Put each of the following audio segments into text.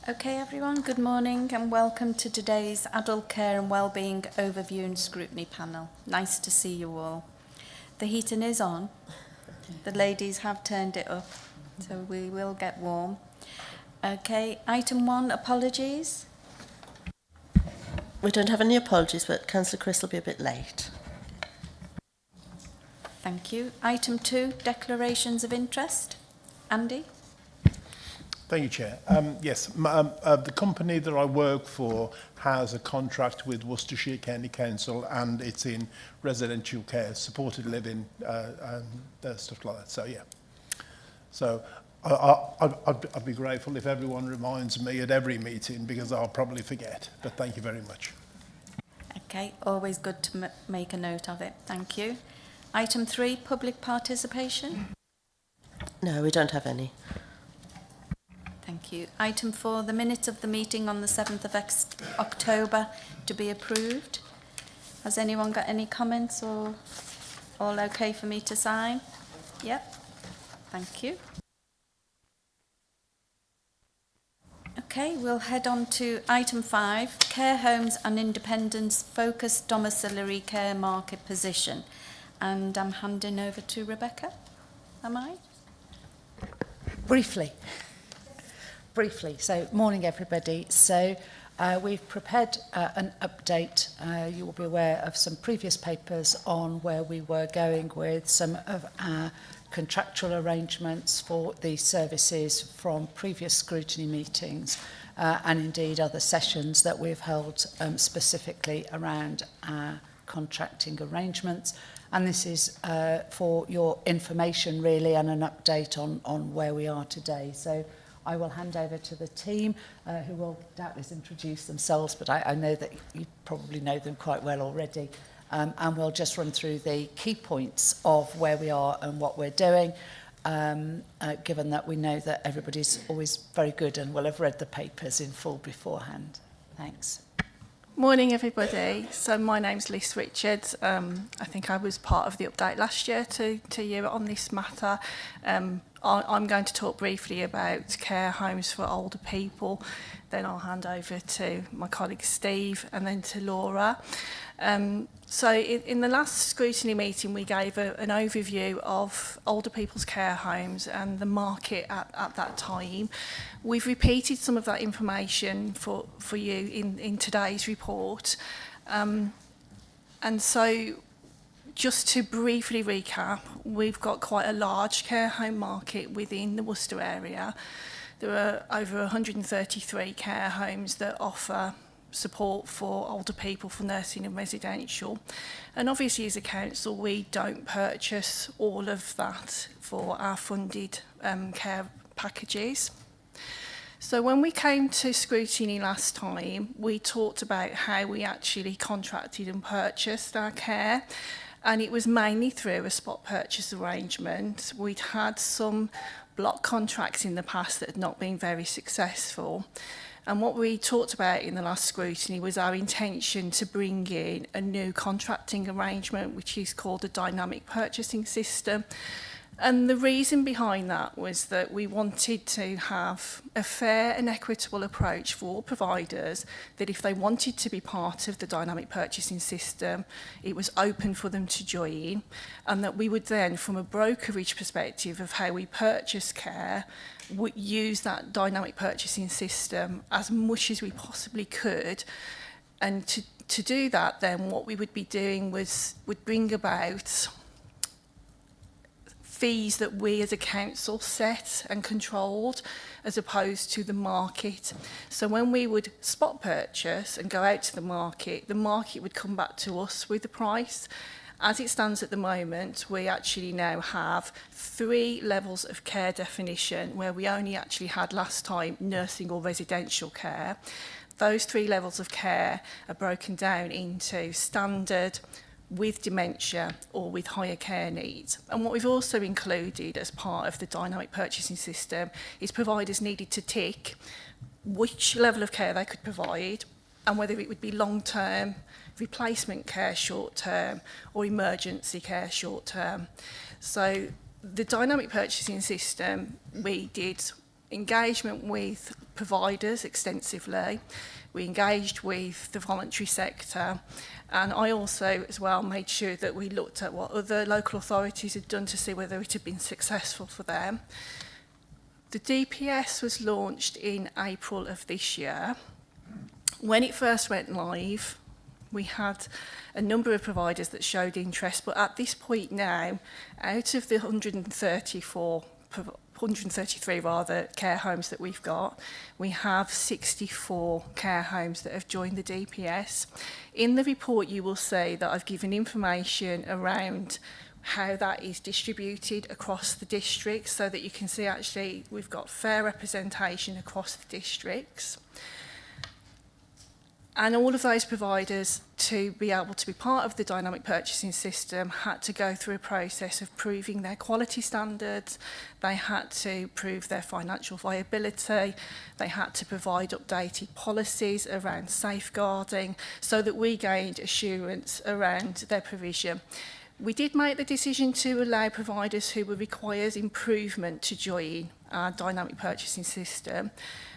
Okay everyone, good morning and welcome to today's Adult Care and Wellbeing Overview and Scrutiny Panel. Nice to see you all. The heating is on. The ladies have turned it up, so we will get warm. Okay, item 1, apologies. We don't have any apologies, but Councillor Chris will be a bit late. Thank you. Item 2, declarations of interest. Andy? Thank you, Chair. Yes, the company that I work for has a contract with Worcestershire County Council, and it's in residential care, supported living, and stuff like that. So, yeah. So, I'd be grateful if everyone reminds me at every meeting, because I'll probably forget. But thank you very much. Okay, always good to make a note of it. Thank you. Item 3, public participation. No, we don't have any. Thank you. Item 4, the minutes of the meeting on the 7th of October to be approved. Has anyone got any comments or all okay for me to sign? Yep. Thank you. Okay, we'll head on to item 5, care homes and independence focused domiciliary care market position. And I'm handing over to Rebecca. Am I? Briefly. So, morning everybody. So, we've prepared an update. You will be aware of some previous papers on where we were going with some of our contractual arrangements for the services from previous scrutiny meetings and indeed other sessions that we've held specifically around our contracting arrangements. And this is for your information really and an update on where we are today. So I will hand over to the team who will doubtless introduce themselves, but I know that you probably know them quite well already. And we'll just run through the key points of where we are and what we're doing, given that we know that everybody's always very good and will have read the papers in full beforehand. Thanks. Morning everybody. So my name's Liz Richards. I think I was part of the update last year to you on this matter. I'm going to talk briefly about care homes for older people. Then I'll hand over to my colleague Steve and then to Laura. So in the last scrutiny meeting we gave an overview of older people's care homes and the market at that time. We've repeated some of that information for you in today's report. And so just to briefly recap, we've got quite a large care home market within the Worcester area. There are over 133 care homes that offer support for older people for nursing and residential. And obviously as a council we don't purchase all of that for our funded care packages. So when we came to scrutiny last time, we talked about how we actually contracted and purchased our care, and it was mainly through a spot purchase arrangement. We'd had some block contracts in the past that had not been very successful. And what we talked about in the last scrutiny was our intention to bring in a new contracting arrangement, which is called a dynamic purchasing system. And the reason behind that was that we wanted to have a fair and equitable approach for all providers, that if they wanted to be part of the dynamic purchasing system, it was open for them to join, and that we would then, from a brokerage perspective of how we purchase care, would use that dynamic purchasing system as much as we possibly could. And to do that, then what we would be doing would bring about fees that we as a council set and controlled as opposed to the market. So when we would spot purchase and go out to the market would come back to us with the price. As it stands at the moment, we actually now have 3 levels of care definition, where we only actually had last time nursing or residential care. Those 3 levels of care are broken down into standard, with dementia or with higher care needs. And what we've also included as part of the dynamic purchasing system is providers needed to tick which level of care they could provide and whether it would be long-term, replacement care short-term or emergency care short-term. So the dynamic purchasing system we did engagement with providers extensively. We engaged with the voluntary sector, and I also as well made sure that we looked at what other local authorities had done to see whether it had been successful for them. The DPS was launched in April of this year. When it first went live, we had a number of providers that showed interest, but at this point now, out of the 133 care homes that we've got, we have 64 care homes that have joined the DPS. In the report, you will see that I've given information around how that is distributed across the districts so that you can see actually we've got fair representation across the districts. And all of those providers, to be able to be part of the dynamic purchasing system, had to go through a process of proving their quality standards. They had to prove their financial viability. They had to provide updated policies around safeguarding so that we gained assurance around their provision. We did make the decision to allow providers who were required improvement to join our dynamic purchasing system,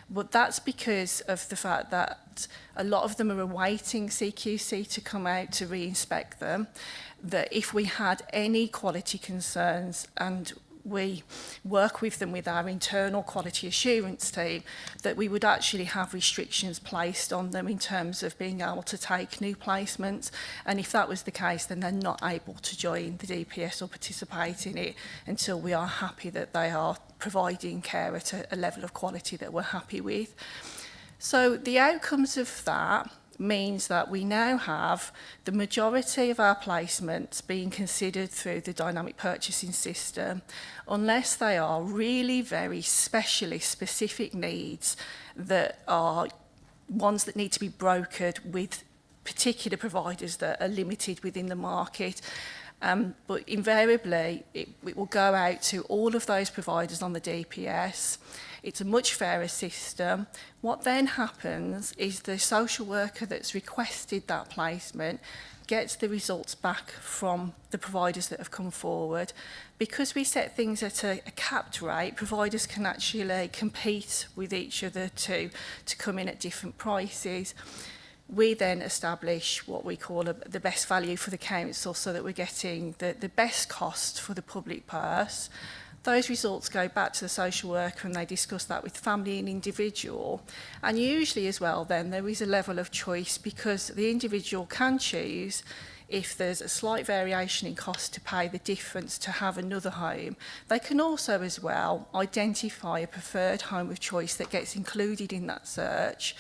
but that's because of the fact that a lot of them are awaiting CQC to come out to re-inspect them, that if we had any quality concerns and we work with them with our internal quality assurance team, that we would actually have restrictions placed on them in terms of being able to take new placements. And if that was the case, then they're not able to join the DPS or participate in it until we are happy that they are providing care at a level of quality that we're happy with. So the outcomes of that means that we now have the majority of our placements being considered through the dynamic purchasing system, unless they are really very specialist specific needs that are ones that need to be brokered with particular providers that are limited within the market. But invariably, it will go out to all of those providers on the DPS. It's a much fairer system. What then happens is the social worker that's requested that placement gets the results back from the providers that have come forward. Because we set things at a capped rate, providers can actually compete with each other to come in at different prices. We then establish what we call the best value for the council so that we're getting the best cost for the public purse. Those results go back to the social worker and they discuss that with family and individual. And usually as well then there is a level of choice because the individual can choose if there's a slight variation in cost to pay the difference to have another home. They can also as well identify a preferred home of choice that gets included in that search.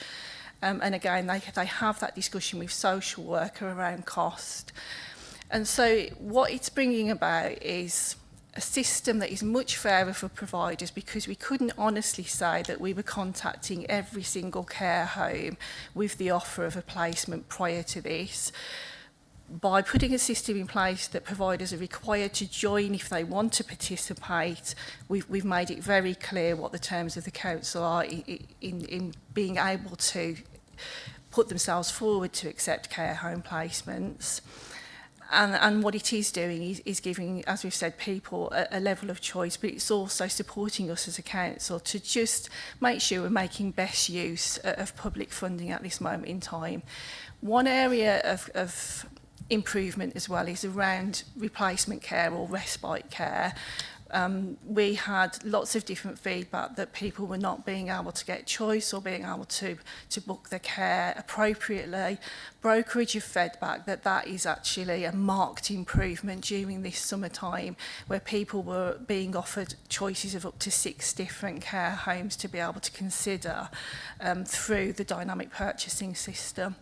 And again, they have that discussion with social worker around cost. And so what it's bringing about is a system that is much fairer for providers because we couldn't honestly say that we were contacting every single care home with the offer of a placement prior to this. By putting a system in place that providers are required to join if they want to participate, we've made it very clear what the terms of the council are in being able to put themselves forward to accept care home placements. And what it is doing is giving, as we've said, people a level of choice, but it's also supporting us as a council to just make sure we're making best use of public funding at this moment in time. One area of improvement as well is around replacement care or respite care. We had lots of different feedback that people were not being able to get choice or being able to book their care appropriately. Brokerage have fed back that is actually a marked improvement during this summertime where people were being offered choices of up to 6 different care homes to be able to consider through the dynamic purchasing system.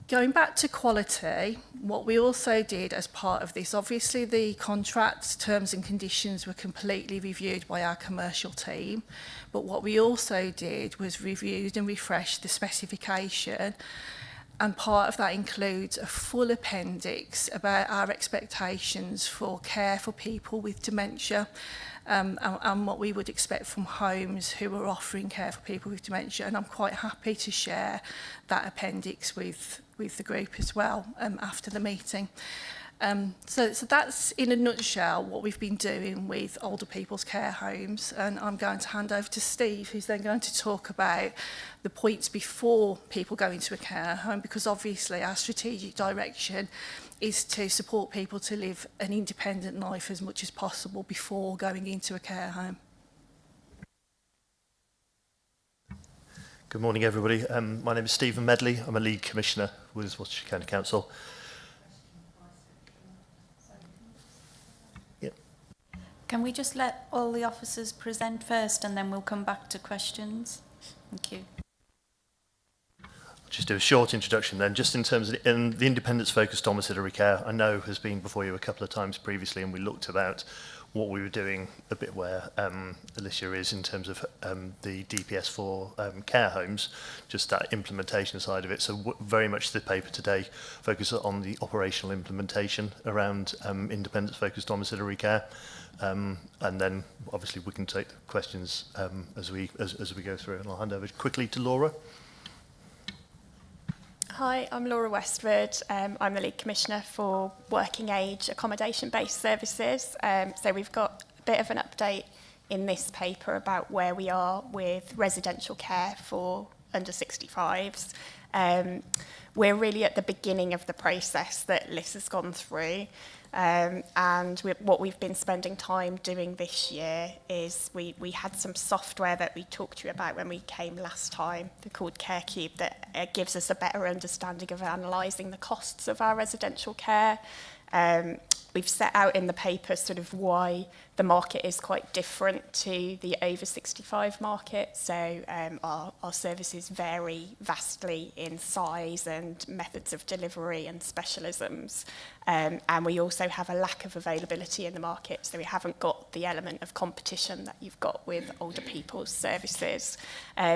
Going back to quality, what we also did as part of this, obviously the contract terms and conditions were completely reviewed by our commercial team, but what we also did was reviewed and refreshed the specification, and part of that includes a full appendix about our expectations for care for people with dementia and what we would expect from homes who are offering care for people with dementia, and I'm quite happy to share that appendix with the group as well after the meeting. So that's in a nutshell what we've been doing with older people's care homes, and I'm going to hand over to Steve, who's then going to talk about the points before people go into a care home, because obviously our strategic direction is to support people to live an independent life as much as possible before going into a care home. Good morning, everybody. My name is Stephen Medley. I'm a lead commissioner with Worcestershire County Council. Yep. Can we just let all the officers present first and then we'll come back to questions? Thank you. I'll just do a short introduction then, just in terms of the independence-focused domiciliary care. I know has been before you a couple of times previously, and we looked about what we were doing a bit where Alicia is in terms of the DPS for care homes, just that implementation side of it. So very much the paper today focuses on the operational implementation around independence-focused domiciliary care. And then obviously we can take questions as we go through, and I'll hand over quickly to Laura. Hi, I'm Laura Westwood. I'm the lead commissioner for working age accommodation-based services. So we've got a bit of an update in this paper about where we are with residential care for under 65s. We're really at the beginning of the process that Liz has gone through. What we've been spending time doing this year is we had some software that we talked to you about when we came last time, called CareCube, that gives us a better understanding of analysing the costs of our residential care. We've set out in the paper sort of why the market is quite different to the over 65 market. So our services vary vastly in size and methods of delivery and specialisms. And we also have a lack of availability in the market. So we haven't got the element of competition that you've got with older people's services.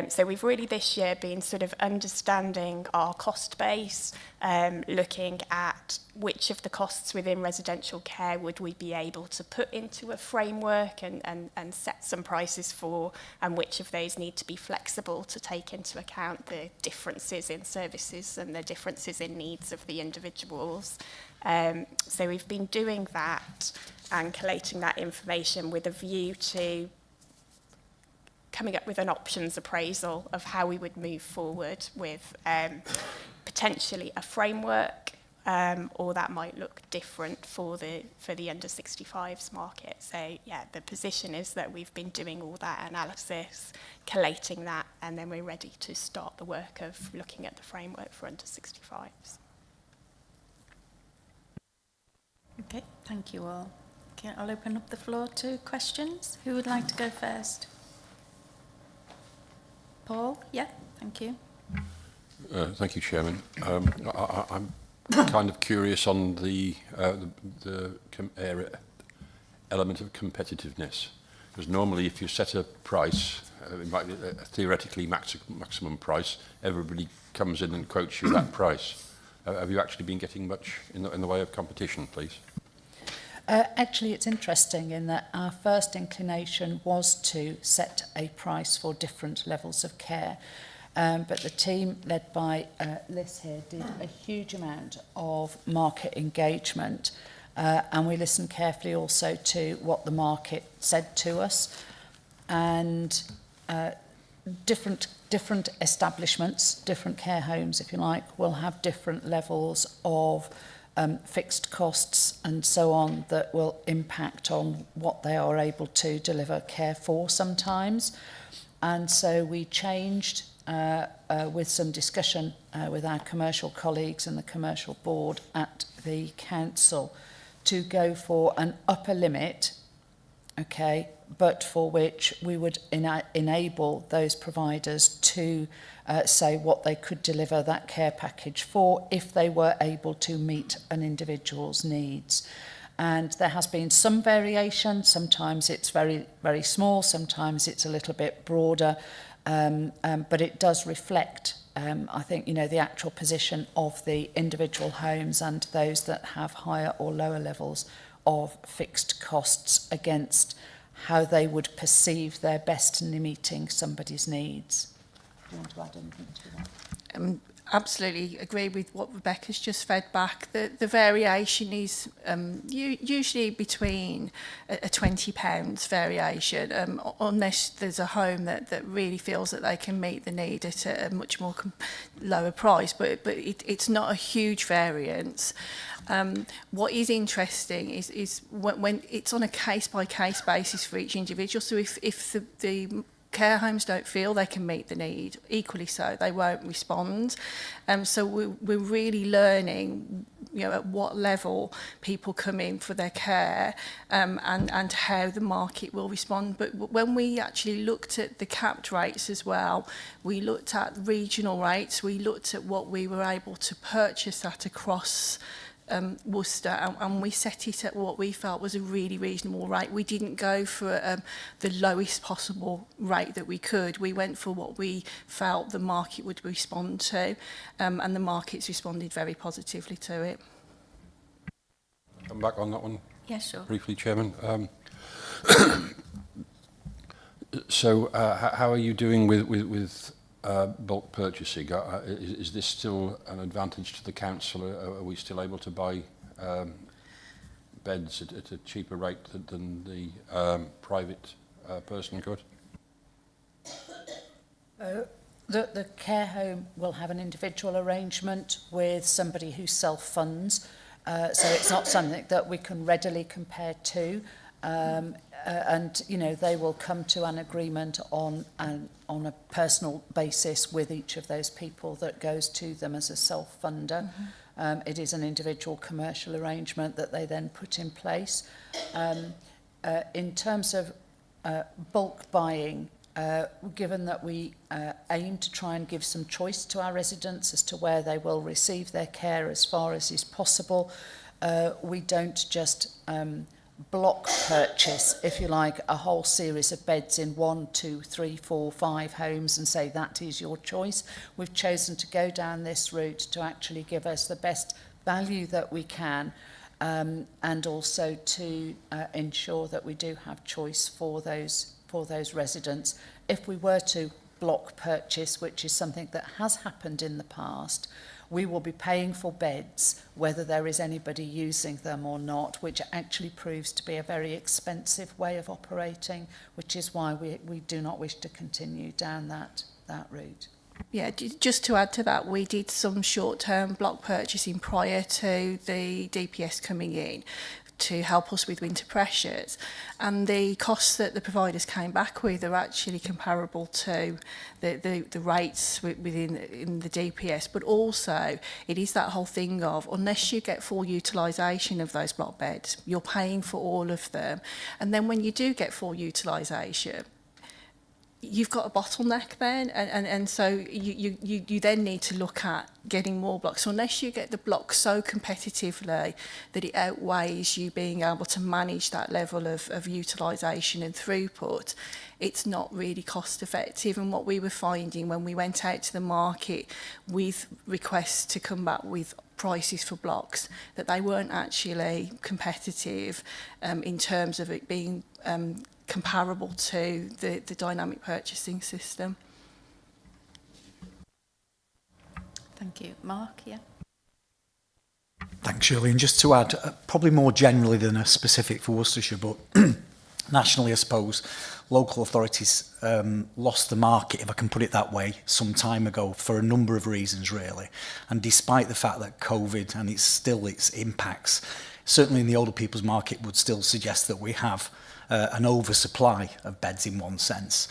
So we've really this year been sort of understanding our cost base, looking at which of the costs within residential care would we be able to put into a framework and set some prices for, and which of those need to be flexible to take into account the differences in services and the differences in needs of the individuals. So we've been doing that and collating that information with a view to coming up with an options appraisal of how we would move forward with potentially a framework, or that might look different for the under 65s market. So yeah, the position is that we've been doing all that analysis, collating that, and then we're ready to start the work of looking at the framework for under 65s. Okay, thank you all. Okay, I'll open up the floor to questions. Who would like to go first? Paul? Yeah, thank you. Thank you, Chairman. I'm kind of curious on the element of competitiveness, because normally if you set a price, it might be a theoretically maximum price, everybody comes in and quotes you that price. Have you actually been getting much in the way of competition, please? Actually, it's interesting in that our first inclination was to set a price for different levels of care. But the team led by Liz here did a huge amount of market engagement, and we listened carefully also to what the market said to us. And different establishments, different care homes, if you like, will have different levels of fixed costs and so on that will impact on what they are able to deliver care for sometimes. And so we changed with some discussion with our commercial colleagues and the commercial board at the council to go for an upper limit, okay, but for which we would enable those providers to say what they could deliver that care package for if they were able to meet an individual's needs. And there has been some variation. Sometimes it's very, very small. Sometimes it's a little bit broader. But it does reflect, I think, you know, the actual position of the individual homes and those that have higher or lower levels of fixed costs against how they would perceive their best in meeting somebody's needs. Do you want to add anything to that? absolutely agree with what Rebecca's just fed back. The variation is usually between a £20 variation, unless there's a home that really feels that they can meet the need at a much more lower price. But it's not a huge variance. What is interesting is when it's on a case-by-case basis for each individual. So if the care homes don't feel they can meet the need, equally so, they won't respond. So we're really learning, at what level people come in for their care, and how the market will respond. But when we actually looked at the capped rates as well, we looked at regional rates, we looked at what we were able to purchase at across Worcester, and we set it at what we felt was a really reasonable rate. We didn't go for the lowest possible rate that we could. We went for what we felt the market would respond to, and the market's responded very positively to it. Come back on that one Yeah, sure. briefly, Chairman. So how are you doing with bulk purchasing? Is this still an advantage to the council? Are we still able to buy beds at a cheaper rate than the private person could? The care home will have an individual arrangement with somebody who self-funds, so it's not something that we can readily compare to. And they will come to an agreement on a personal basis with each of those people that goes to them as a self-funder. It is an individual commercial arrangement that they then put in place. In terms of bulk buying, given that we aim to try and give some choice to our residents as to where they will receive their care as far as is possible, we don't just block purchase, if you like, a whole series of beds in 1, 2, 3, 4, 5 homes and say that is your choice. We've chosen to go down this route to actually give us the best value that we can, and also to ensure that we do have choice for those residents. If we were to block purchase, which is something that has happened in the past, we will be paying for beds whether there is anybody using them or not, which actually proves to be a very expensive way of operating, which is why we do not wish to continue down that route. Yeah, just to add to that, we did some short-term block purchasing prior to the DPS coming in to help us with winter pressures, and the costs that the providers came back with are actually comparable to the rates in the DPS. But also it is that whole thing of, unless you get full utilisation of those block beds, you're paying for all of them, and then when you do get full utilisation, you've got a bottleneck then, and so you then need to look at getting more blocks. So unless you get the blocks so competitively that it outweighs you being able to manage that level of utilisation and throughput, it's not really cost effective. And what we were finding when we went out to the market with requests to come back with prices for blocks, that they weren't actually competitive in terms of it being comparable to the dynamic purchasing system. Thank you. Mark, yeah. Thanks, Shirley. And just to add, probably more generally than a specific for Worcestershire, but nationally, I suppose, local authorities lost the market, if I can put it that way, some time ago for a number of reasons, really. And despite the fact that COVID and its impacts, certainly in the older people's market, would still suggest that we have an oversupply of beds in one sense.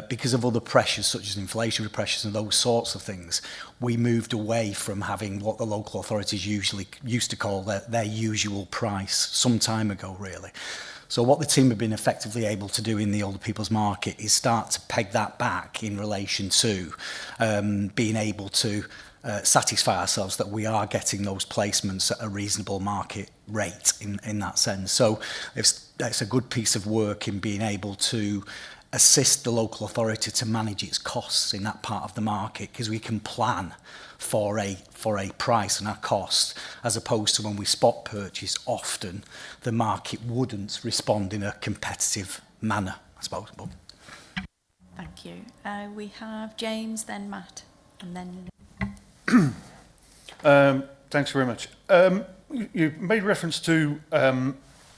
Because of other pressures such as inflationary pressures and those sorts of things, we moved away from having what the local authorities usually used to call their usual price some time ago, really. So what the team have been effectively able to do in the older people's market is start to peg that back in relation to being able to satisfy ourselves that we are getting those placements at a reasonable market rate in that sense. So it's a good piece of work in being able to assist the local authority to manage its costs in that part of the market, because we can plan for a price and a cost, as opposed to when we spot purchase, often the market wouldn't respond in a competitive manner, I suppose. Thank you. We have James, then Matt, and then... Thanks very much. You made reference to,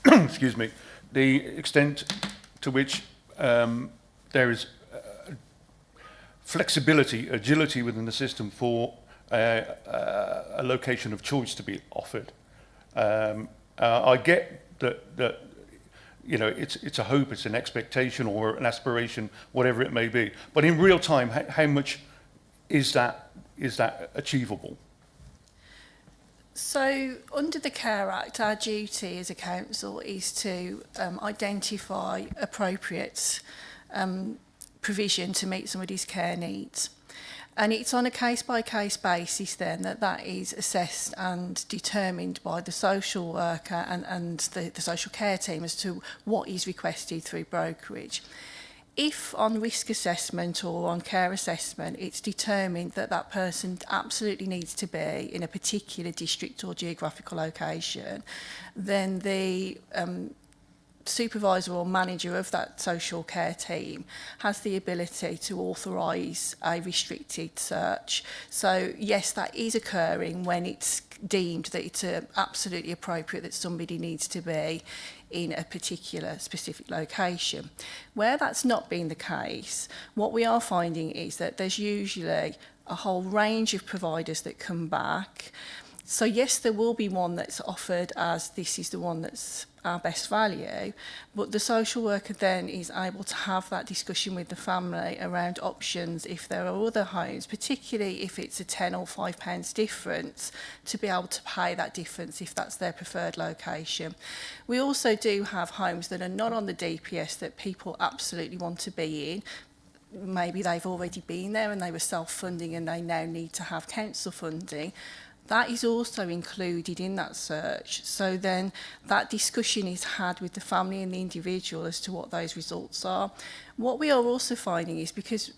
excuse me, the extent to which there is flexibility, agility within the system for a location of choice to be offered. I get that you know, it's a hope, it's an expectation or an aspiration, whatever it may be. But in real time, how much is that achievable? So, under the Care Act, our duty as a council is to identify appropriate provision to meet somebody's care needs. And it's on a case-by-case basis then that is assessed and determined by the social worker and the social care team as to what is requested through brokerage. If on risk assessment or on care assessment it's determined that that person absolutely needs to be in a particular district or geographical location, then the supervisor or manager of that social care team has the ability to authorise a restricted search. So yes, that is occurring when it's deemed that it's absolutely appropriate that somebody needs to be in a particular specific location. Where that's not been the case, what we are finding is that there's usually a whole range of providers that come back. So yes, there will be one that's offered as this is the one that's our best value, but the social worker then is able to have that discussion with the family around options if there are other homes, particularly if it's a £10 or £5 difference, to be able to pay that difference if that's their preferred location. We also do have homes that are not on the DPS that people absolutely want to be in. Maybe they've already been there and they were self-funding and they now need to have council funding. That is also included in that search. So then that discussion is had with the family and the individual as to what those results are. What we are also finding is, because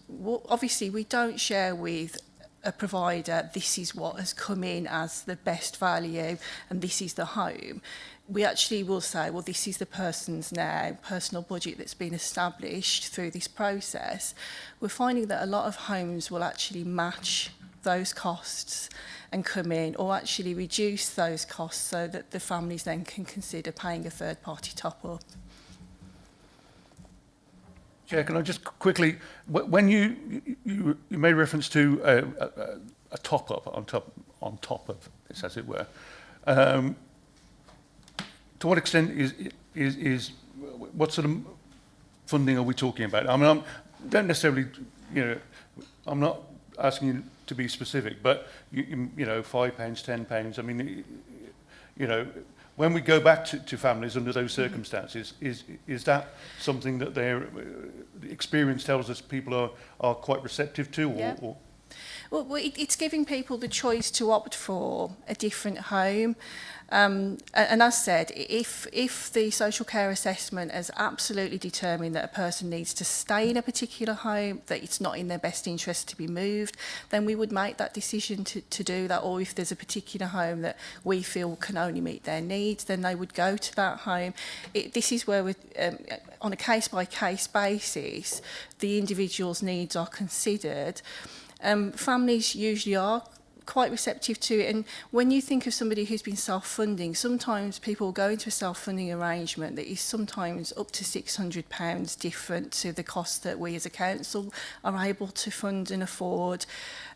obviously we don't share with a provider, this is what has come in as the best value and this is the home. We actually will say, well, this is the person's now personal budget that's been established through this process. We're finding that a lot of homes will actually match those costs and come in, or actually reduce those costs so that the families then can consider paying a third-party top-up. Chair, can I just quickly, when you made reference to a top-up on top of this, as it were, to what extent is what sort of funding are we talking about? I mean, don't necessarily, you know, I'm not asking you to be specific, but you know, £5, £10. I mean, you know, when we go back to families under those circumstances, is that something that their experience tells us people are quite receptive to? Yeah. Or? Well, it's giving people the choice to opt for a different home. And as said, if the social care assessment has absolutely determined that a person needs to stay in a particular home, that it's not in their best interest to be moved, then we would make that decision to do that. Or if there's a particular home that we feel can only meet their needs, then they would go to that home. This is where, on a case-by-case basis, the individual's needs are considered. Families usually are quite receptive to it, and when you think of somebody who's been self-funding, sometimes people go into a self-funding arrangement that is sometimes up to £600 different to the cost that we as a council are able to fund and afford.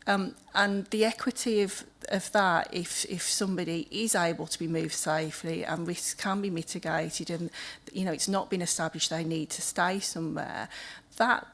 And the equity of that, if somebody is able to be moved safely and risks can be mitigated, and you know it's not been established they need to stay somewhere, that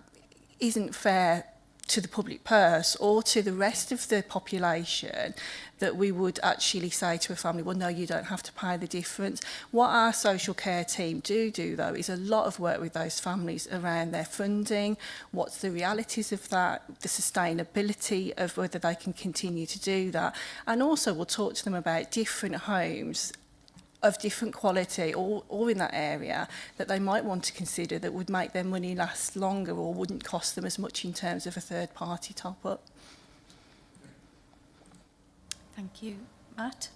isn't fair to the public purse or to the rest of the population, that we would actually say to a family, well, no, you don't have to pay the difference. What our social care team do though, is a lot of work with those families around their funding, what's the realities of that, the sustainability of whether they can continue to do that. And also we'll talk to them about different homes of different quality or in that area that they might want to consider that would make their money last longer or wouldn't cost them as much in terms of a third-party top-up. Thank you. Matt?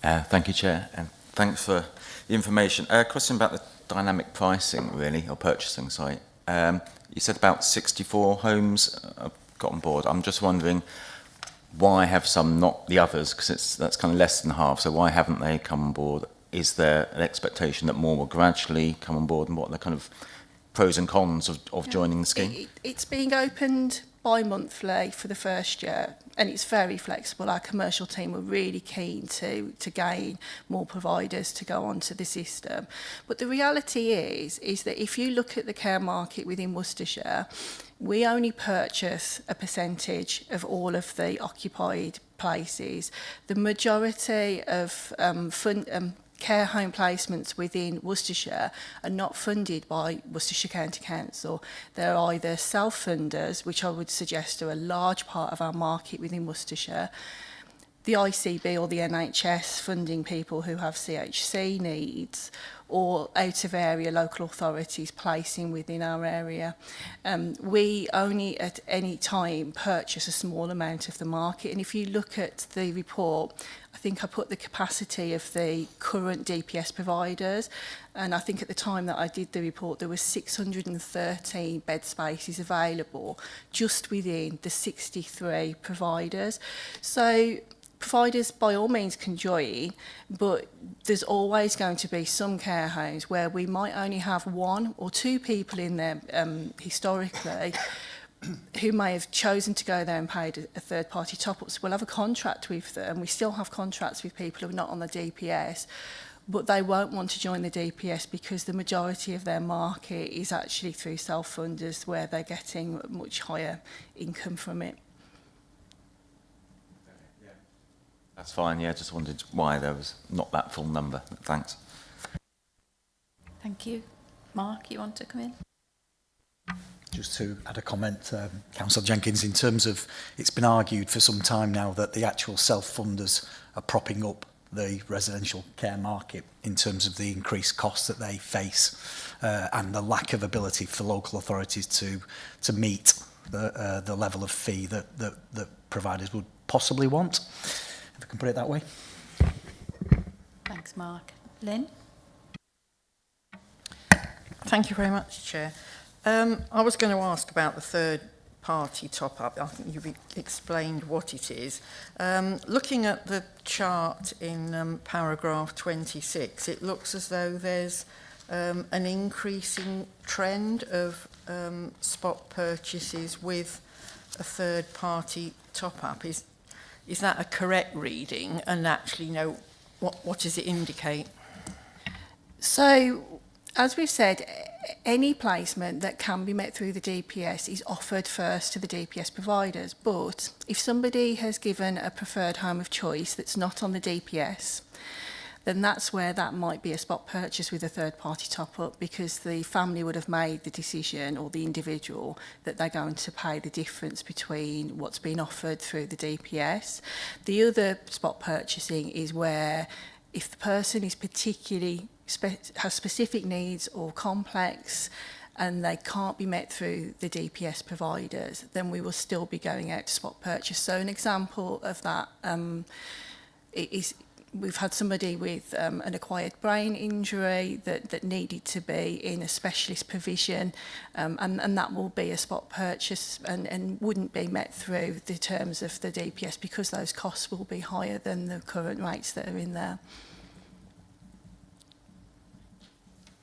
Thank you, Chair, and thanks for the information. A question about the dynamic pricing, really, or purchasing, sorry. You said about 64 homes got on board. I'm just wondering, why have some not the others? Because that's kind of less than half. So why haven't they come on board? Is there an expectation that more will gradually come on board, and what are the kind of pros and cons of joining the scheme? It's being opened bi-monthly for the first year, and it's very flexible. Our commercial team were really keen to gain more providers to go onto the system. But the reality is that if you look at the care market within Worcestershire, we only purchase a percentage of all of the occupied places. The majority of care home placements within Worcestershire are not funded by Worcestershire County Council. They're either self-funders, which I would suggest are a large part of our market within Worcestershire, the ICB or the NHS funding people who have CHC needs, or out of area local authorities placing within our area. We only at any time purchase a small amount of the market, and if you look at the report, I think I put the capacity of the current DPS providers, and I think at the time that I did the report there were 613 bed spaces available just within the 63 providers. So providers by all means can join, but there's always going to be some care homes where we might only have 1 or 2 people in there historically who may have chosen to go there and paid a third-party top-up. So we'll have a contract with them. We still have contracts with people who are not on the DPS, but they won't want to join the DPS because the majority of their market is actually through self-funders where they're getting much higher income from it. That's fine, yeah, just wondered why there was not that full number. Thanks. Thank you. Mark, you want to come in? Just to add a comment, Councillor Jenkins, in terms of, it's been argued for some time now that the actual self-funders are propping up the residential care market in terms of the increased costs that they face and the lack of ability for local authorities to meet the level of fee that providers would possibly want, if I can put it that way. Thanks, Mark. Lynn? Thank you very much, Chair. I was going to ask about the third-party top-up. I think you've explained what it is. Looking at the chart in paragraph 26, it looks as though there's an increasing trend of spot purchases with a third-party top-up. Is that a correct reading? And actually, you know, what does it indicate? So, as we've said, any placement that can be met through the DPS is offered first to the DPS providers. But if somebody has given a preferred home of choice that's not on the DPS, then that's where that might be a spot purchase with a third-party top-up, because the family would have made the decision, or the individual, that they're going to pay the difference between what's been offered through the DPS. The other spot purchasing is where, if the person is particularly has specific needs or complex and they can't be met through the DPS providers, then we will still be going out to spot purchase. So an example of that is we've had somebody with an acquired brain injury that needed to be in a specialist provision, and that will be a spot purchase and wouldn't be met through the terms of the DPS because those costs will be higher than the current rates that are in there.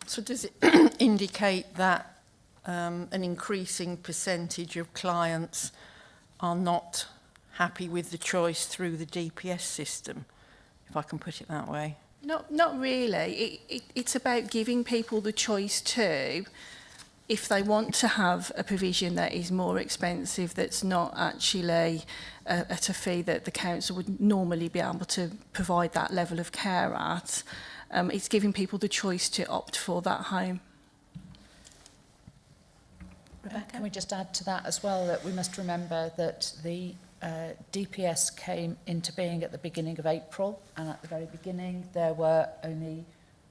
So does it indicate that an increasing percentage of clients are not happy with the choice through the DPS system, if I can put it that way? Not really. It's about giving people the choice too, if they want to have a provision that is more expensive, that's not actually at a fee that the council would normally be able to provide that level of care at. It's giving people the choice to opt for that home. Rebecca? Can we just add to that as well that we must remember that the DPS came into being at the beginning of April, and at the very beginning there were only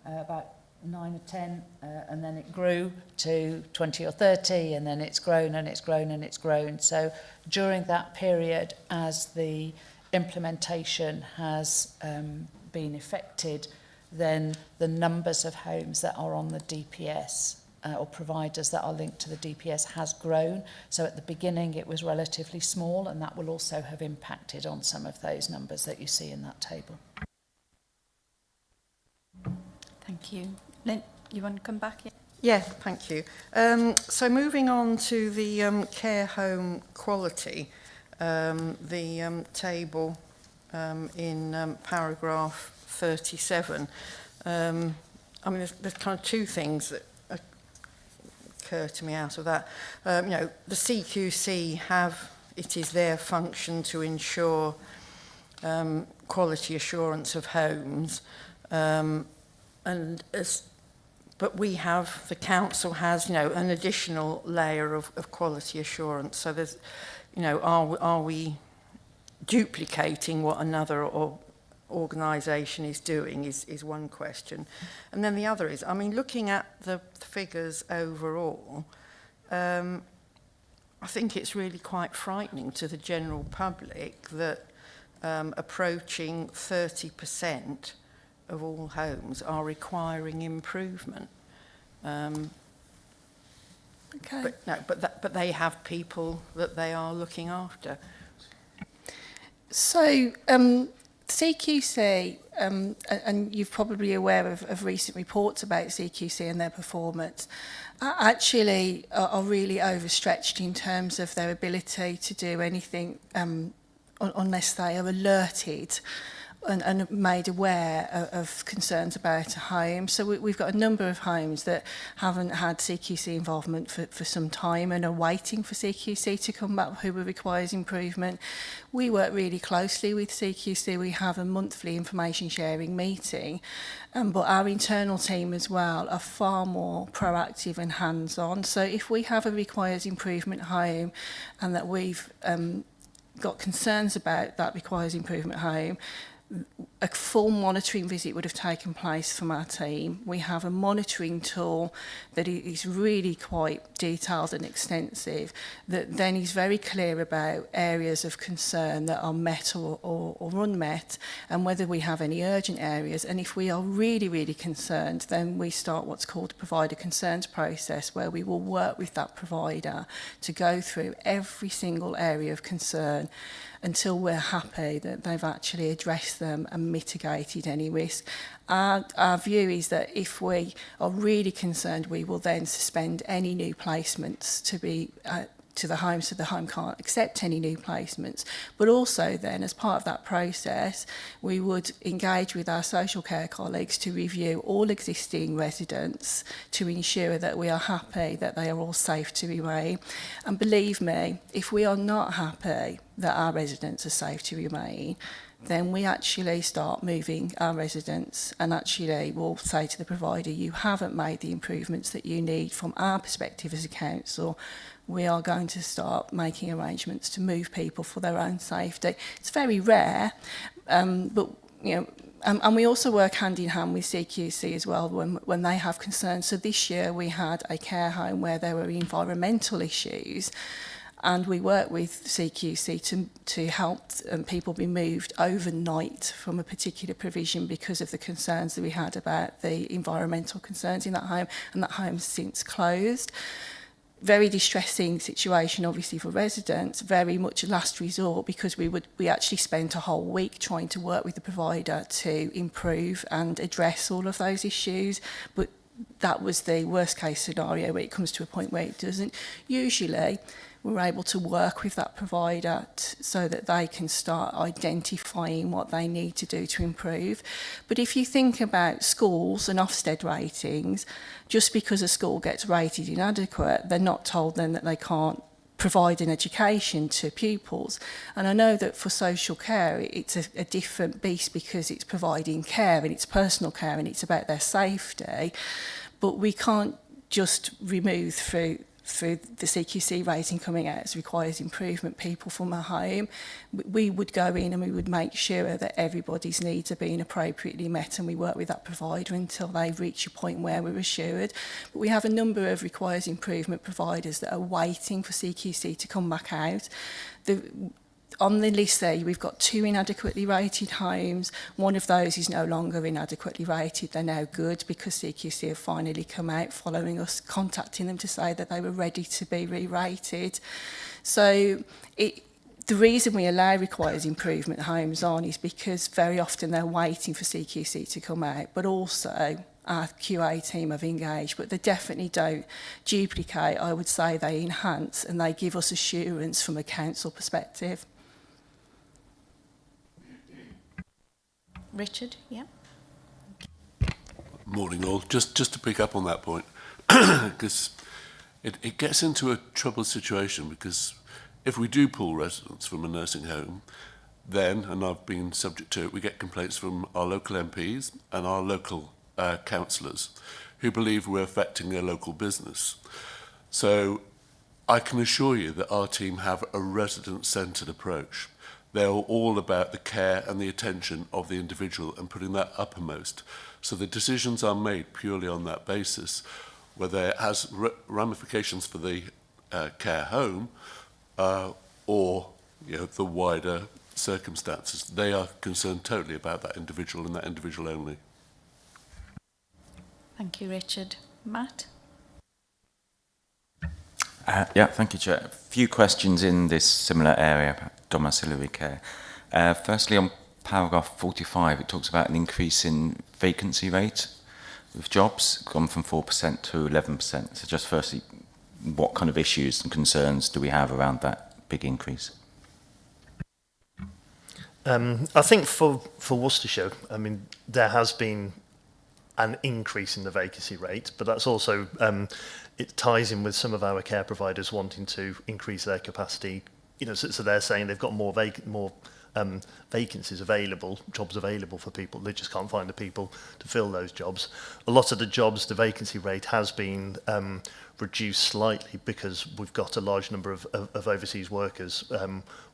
about 9 or 10, and then it grew to 20 or 30, and then it's grown and it's grown and it's grown. So during that period, as the implementation has been effected, then the numbers of homes that are on the DPS or providers that are linked to the DPS has grown. So at the beginning it was relatively small, and that will also have impacted on some of those numbers that you see in that table. Thank you. Lynn, you want to come back? Yeah. Yeah, thank you. So moving on to the care home quality, the table in paragraph 37. I mean, there's kind of two things that occur to me out of that. You know, the CQC it is their function to ensure quality assurance of homes, but the council has, you know, an additional layer of quality assurance. So there's, you know, are we duplicating what another organisation is doing is one question. And then the other is, I mean, looking at the figures overall, I think it's really quite frightening to the general public that approaching 30% of all homes are requiring improvement. Okay. But they have people that they are looking after. So, CQC, and you're probably aware of recent reports about CQC and their performance, actually are really overstretched in terms of their ability to do anything unless they are alerted and made aware of concerns about a home. So we've got a number of homes that haven't had CQC involvement for some time and are waiting for CQC to come back who requires improvement. We work really closely with CQC. We have a monthly information sharing meeting, but our internal team as well are far more proactive and hands-on. So if we have a requires improvement home and that we've got concerns about that requires improvement home, a full monitoring visit would have taken place from our team. We have a monitoring tool that is really quite detailed and extensive, that then is very clear about areas of concern that are met or unmet, and whether we have any urgent areas. And if we are really, really concerned, then we start what's called a provider concerns process, where we will work with that provider to go through every single area of concern until we're happy that they've actually addressed them and mitigated any risk. Our view is that if we are really concerned, we will then suspend any new placements to be to the home, so the home can't accept any new placements. But also then, as part of that process, we would engage with our social care colleagues to review all existing residents to ensure that we are happy that they are all safe to remain. And believe me, if we are not happy that our residents are safe to remain, then we actually start moving our residents, and actually we'll say to the provider, you haven't made the improvements that you need from our perspective as a council. We are going to start making arrangements to move people for their own safety. It's very rare, but you know, and we also work hand in hand with CQC as well when they have concerns. So this year we had a care home where there were environmental issues, and we work with CQC to help people be moved overnight from a particular provision because of the concerns that we had about the environmental concerns in that home, and that home's since closed. Very distressing situation, obviously, for residents, very much a last resort, because we actually spent a whole week trying to work with the provider to improve and address all of those issues. But that was the worst case scenario where it comes to a point where it doesn't. Usually, we're able to work with that provider so that they can start identifying what they need to do to improve. But if you think about schools and Ofsted ratings, just because a school gets rated inadequate, they're not told then that they can't provide an education to pupils. And I know that for social care, it's a different beast, because it's providing care and it's personal care and it's about their safety. But we can't just remove through the CQC rating coming out as requires improvement people from a home. We would go in and we would make sure that everybody's needs are being appropriately met, and we work with that provider until they reach a point where we're assured. But we have a number of requires improvement providers that are waiting for CQC to come back out. on the list there, we've got 2 inadequately rated homes. One of those is no longer inadequately rated. They're now good because CQC have finally come out following us contacting them to say that they were ready to be re-rated. So the reason we allow requires improvement homes on is because very often they're waiting for CQC to come out, but also our QA team have engaged, but they definitely don't duplicate. I would say they enhance and they give us assurance from a council perspective. Richard, yeah. Morning all. Just to pick up on that point, because it gets into a troubled situation, because if we do pull residents from a nursing home, then, and I've been subject to it, we get complaints from our local MPs and our local councillors who believe we're affecting their local business. So I can assure you that our team have a resident-centred approach. They're all about the care and the attention of the individual and putting that uppermost. So the decisions are made purely on that basis, whether it has ramifications for the care home or the wider circumstances. They are concerned totally about that individual and that individual only. Thank you, Richard. Matt? Yeah, thank you, Chair. A few questions in this similar area, domiciliary care. Firstly, on paragraph 45, it talks about an increase in vacancy rate of jobs, gone from 4% to 11%. So just firstly, what kind of issues and concerns do we have around that big increase? I think for Worcestershire, I mean, there has been an increase in the vacancy rate, but that's also, it ties in with some of our care providers wanting to increase their capacity. So they're saying they've got more vacancies available, jobs available for people. They just can't find the people to fill those jobs. A lot of the jobs, the vacancy rate has been reduced slightly because we've got a large number of overseas workers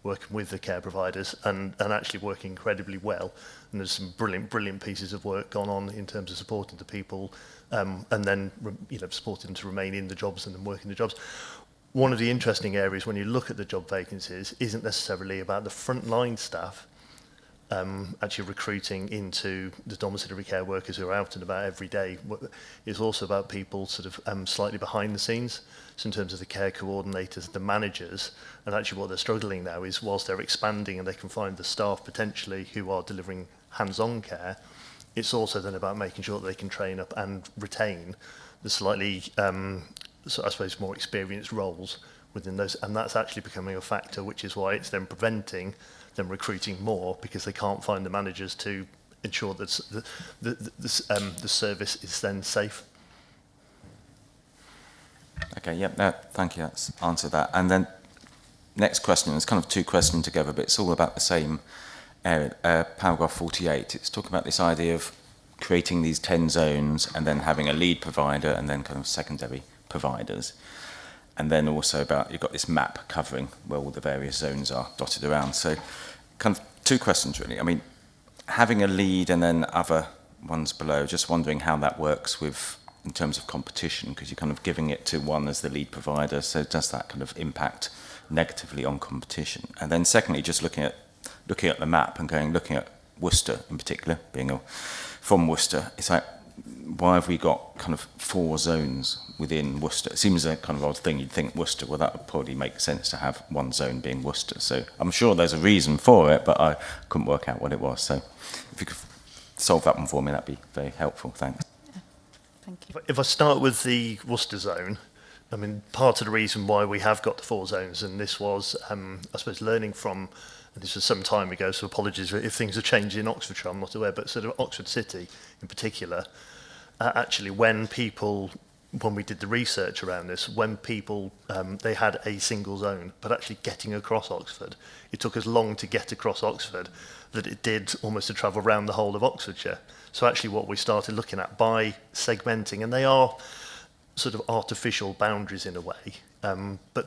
working with the care providers and actually working incredibly well. And there's some brilliant pieces of work gone on in terms of supporting the people and then supporting them to remain in the jobs and then working the jobs. One of the interesting areas when you look at the job vacancies isn't necessarily about the frontline staff actually recruiting into the domiciliary care workers who are out and about every day. It's also about people sort of slightly behind the scenes. So in terms of the care coordinators, the managers, and actually what they're struggling now is whilst they're expanding and they can find the staff potentially who are delivering hands-on care, it's also then about making sure that they can train up and retain the slightly, so I suppose, more experienced roles within those. And that's actually becoming a factor, which is why it's then preventing them recruiting more, because they can't find the managers to ensure that the service is then safe. Okay, yeah, thank you, that's answered that. And then next question, it's kind of two questions together, but it's all about the same area. Paragraph 48, it's talking about this idea of creating these 10 zones and then having a lead provider and then kind of secondary providers. And then also about, you've got this map covering where all the various zones are dotted around. So kind of two questions really. I mean, having a lead and then other ones below, just wondering how that works with, in terms of competition, because you're kind of giving it to one as the lead provider. So does that kind of impact negatively on competition? And then secondly, just looking at the map and looking at Worcester in particular, being from Worcester, it's like, why have we got kind of 4 zones within Worcester? It seems a kind of odd thing. You'd think Worcester, well, that would probably make sense to have one zone being Worcester. So I'm sure there's a reason for it, but I couldn't work out what it was. So if you could solve that one for me, that'd be very helpful. Thanks. Thank you. If I start with the Worcester zone, I mean, part of the reason why we have got the 4 zones, and this was, I suppose, learning from, and this was some time ago, so apologies if things have changed in Oxfordshire, I'm not aware, but sort of Oxford City in particular, actually when we did the research around this, when people, they had a single zone, but actually getting across Oxford, it took as long to get across Oxford that it did almost to travel around the whole of Oxfordshire. So actually what we started looking at by segmenting, and they are sort of artificial boundaries in a way, but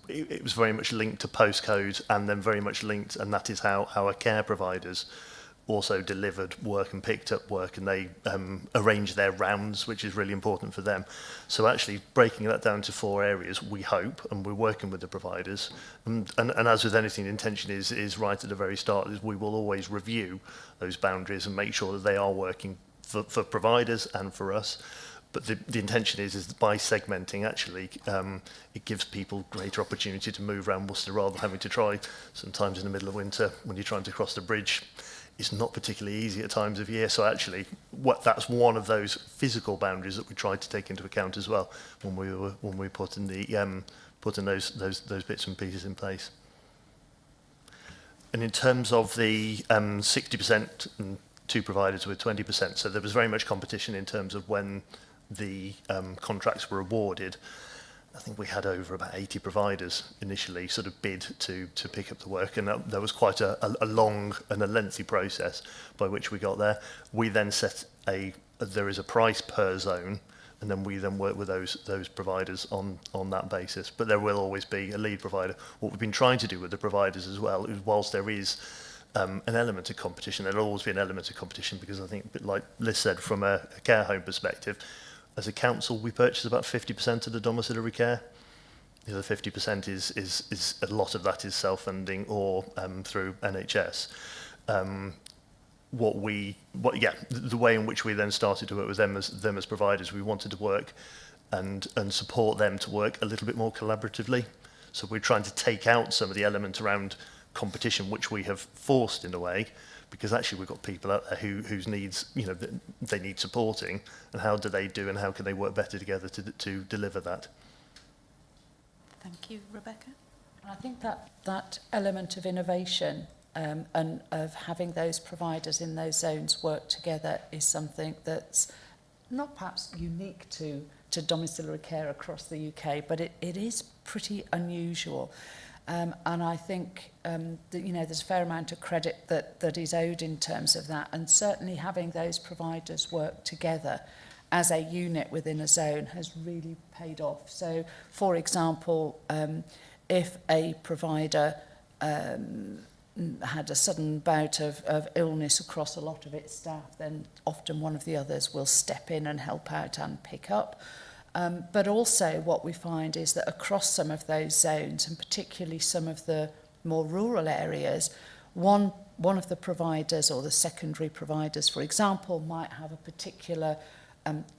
it was very much linked to postcode and then very much linked, and that is how our care providers also delivered work and picked up work, and they arranged their rounds, which is really important for them. So actually breaking that down to 4 areas, we hope, and we're working with the providers. And as with anything, the intention is right at the very start, is we will always review those boundaries and make sure that they are working for providers and for us. But the intention is that by segmenting, actually, it gives people greater opportunity to move around Worcester rather than having to try. Sometimes in the middle of winter, when you're trying to cross the bridge, it's not particularly easy at times of year. So actually, that's one of those physical boundaries that we tried to take into account as well when we put in those bits and pieces in place. And in terms of the 60% and 2 providers with 20%, so there was very much competition in terms of when the contracts were awarded. I think we had over about 80 providers initially sort of bid to pick up the work, and there was quite a long and a lengthy process by which we got there. We then set there is a price per zone, and then we then work with those providers on that basis. But there will always be a lead provider. What we've been trying to do with the providers as well is, whilst there is an element of competition, there'll always be an element of competition, because I think, like Liz said, from a care home perspective, as a council, we purchase about 50% of the domiciliary care. The other 50% is a lot of that is self-funding or through NHS. The way in which we then started to work with them as providers, we wanted to work and support them to work a little bit more collaboratively. So we're trying to take out some of the element around competition, which we have forced in a way, because actually we've got people out there whose needs, they need supporting, and how do they do, and how can they work better together to deliver that. Thank you, Rebecca. I think that element of innovation and of having those providers in those zones work together is something that's not perhaps unique to domiciliary care across the UK, but it is pretty unusual. And I think that, there's a fair amount of credit that is owed in terms of that. And certainly having those providers work together as a unit within a zone has really paid off. So, for example, if a provider had a sudden bout of illness across a lot of its staff, then often one of the others will step in and help out and pick up. But also what we find is that across some of those zones, and particularly some of the more rural areas, one of the providers or the secondary providers, for example, might have a particular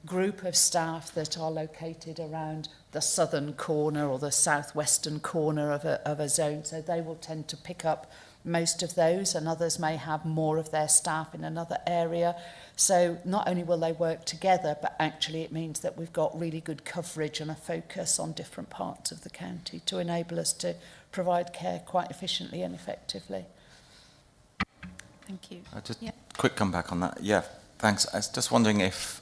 group of staff that are located around the southern corner or the southwestern corner of a zone. So they will tend to pick up most of those, and others may have more of their staff in another area. So not only will they work together, but actually it means that we've got really good coverage and a focus on different parts of the county to enable us to provide care quite efficiently and effectively. Thank you. Just quick comeback on that. Yeah, thanks. I was just wondering if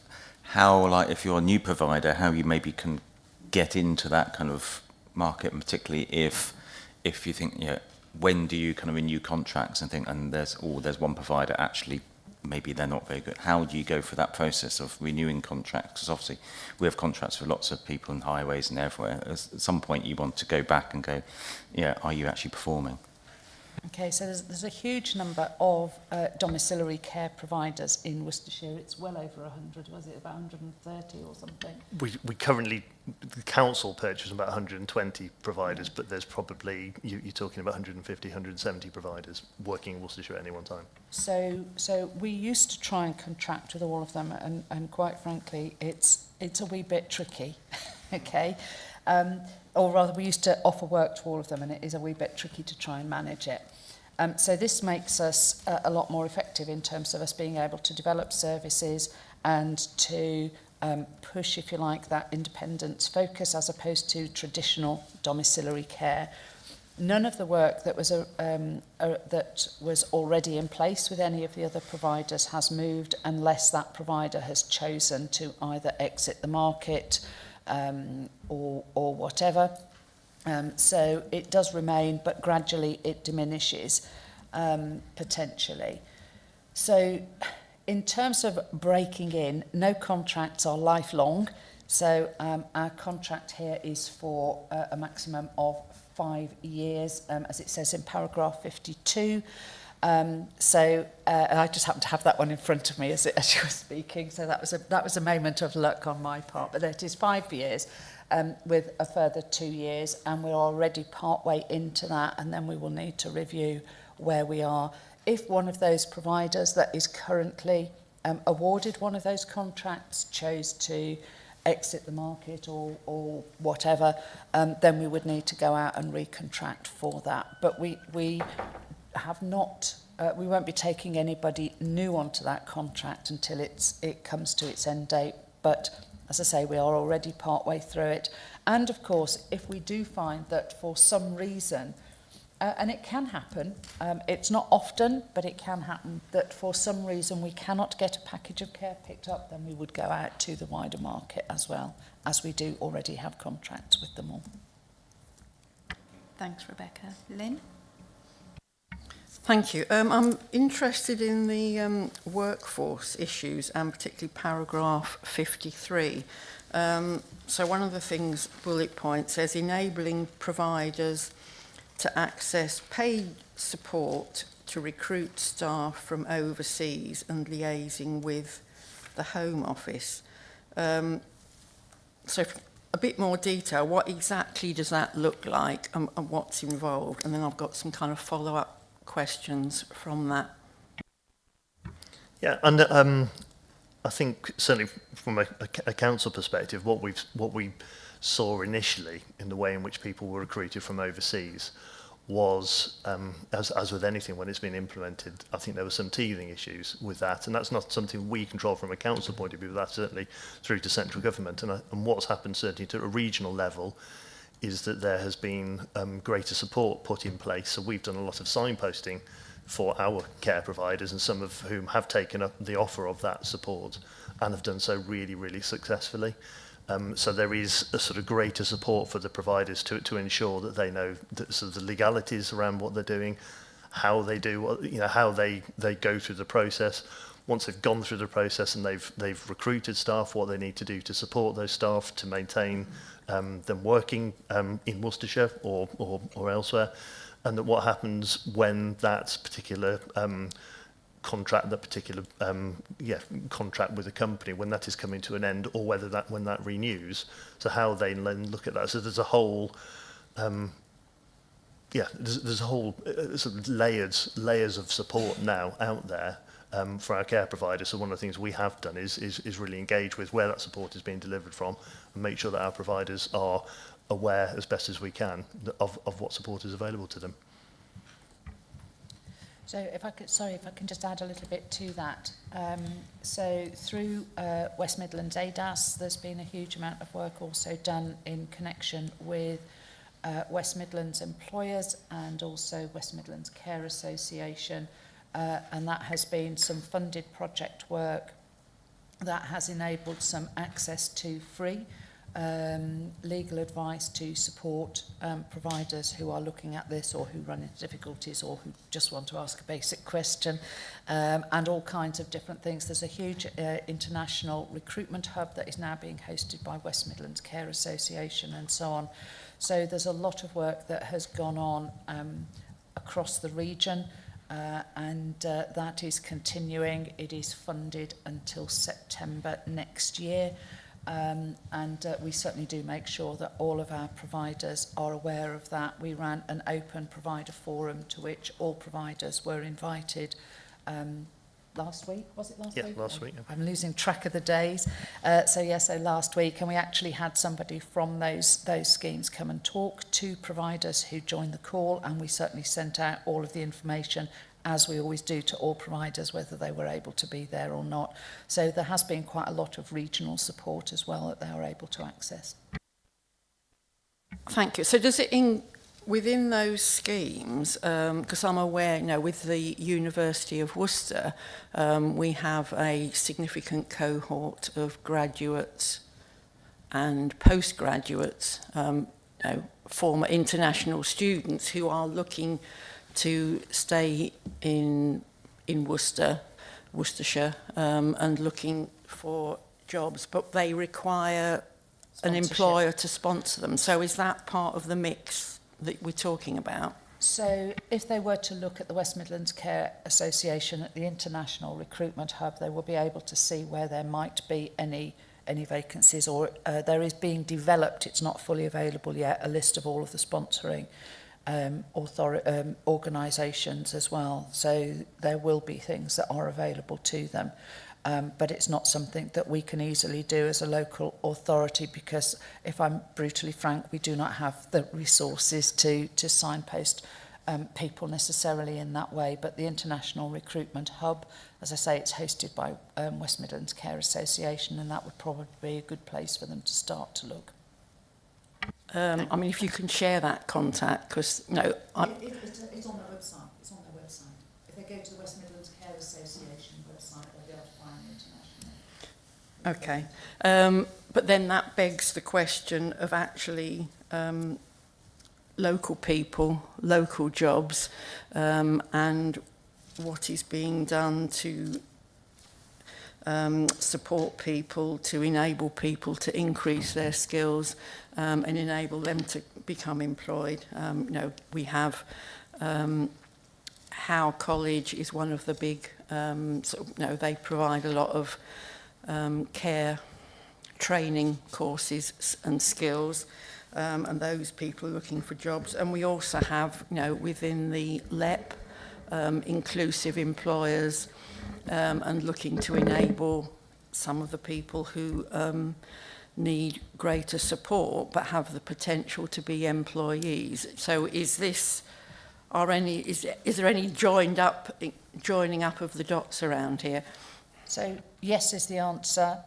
you're a new provider, how you maybe can get into that kind of market, and particularly if you think, when do you kind of renew contracts and think, and there's one provider, actually maybe they're not very good. How do you go through that process of renewing contracts? Because obviously we have contracts with lots of people in highways and everywhere. At some point you want to go back and go, are you actually performing? Okay, so there's a huge number of domiciliary care providers in Worcestershire. It's well over 100, was it about 130 or something? We currently, the council purchases about 120 providers, but there's probably, you're talking about 150, 170 providers working in Worcestershire at any one time. So we used to try and contract with all of them, and quite frankly, it's a wee bit tricky, okay? Or rather, we used to offer work to all of them, and it is a wee bit tricky to try and manage it. So this makes us a lot more effective in terms of us being able to develop services and to push, if you like, that independence focus as opposed to traditional domiciliary care. None of the work that was already in place with any of the other providers has moved unless that provider has chosen to either exit the market or whatever. So it does remain, but gradually it diminishes potentially. So in terms of breaking in, no contracts are lifelong. So our contract here is for a maximum of 5 years, as it says in paragraph 52. And I just happened to have that one in front of me as you were speaking, so that was a moment of luck on my part. But it is 5 years with a further 2 years, and we're already partway into that, and then we will need to review where we are. If one of those providers that is currently awarded one of those contracts chose to exit the market or whatever, then we would need to go out and recontract for that. But we have not, we won't be taking anybody new onto that contract until it comes to its end date. But as I say, we are already partway through it. And of course, if we do find that for some reason, and it can happen, it's not often, but it can happen, that for some reason we cannot get a package of care picked up, then we would go out to the wider market as well, as we do already have contracts with them all. Thanks, Rebecca. Lynn? Thank you. I'm interested in the workforce issues, and particularly paragraph 53. So one of the things, bullet point, says enabling providers to access paid support to recruit staff from overseas and liaising with the Home Office. So a bit more detail, what exactly does that look like, and what's involved? And then I've got some kind of follow-up questions from that. Yeah, and I think certainly from a council perspective, what we saw initially in the way in which people were recruited from overseas was, as with anything when it's been implemented, I think there were some teething issues with that, and that's not something we control from a council point of view, but that's certainly through to central government. And what's happened certainly to a regional level is that there has been greater support put in place. So we've done a lot of signposting for our care providers, and some of whom have taken up the offer of that support and have done so really, really successfully. So there is a sort of greater support for the providers to ensure that they know that sort of the legalities around what they're doing, how they do, how they go through the process. Once they've gone through the process and they've recruited staff, what they need to do to support those staff to maintain them working in Worcestershire or elsewhere, and that what happens when that particular contract, that particular contract with a company, when that is coming to an end, or whether that when that renews. So how they then look at that. So there's a whole there's a whole sort of layers of support now out there for our care providers. So one of the things we have done is really engage with where that support is being delivered from, and make sure that our providers are aware as best as we can of what support is available to them. So if I can just add a little bit to that. So through West Midlands ADAS, there's been a huge amount of work also done in connection with West Midlands employers and also West Midlands Care Association, and that has been some funded project work that has enabled some access to free legal advice to support providers who are looking at this, or who run into difficulties, or who just want to ask a basic question, and all kinds of different things. There's a huge international recruitment hub that is now being hosted by West Midlands Care Association and so on. So there's a lot of work that has gone on across the region, and that is continuing. It is funded until September next year. And we certainly do make sure that all of our providers are aware of that. We ran an open provider forum to which all providers were invited last week. Was it last week? Yeah, last week. Yeah. I'm losing track of the days. So last week, and we actually had somebody from those schemes come and talk to providers who joined the call, and we certainly sent out all of the information, as we always do, to all providers, whether they were able to be there or not. So there has been quite a lot of regional support as well that they were able to access. Thank you. So does it, within those schemes, because I'm aware, with the University of Worcester, we have a significant cohort of graduates and postgraduates, former international students who are looking to stay in Worcestershire, and looking for jobs, but they require an employer to sponsor them. So is that part of the mix that we're talking about? So if they were to look at the West Midlands Care Association at the International Recruitment Hub, they will be able to see where there might be any vacancies, or there is being developed, it's not fully available yet, a list of all of the sponsoring organisations as well. So there will be things that are available to them. But it's not something that we can easily do as a local authority, because if I'm brutally frank, we do not have the resources to signpost people necessarily in that way. But the International Recruitment Hub, as I say, it's hosted by West Midlands Care Association, and that would probably be a good place for them to start to look. I mean, if you can share that contact, because, no, It's on their website. It's on their website. If they go to the West Midlands Care Association website, they'll be able to find the international. Okay. But then that begs the question of actually local people, local jobs, and what is being done to support people, to enable people to increase their skills and enable them to become employed. You know, we have Howe College is one of the big, sort of, you know, they provide a lot of care training courses and skills, and those people are looking for jobs. And we also have, you know, within the LEP, inclusive employers, and looking to enable some of the people who need greater support but have the potential to be employees. So is this, is there any joining up of the dots around here? So yes is the answer.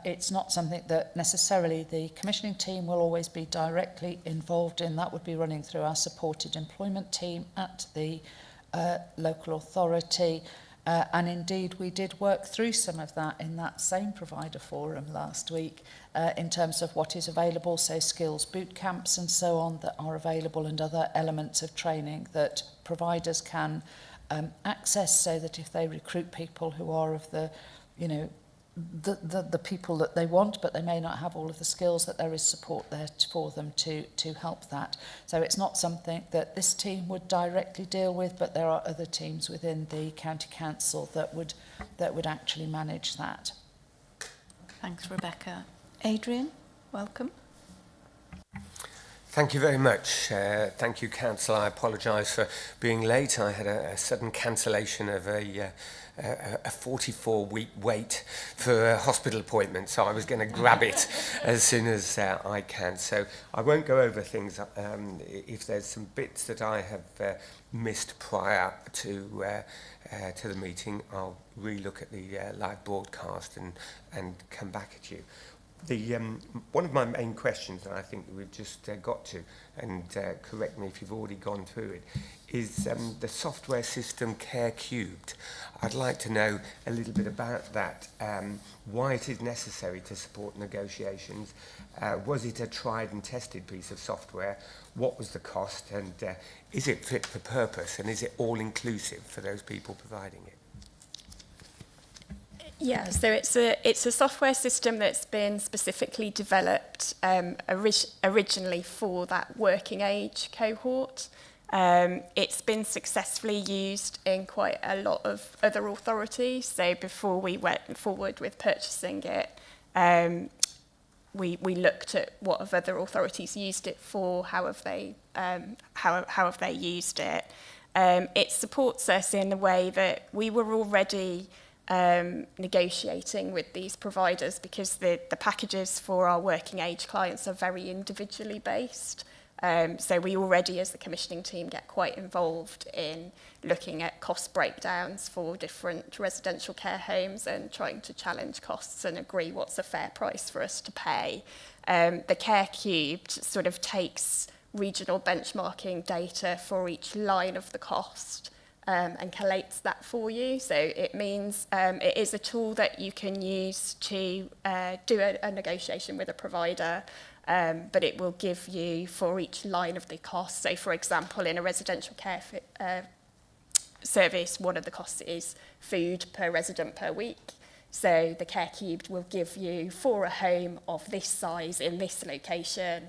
It's not something that necessarily the commissioning team will always be directly involved in. That would be running through our supported employment team at the local authority. And indeed, we did work through some of that in that same provider forum last week in terms of what is available, so skills boot camps and so on that are available, and other elements of training that providers can access, so that if they recruit people who are of the, you know, the people that they want, but they may not have all of the skills, that there is support there for them to help that. So it's not something that this team would directly deal with, but there are other teams within the county council that would actually manage that. Thanks, Rebecca. Adrian, welcome. Thank you very much. Thank you, Council. I apologise for being late. I had a sudden cancellation of a 44-week wait for a hospital appointment, so I was going to grab it as soon as I can. So I won't go over things. If there's some bits that I have missed prior to the meeting, I'll re-look at the live broadcast and come back at you. One of my main questions that I think that we've just got to, and correct me if you've already gone through it, is the software system Care Cubed. I'd like to know a little bit about that, why it is necessary to support negotiations. Was it a tried and tested piece of software? What was the cost? And is it fit for purpose? And is it all inclusive for those people providing it? Yeah, so it's a software system that's been specifically developed originally for that working age cohort. It's been successfully used in quite a lot of other authorities. So before we went forward with purchasing it, we looked at what have other authorities used it for, how have they used it. It supports us in the way that we were already negotiating with these providers, because the packages for our working age clients are very individually based. So we already, as the commissioning team, get quite involved in looking at cost breakdowns for different residential care homes and trying to challenge costs and agree what's a fair price for us to pay. The Care Cubed sort of takes regional benchmarking data for each line of the cost and collates that for you. So it means it is a tool that you can use to do a negotiation with a provider, but it will give you for each line of the cost. So for example, in a residential care service, one of the costs is food per resident per week. So the Care Cubed will give you, for a home of this size in this location,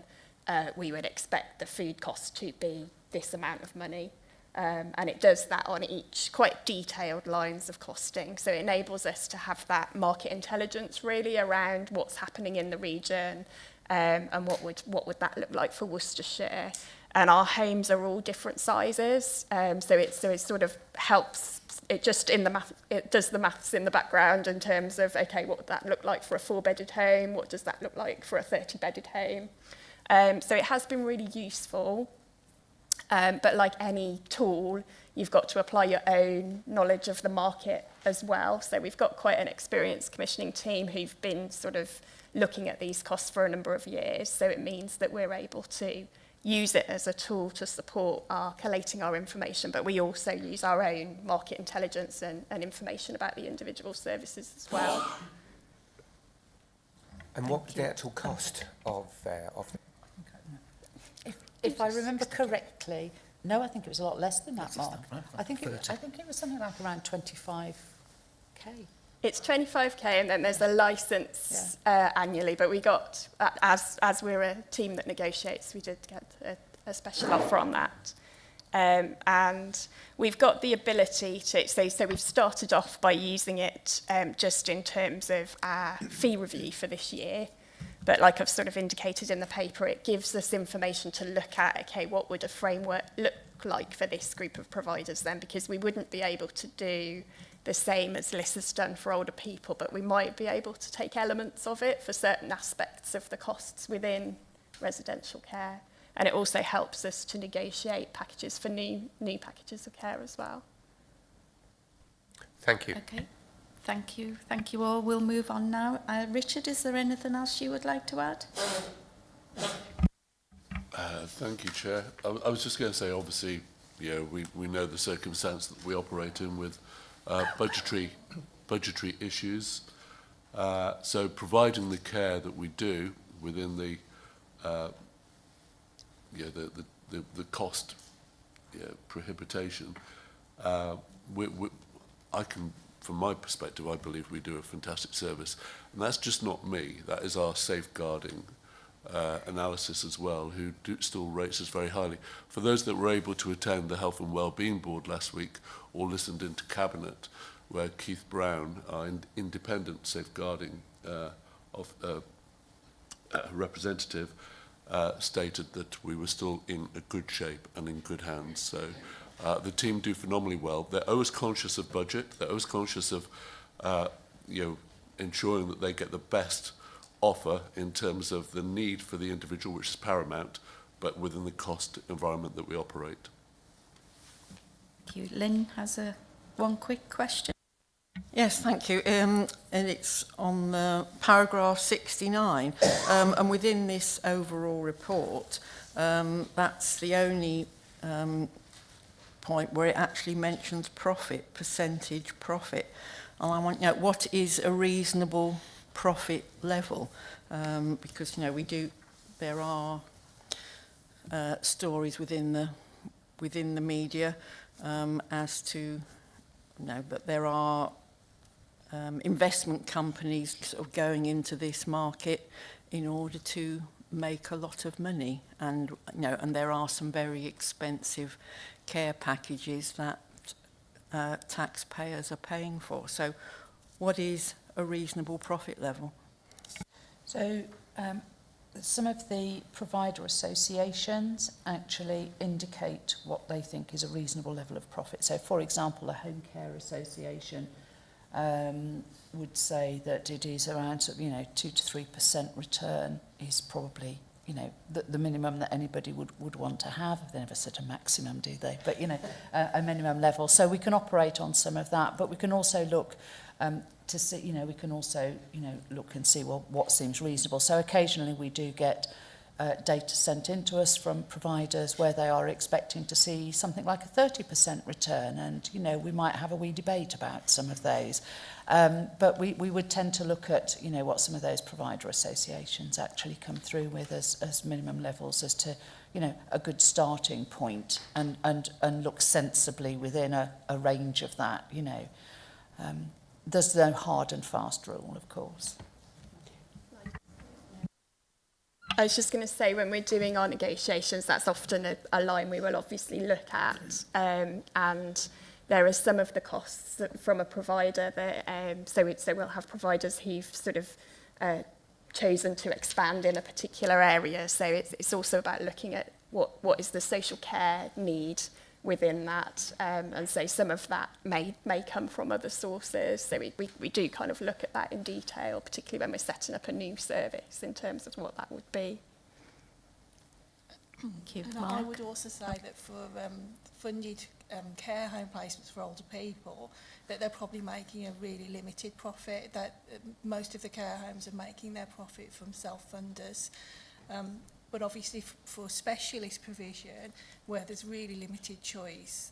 we would expect the food cost to be this amount of money. And it does that on each quite detailed lines of costing. So it enables us to have that market intelligence really around what's happening in the region, and what would that look like for Worcestershire. And our homes are all different sizes, so it sort of helps. It just it does the maths in the background in terms of, okay, what would that look like for a 4-bedded home? What does that look like for a 30-bedded home? So it has been really useful. But like any tool, you've got to apply your own knowledge of the market as well. So we've got quite an experienced commissioning team who've been sort of looking at these costs for a number of years. So it means that we're able to use it as a tool to support collating our information, but we also use our own market intelligence and information about the individual services as well. And what was the actual cost of If I remember correctly, no, I think it was a lot less than that, Mark. I think it was something like around 25k. It's 25k, and then there's a license annually. But we got, as we're a team that negotiates, we did get a special offer on that. And we've got the ability to, so we've started off by using it just in terms of our fee review for this year. But like I've sort of indicated in the paper, it gives us information to look at, okay, what would a framework look like for this group of providers then? Because we wouldn't be able to do the same as Liz has done for older people, but we might be able to take elements of it for certain aspects of the costs within residential care. And it also helps us to negotiate packages for new packages of care as well. Thank you. Okay. Thank you. Thank you all. We'll move on now. Richard, is there anything else you would like to add? Thank you, Chair. I was just going to say, obviously, we know the circumstance that we operate in with budgetary issues. So providing the care that we do within the cost prohibition, I can. From my perspective, I believe we do a fantastic service. And that's just not me. That is our safeguarding analysis as well, who still rates us very highly. For those that were able to attend the Health and Wellbeing Board last week or listened into Cabinet, where Keith Brown, our independent safeguarding representative, stated that we were still in a good shape and in good hands. So the team do phenomenally well. They're always conscious of budget. They're always conscious of, ensuring that they get the best offer in terms of the need for the individual, which is paramount, but within the cost environment that we operate. Thank you. Lynn has one quick question. Yes, thank you. And it's on paragraph 69. And within this overall report, that's the only point where it actually mentions profit, percentage profit. And I want to know, what is a reasonable profit level? Because, there are stories within the media as to, that there are investment companies sort of going into this market in order to make a lot of money, and and there are some very expensive care packages that taxpayers are paying for. So what is a reasonable profit level? So some of the provider associations actually indicate what they think is a reasonable level of profit. So for example, a home care association would say that it is around 2 to 3% return is probably the minimum that anybody would want to have. They never set a maximum, do they? But a minimum level. So we can operate on some of that, but we can also look to see, we can also look and see, well, what seems reasonable. So occasionally we do get data sent in to us from providers where they are expecting to see something like a 30% return, and we might have a wee debate about some of those, but we would tend to look at what some of those provider associations actually come through with as minimum levels, as to a good starting point, and look sensibly within a range of that. There's no hard and fast rule, of course. I was just going to say, when we're doing our negotiations, that's often a line we will obviously look at, and there are some of the costs from a provider that, so we'll have providers who've sort of chosen to expand in a particular area. So it's also about looking at what is the social care need within that, and so some of that may come from other sources. So we do kind of look at that in detail, particularly when we're setting up a new service in terms of what that would be. Thank you. And I would also say that for funded care home placements for older people, that they're probably making a really limited profit, that most of the care homes are making their profit from self-funders. But obviously for specialist provision, where there's really limited choice,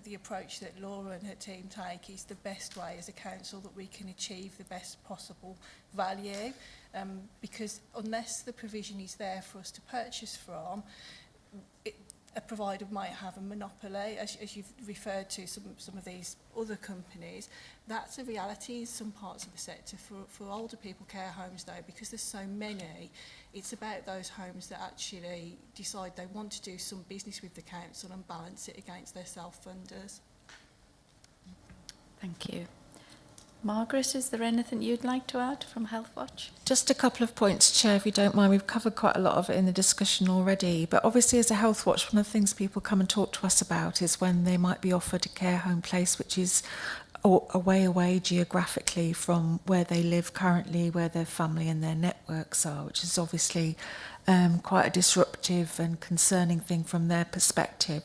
the approach that Laura and her team take is the best way as a council that we can achieve the best possible value. Because unless the provision is there for us to purchase from, a provider might have a monopoly, as you've referred to some of these other companies. That's a reality in some parts of the sector. For older people care homes though, because there's so many, it's about those homes that actually decide they want to do some business with the council and balance it against their self-funders. Thank you. Margaret, is there anything you'd like to add from Health Watch? Just a couple of points, Chair, if you don't mind. We've covered quite a lot of it in the discussion already. But obviously, as a Health Watch, one of the things people come and talk to us about is when they might be offered a care home place which is away geographically from where they live currently, where their family and their networks are, which is obviously quite a disruptive and concerning thing from their perspective.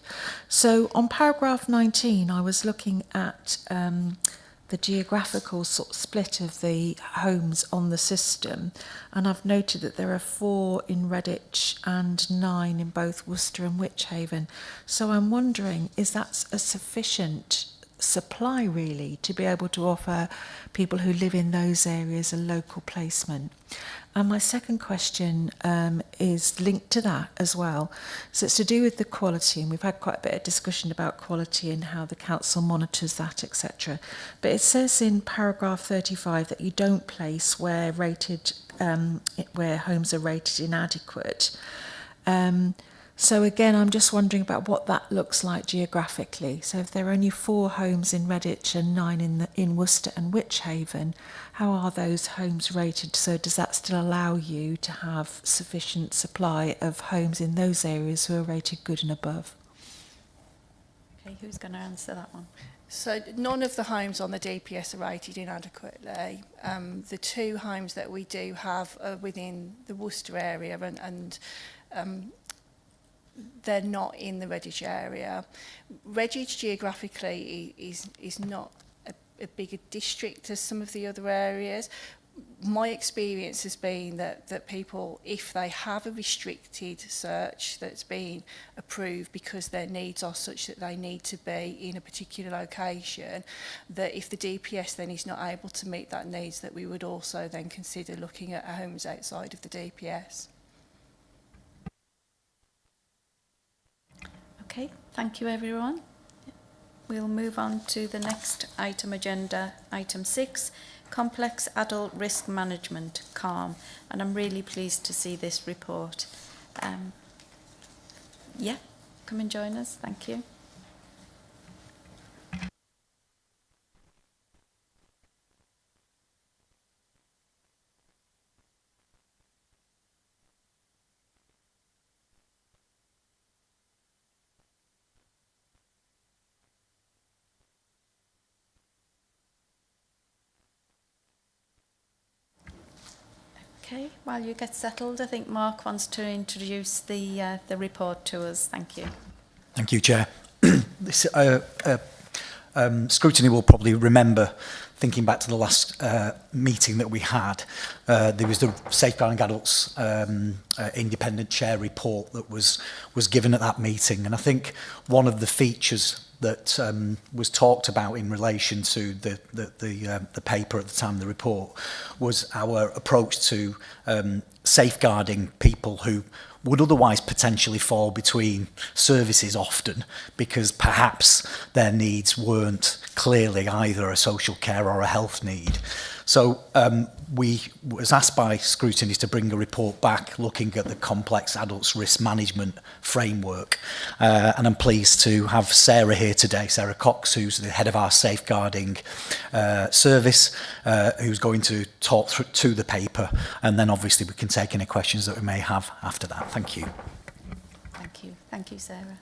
So on paragraph 19, I was looking at the geographical sort of split of the homes on the system, and I've noted that there are 4 in Redditch and 9 in both Worcester and Wychavon. So I'm wondering, is that a sufficient supply really to be able to offer people who live in those areas a local placement? And my second question is linked to that as well. So it's to do with the quality, and we've had quite a bit of discussion about quality and how the council monitors that, etc. But it says in paragraph 35 that you don't place where homes are rated inadequate. So again, I'm just wondering about what that looks like geographically. So if there are only 4 homes in Redditch and 9 in Worcester and Wychavon, how are those homes rated? So does that still allow you to have sufficient supply of homes in those areas who are rated good and above? Okay, who's going to answer that one? So none of the homes on the DPS are rated inadequately. The 2 homes that we do have are within the Worcester area, and they're not in the Redditch area. Redditch geographically is not a bigger district as some of the other areas. My experience has been that people, if they have a restricted search that's been approved because their needs are such that they need to be in a particular location, that if the DPS then is not able to meet that needs, that we would also then consider looking at homes outside of the DPS. Okay, thank you everyone. We'll move on to the next item agenda, item 6, Complex Adult Risk Management, CALM, and I'm really pleased to see this report. Yeah, come and join us, thank you. Okay, while you get settled, I think Mark wants to introduce the report to us. Thank you. Thank you, Chair. This scrutiny will probably remember, thinking back to the last meeting that we had, there was the Safeguarding Adults Independent Chair report that was given at that meeting, and I think one of the features that was talked about in relation to the paper at the time of the report was our approach to safeguarding people who would otherwise potentially fall between services often because perhaps their needs weren't clearly either a social care or a health need. So we was asked by Scrutiny to bring a report back looking at the complex adults risk management framework. And I'm pleased to have Sarah here today, Sarah Cox, who's the head of our safeguarding service, who's going to talk to the paper, and then obviously we can take any questions that we may have after that. Thank you. Thank you. Thank you, Sarah.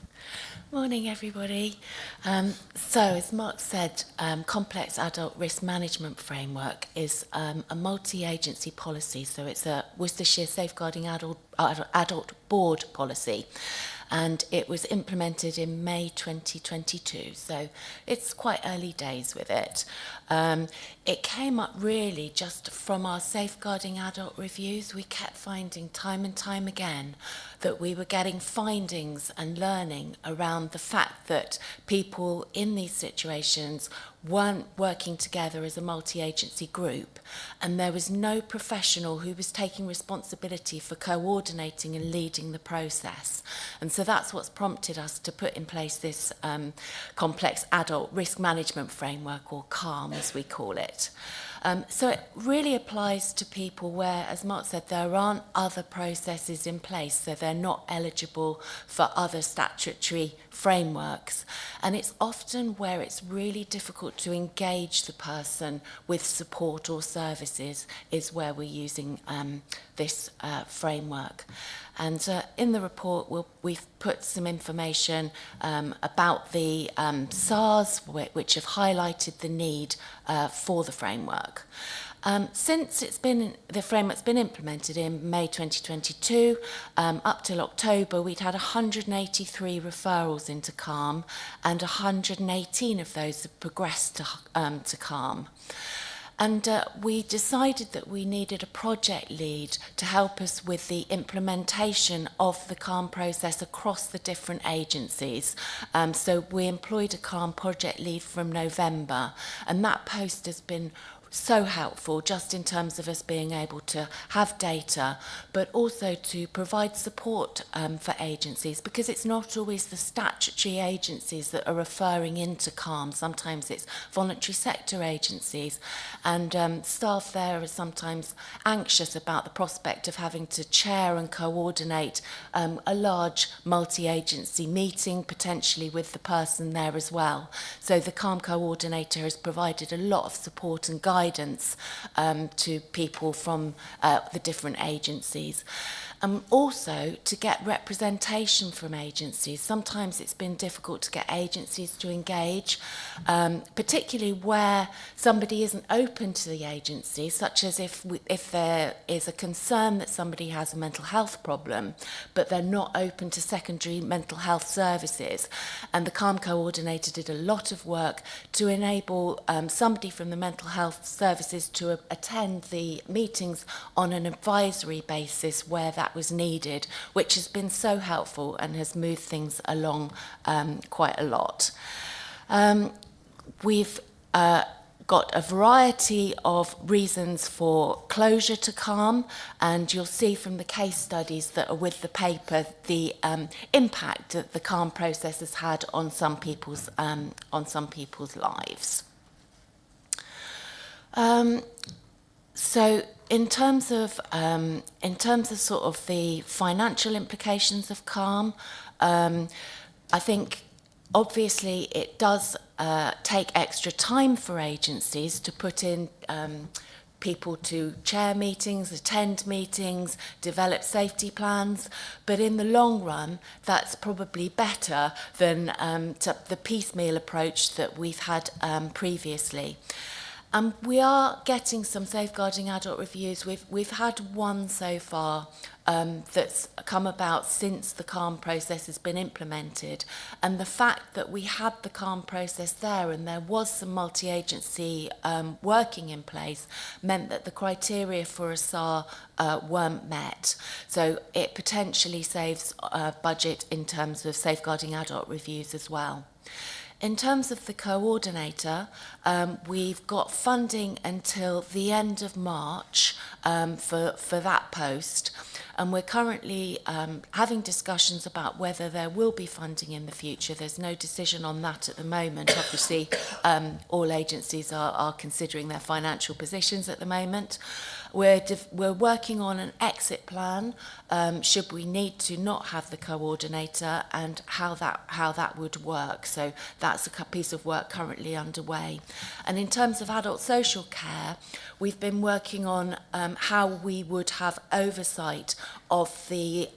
Morning, everybody. So, as Mark said, Complex Adult Risk Management Framework is a multi-agency policy. So it's a Worcestershire Safeguarding Adult Board policy. And it was implemented in May 2022, so it's quite early days with it. It came up really just from our safeguarding adult reviews. We kept finding time and time again that we were getting findings and learning around the fact that people in these situations weren't working together as a multi-agency group, and there was no professional who was taking responsibility for coordinating and leading the process. And so that's what's prompted us to put in place this Complex Adult Risk Management Framework, or CALM as we call it. So it really applies to people where, as Mark said, there aren't other processes in place, so they're not eligible for other statutory frameworks. And it's often where it's really difficult to engage the person with support or services is where we're using this framework. And in the report, we've put some information about the SARS, which have highlighted the need for the framework. Since the framework's been implemented in May 2022, up till October, we'd had 183 referrals into CALM, and 118 of those have progressed to CALM. And we decided that we needed a project lead to help us with the implementation of the CALM process across the different agencies. So we employed a CALM project lead from November, and that post has been so helpful just in terms of us being able to have data, but also to provide support for agencies, because it's not always the statutory agencies that are referring into CALM. Sometimes it's voluntary sector agencies, and staff there are sometimes anxious about the prospect of having to chair and coordinate a large multi-agency meeting, potentially with the person there as well. So the CALM coordinator has provided a lot of support and guidance to people from the different agencies. Also, to get representation from agencies. Sometimes it's been difficult to get agencies to engage, particularly where somebody isn't open to the agency, such as if there is a concern that somebody has a mental health problem, but they're not open to secondary mental health services. And the CALM coordinator did a lot of work to enable somebody from the mental health services to attend the meetings on an advisory basis where that was needed, which has been so helpful and has moved things along quite a lot. We've got a variety of reasons for closure to CALM, and you'll see from the case studies that are with the paper the impact that the CALM process has had on some people's lives. So in terms of sort of the financial implications of CALM, I think obviously it does take extra time for agencies to put in people to chair meetings, attend meetings, develop safety plans, but in the long run, that's probably better than the piecemeal approach that we've had previously. We are getting some safeguarding adult reviews. We've had one so far that's come about since the CALM process has been implemented. And the fact that we had the CALM process there and there was some multi-agency working in place meant that the criteria for a SAR weren't met. So it potentially saves budget in terms of safeguarding adult reviews as well. In terms of the coordinator, we've got funding until the end of March for that post. And we're currently having discussions about whether there will be funding in the future. There's no decision on that at the moment. Obviously, all agencies are considering their financial positions at the moment. We're working on an exit plan should we need to not have the coordinator, and how that would work. So that's a piece of work currently underway. And in terms of adult social care, we've been working on how we would have oversight of the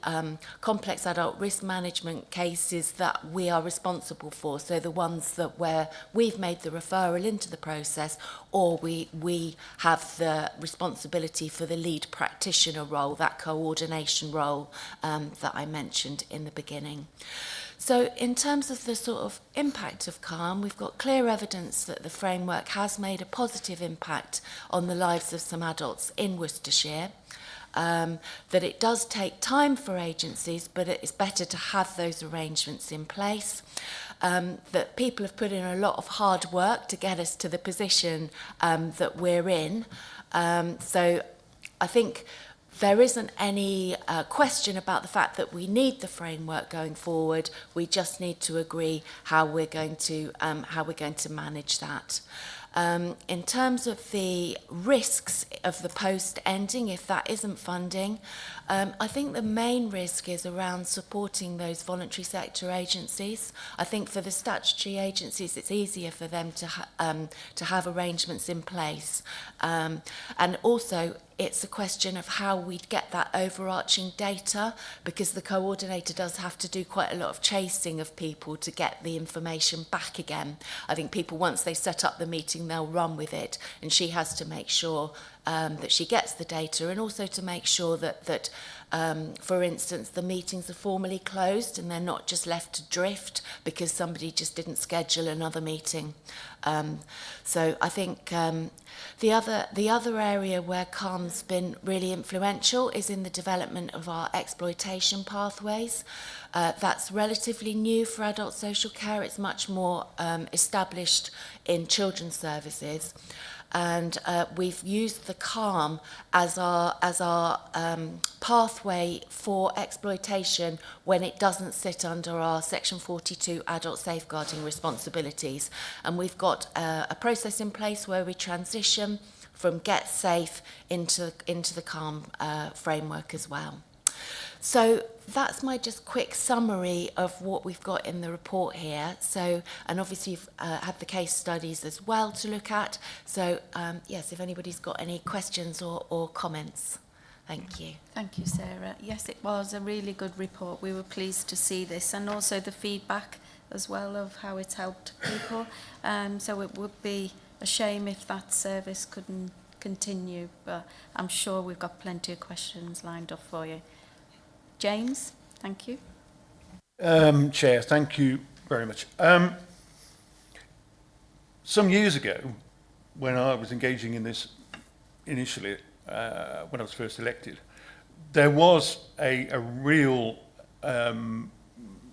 complex adult risk management cases that we are responsible for. So the ones that where we've made the referral into the process, or we have the responsibility for the lead practitioner role, that coordination role that I mentioned in the beginning. So in terms of the sort of impact of CALM, we've got clear evidence that the framework has made a positive impact on the lives of some adults in Worcestershire. That it does take time for agencies, but it's better to have those arrangements in place. That people have put in a lot of hard work to get us to the position that we're in. So I think there isn't any question about the fact that we need the framework going forward. We just need to agree how we're going to manage that. In terms of the risks of the post ending, if that isn't funding, I think the main risk is around supporting those voluntary sector agencies. I think for the statutory agencies, it's easier for them to have arrangements in place. And also, it's a question of how we'd get that overarching data, because the coordinator does have to do quite a lot of chasing of people to get the information back again. I think people, once they set up the meeting, they'll run with it, and she has to make sure that she gets the data, and also to make sure that for instance, the meetings are formally closed and they're not just left to drift because somebody just didn't schedule another meeting. So I think the other area where CALM's been really influential is in the development of our exploitation pathways. That's relatively new for adult social care. It's much more established in children's services. And we've used the CALM as our pathway for exploitation when it doesn't sit under our Section 42 adult safeguarding responsibilities. And we've got a process in place where we transition from Get Safe into the CALM framework as well. So that's my just quick summary of what we've got in the report here. So, and obviously you've had the case studies as well to look at. So yes, if anybody's got any questions or comments. Thank you. Thank you, Sarah. Yes, it was a really good report. We were pleased to see this, and also the feedback as well of how it's helped people. So it would be a shame if that service couldn't continue, but I'm sure we've got plenty of questions lined up for you. James, thank you. Chair, thank you very much. Some years ago, when I was engaging in this initially, when I was first elected, there was a real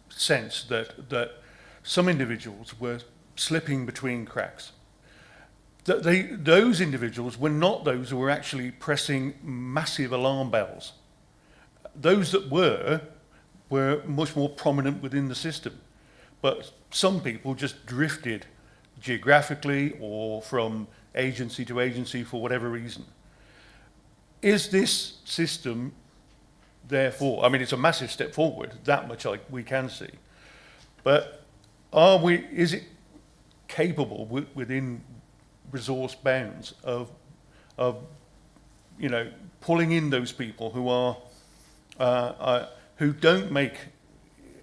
sense that some individuals were slipping between cracks. That those individuals were not those who were actually pressing massive alarm bells. Those that were much more prominent within the system. But some people just drifted geographically or from agency to agency for whatever reason. Is this system, therefore, I mean, it's a massive step forward, that much we can see. But is it capable within resource bounds of pulling in those people who are who don't make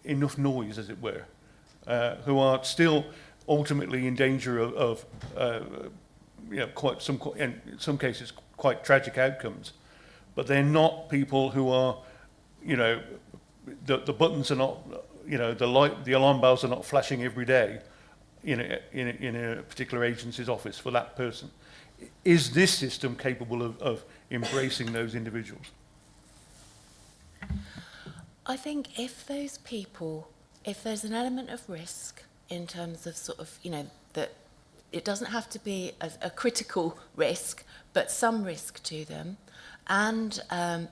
enough noise, as it were, who are still ultimately in danger of in some cases quite tragic outcomes, but they're not people who are, the buttons are not, the alarm bells are not flashing every day in a particular agency's office for that person. Is this system capable of embracing those individuals? I think if those people, if there's an element of risk in terms of sort of, that it doesn't have to be a critical risk, but some risk to them. And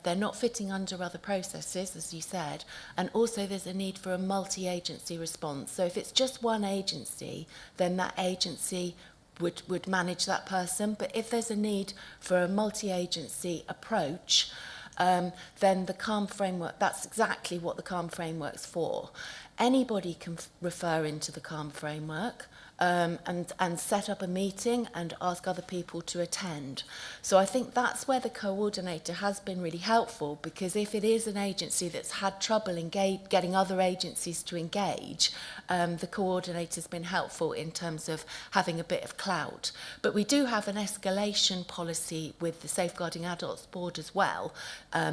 they're not fitting under other processes, as you said. And also there's a need for a multi-agency response. So if it's just one agency, then that agency would manage that person. But if there's a need for a multi-agency approach, then the CALM framework, that's exactly what the CALM framework's for. Anybody can refer into the CALM framework and set up a meeting and ask other people to attend. So I think that's where the coordinator has been really helpful, because if it is an agency that's had trouble getting other agencies to engage, the coordinator's been helpful in terms of having a bit of clout. But we do have an escalation policy with the Safeguarding Adults Board as well,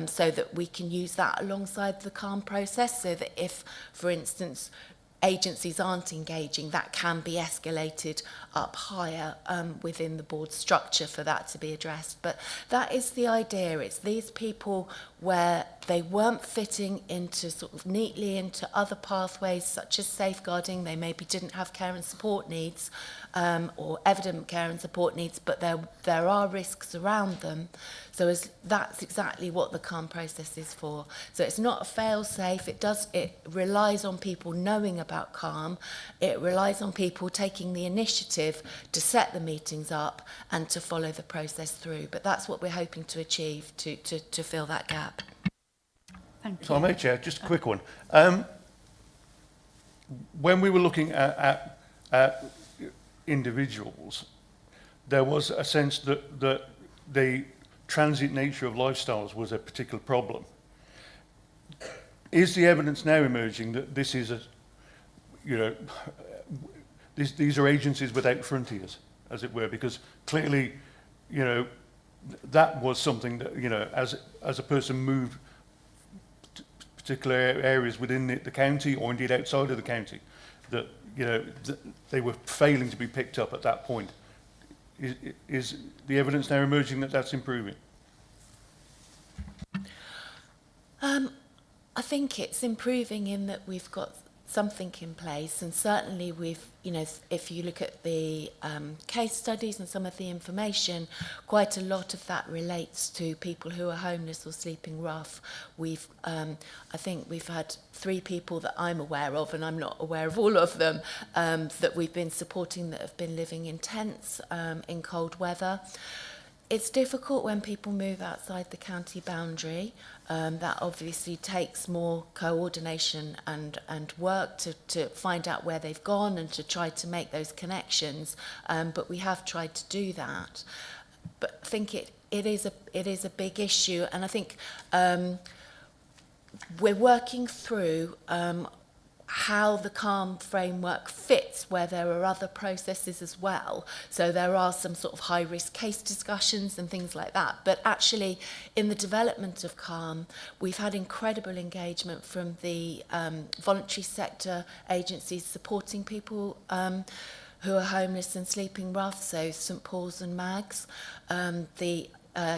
so that we can use that alongside the CALM process, so that if, for instance, agencies aren't engaging, that can be escalated up higher within the board structure for that to be addressed. But that is the idea. It's these people where they weren't fitting into sort of neatly into other pathways such as safeguarding. They maybe didn't have care and support needs or evident care and support needs, but there are risks around them. So that's exactly what the CALM process is for. So it's not a fail-safe. It relies on people knowing about CALM. It relies on people taking the initiative to set the meetings up and to follow the process through. But that's what we're hoping to achieve to fill that gap. Thank you. So, Chair, just a quick one. When we were looking at individuals, there was a sense that the transient nature of lifestyles was a particular problem. Is the evidence now emerging that this is these are agencies without frontiers, as it were? Because clearly, that was something that, as a person moved to particular areas within the county or indeed outside of the county, that, they were failing to be picked up at that point. Is the evidence now emerging that that's improving? I think it's improving in that we've got something in place, and certainly we've, if you look at the case studies and some of the information, quite a lot of that relates to people who are homeless or sleeping rough. I think we've had 3 people that I'm aware of, and I'm not aware of all of them, that we've been supporting that have been living in tents in cold weather. It's difficult when people move outside the county boundary. That obviously takes more coordination and work to find out where they've gone and to try to make those connections. But we have tried to do that. But I think it is a big issue, and I think we're working through how the CALM framework fits where there are other processes as well. So there are some sort of high-risk case discussions and things like that. But actually, in the development of CALM, we've had incredible engagement from the voluntary sector agencies supporting people who are homeless and sleeping rough, so St Paul's and MAGS. The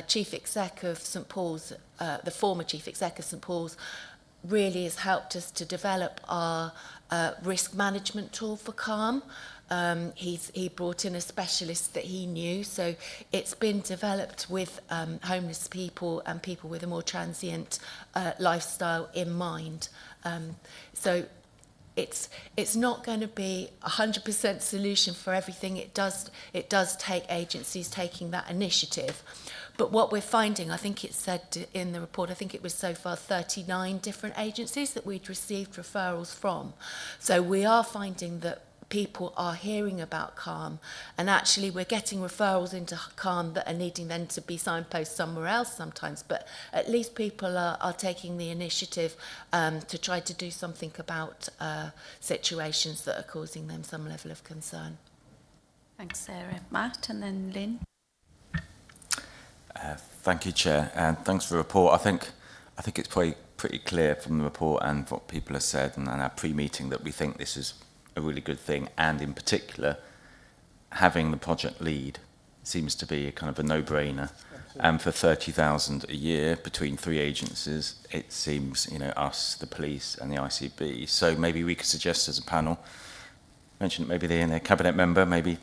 Chief Exec of St Paul's, the former Chief Exec of St Paul's, really has helped us to develop our risk management tool for CALM. He brought in a specialist that he knew, so it's been developed with homeless people and people with a more transient lifestyle in mind. So it's not going to be 100% solution for everything. It does take agencies taking that initiative. But what we're finding, I think it said in the report, I think it was so far 39 different agencies that we'd received referrals from. So we are finding that people are hearing about CALM, and actually we're getting referrals into CALM that are needing then to be signposted somewhere else sometimes, but at least people are taking the initiative to try to do something about situations that are causing them some level of concern. Thanks, Sarah. Matt, and then Lynn. Thank you, Chair, and thanks for the report. I think it's pretty clear from the report and what people have said and our pre-meeting that we think this is a really good thing, and in particular, having the project lead seems to be a kind of a no-brainer. And for 30,000 a year between 3 agencies, it seems, us, the police, and the ICB. So maybe we could suggest as a panel mention it maybe the cabinet member, maybe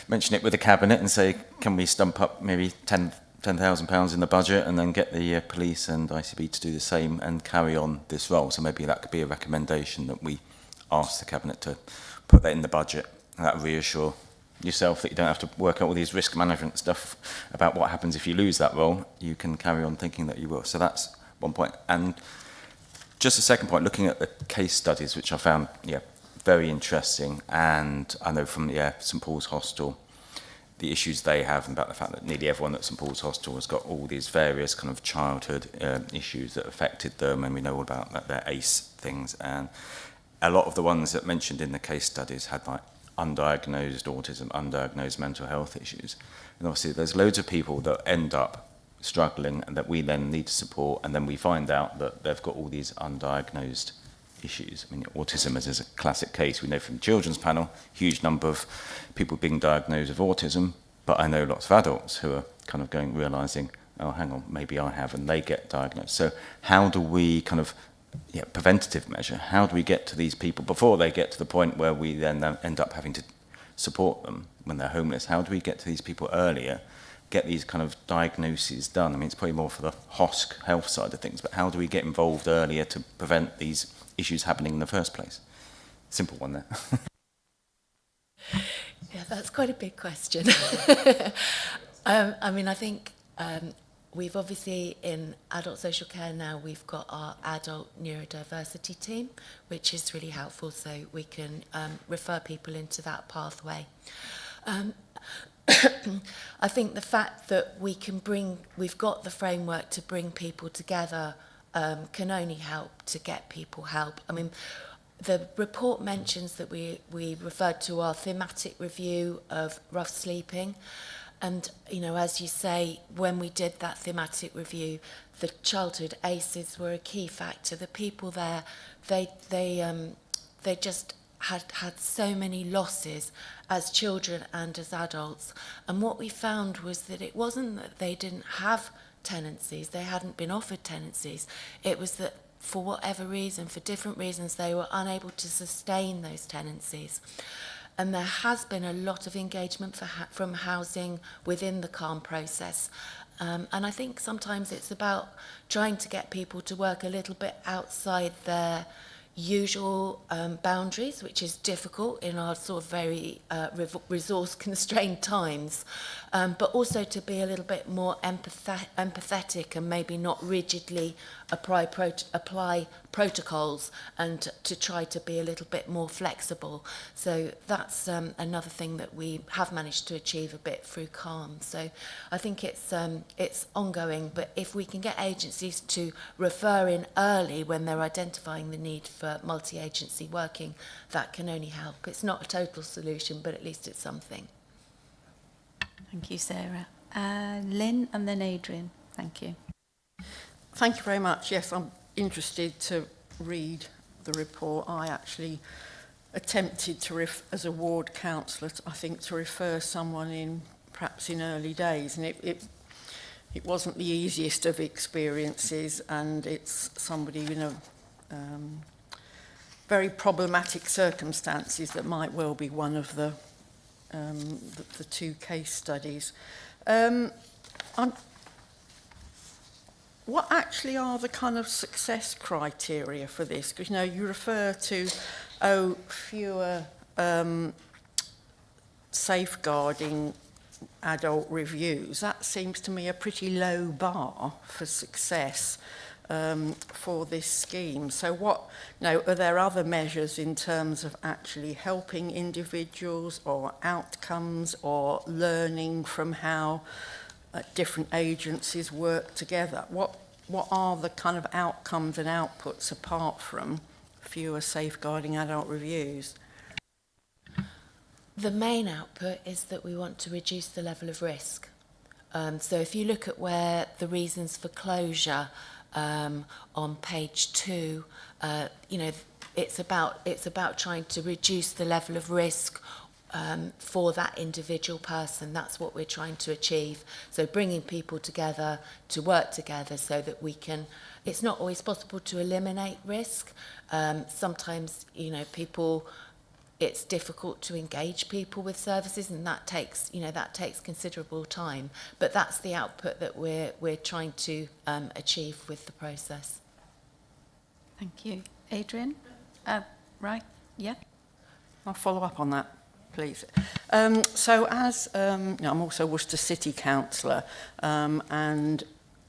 mention it with the cabinet and say, can we stump up maybe £10,000 in the budget and then get the police and ICB to do the same and carry on this role. So maybe that could be a recommendation that we ask the cabinet to put that in the budget, and that reassure yourself that you don't have to work out all these risk management stuff about what happens if you lose that role. You can carry on thinking that you will. So that's one point. And just a second point, looking at the case studies, which I found very interesting, and I know from St Paul's Hostel, the issues they have, and about the fact that nearly everyone at St Paul's Hostel has got all these various kind of childhood issues that affected them, and we know all about their ACE things. And a lot of the ones that mentioned in the case studies had like undiagnosed autism, undiagnosed mental health issues. And obviously there's loads of people that end up struggling and that we then need to support, and then we find out that they've got all these undiagnosed issues. I mean, autism is a classic case. We know from the Children's Panel, huge number of people being diagnosed with autism, but I know lots of adults who are kind of realising, oh, hang on, maybe I have, and they get diagnosed. So how do we kind of, preventative measure, how do we get to these people before they get to the point where we then end up having to support them when they're homeless? How do we get to these people earlier, get these kind of diagnoses done? I mean, it's probably more for the HOSC health side of things, but how do we get involved earlier to prevent these issues happening in the first place? Simple one there. Yeah, that's quite a big question. I mean, I think we've obviously, in adult social care now, we've got our adult neurodiversity team, which is really helpful, so we can refer people into that pathway. I think the fact that we've got the framework to bring people together can only help to get people help. I mean, the report mentions that we referred to our thematic review of rough sleeping. And, as you say, when we did that thematic review, the childhood ACEs were a key factor. The people there, they just had so many losses as children and as adults. And what we found was that it wasn't that they didn't have tenancies, they hadn't been offered tenancies. It was that for whatever reason, for different reasons, they were unable to sustain those tenancies. And there has been a lot of engagement from housing within the CALM process. And I think sometimes it's about trying to get people to work a little bit outside their usual boundaries, which is difficult in our sort of very resource-constrained times, but also to be a little bit more empathetic and maybe not rigidly apply protocols, and to try to be a little bit more flexible. So that's another thing that we have managed to achieve a bit through CALM. So I think it's ongoing, but if we can get agencies to refer in early when they're identifying the need for multi-agency working, that can only help. It's not a total solution, but at least it's something. Thank you, Sarah. Lynn and then Adrian. Thank you. Thank you very much. Yes, I'm interested to read the report. I actually attempted to, as a ward councillor, I think, to refer someone in perhaps in early days, and it wasn't the easiest of experiences, and it's somebody very problematic circumstances that might well be one of the two case studies. What actually are the kind of success criteria for this? Because, you refer to, fewer safeguarding adult reviews. That seems to me a pretty low bar for success for this scheme. So are there other measures in terms of actually helping individuals, or outcomes, or learning from how different agencies work together? What are the kind of outcomes and outputs apart from fewer safeguarding adult reviews? The main output is that we want to reduce the level of risk. So if you look at where the reasons for closure on page 2, it's about trying to reduce the level of risk for that individual person. That's what we're trying to achieve. So bringing people together to work together so that we can, it's not always possible to eliminate risk. Sometimes, people it's difficult to engage people with services, and that takes, you know, that takes considerable time. But that's the output that we're trying to achieve with the process. Thank you. Adrian? Right, yeah. I'll follow up on that, please. So as you know, I'm also Worcester City Councillor, and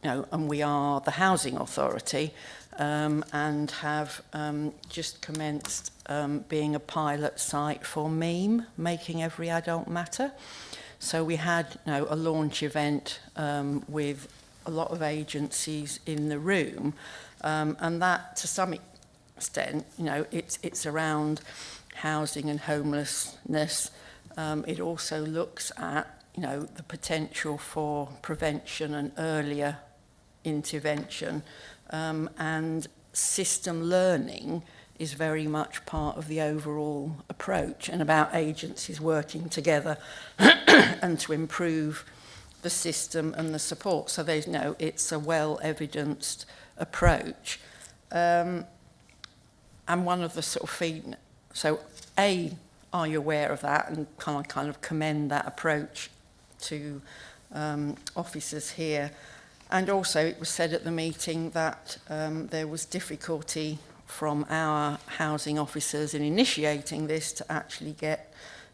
you know, and we are the housing authority, and have just commenced being a pilot site for MEME, Making Every Adult Matter. So we had, you know, a launch event with a lot of agencies in the room, and that to some extent, you know, it's around housing and homelessness. It also looks at, you know, the potential for prevention and earlier intervention, and system learning is very much part of the overall approach, and about agencies working together and to improve the system and the support. So there's no, it's a well-evidenced approach. And one of the sort of so are you aware of that, and kind of commend that approach to officers here? And also it was said at the meeting that there was difficulty from our housing officers in initiating this to actually get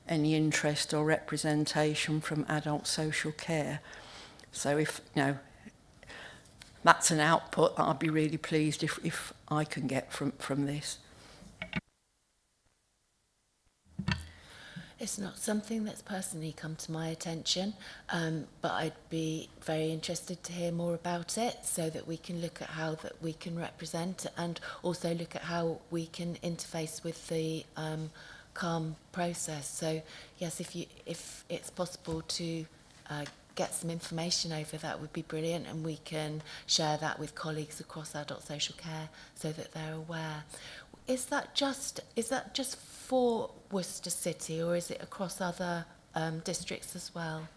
any interest or representation from adult social care. So if, you know, that's an output that I'd be really pleased if I can get from this. It's not something that's personally come to my attention, but I'd be very interested to hear more about it, so that we can look at how that we can represent, and also look at how we can interface with the CALM process. So yes, if it's possible to get some information over, that would be brilliant, and we can share that with colleagues across adult social care so that they're aware. Is that just for Worcester City, or is it across other districts as well?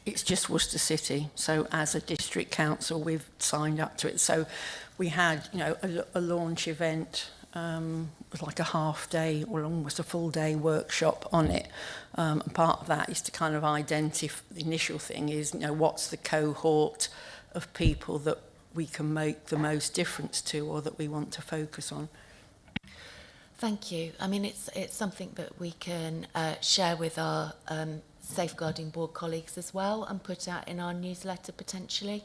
It's just Worcester City. So as a district council, we've signed up to it. So we had, you know, a launch event, with like a half day or almost a full day workshop on it. And part of that is to kind of identify, the initial thing is, you know, what's the cohort of people that we can make the most difference to, or that we want to focus on. Thank you. I mean, it's something that we can share with our Safeguarding Board colleagues as well, and put out in our newsletter potentially.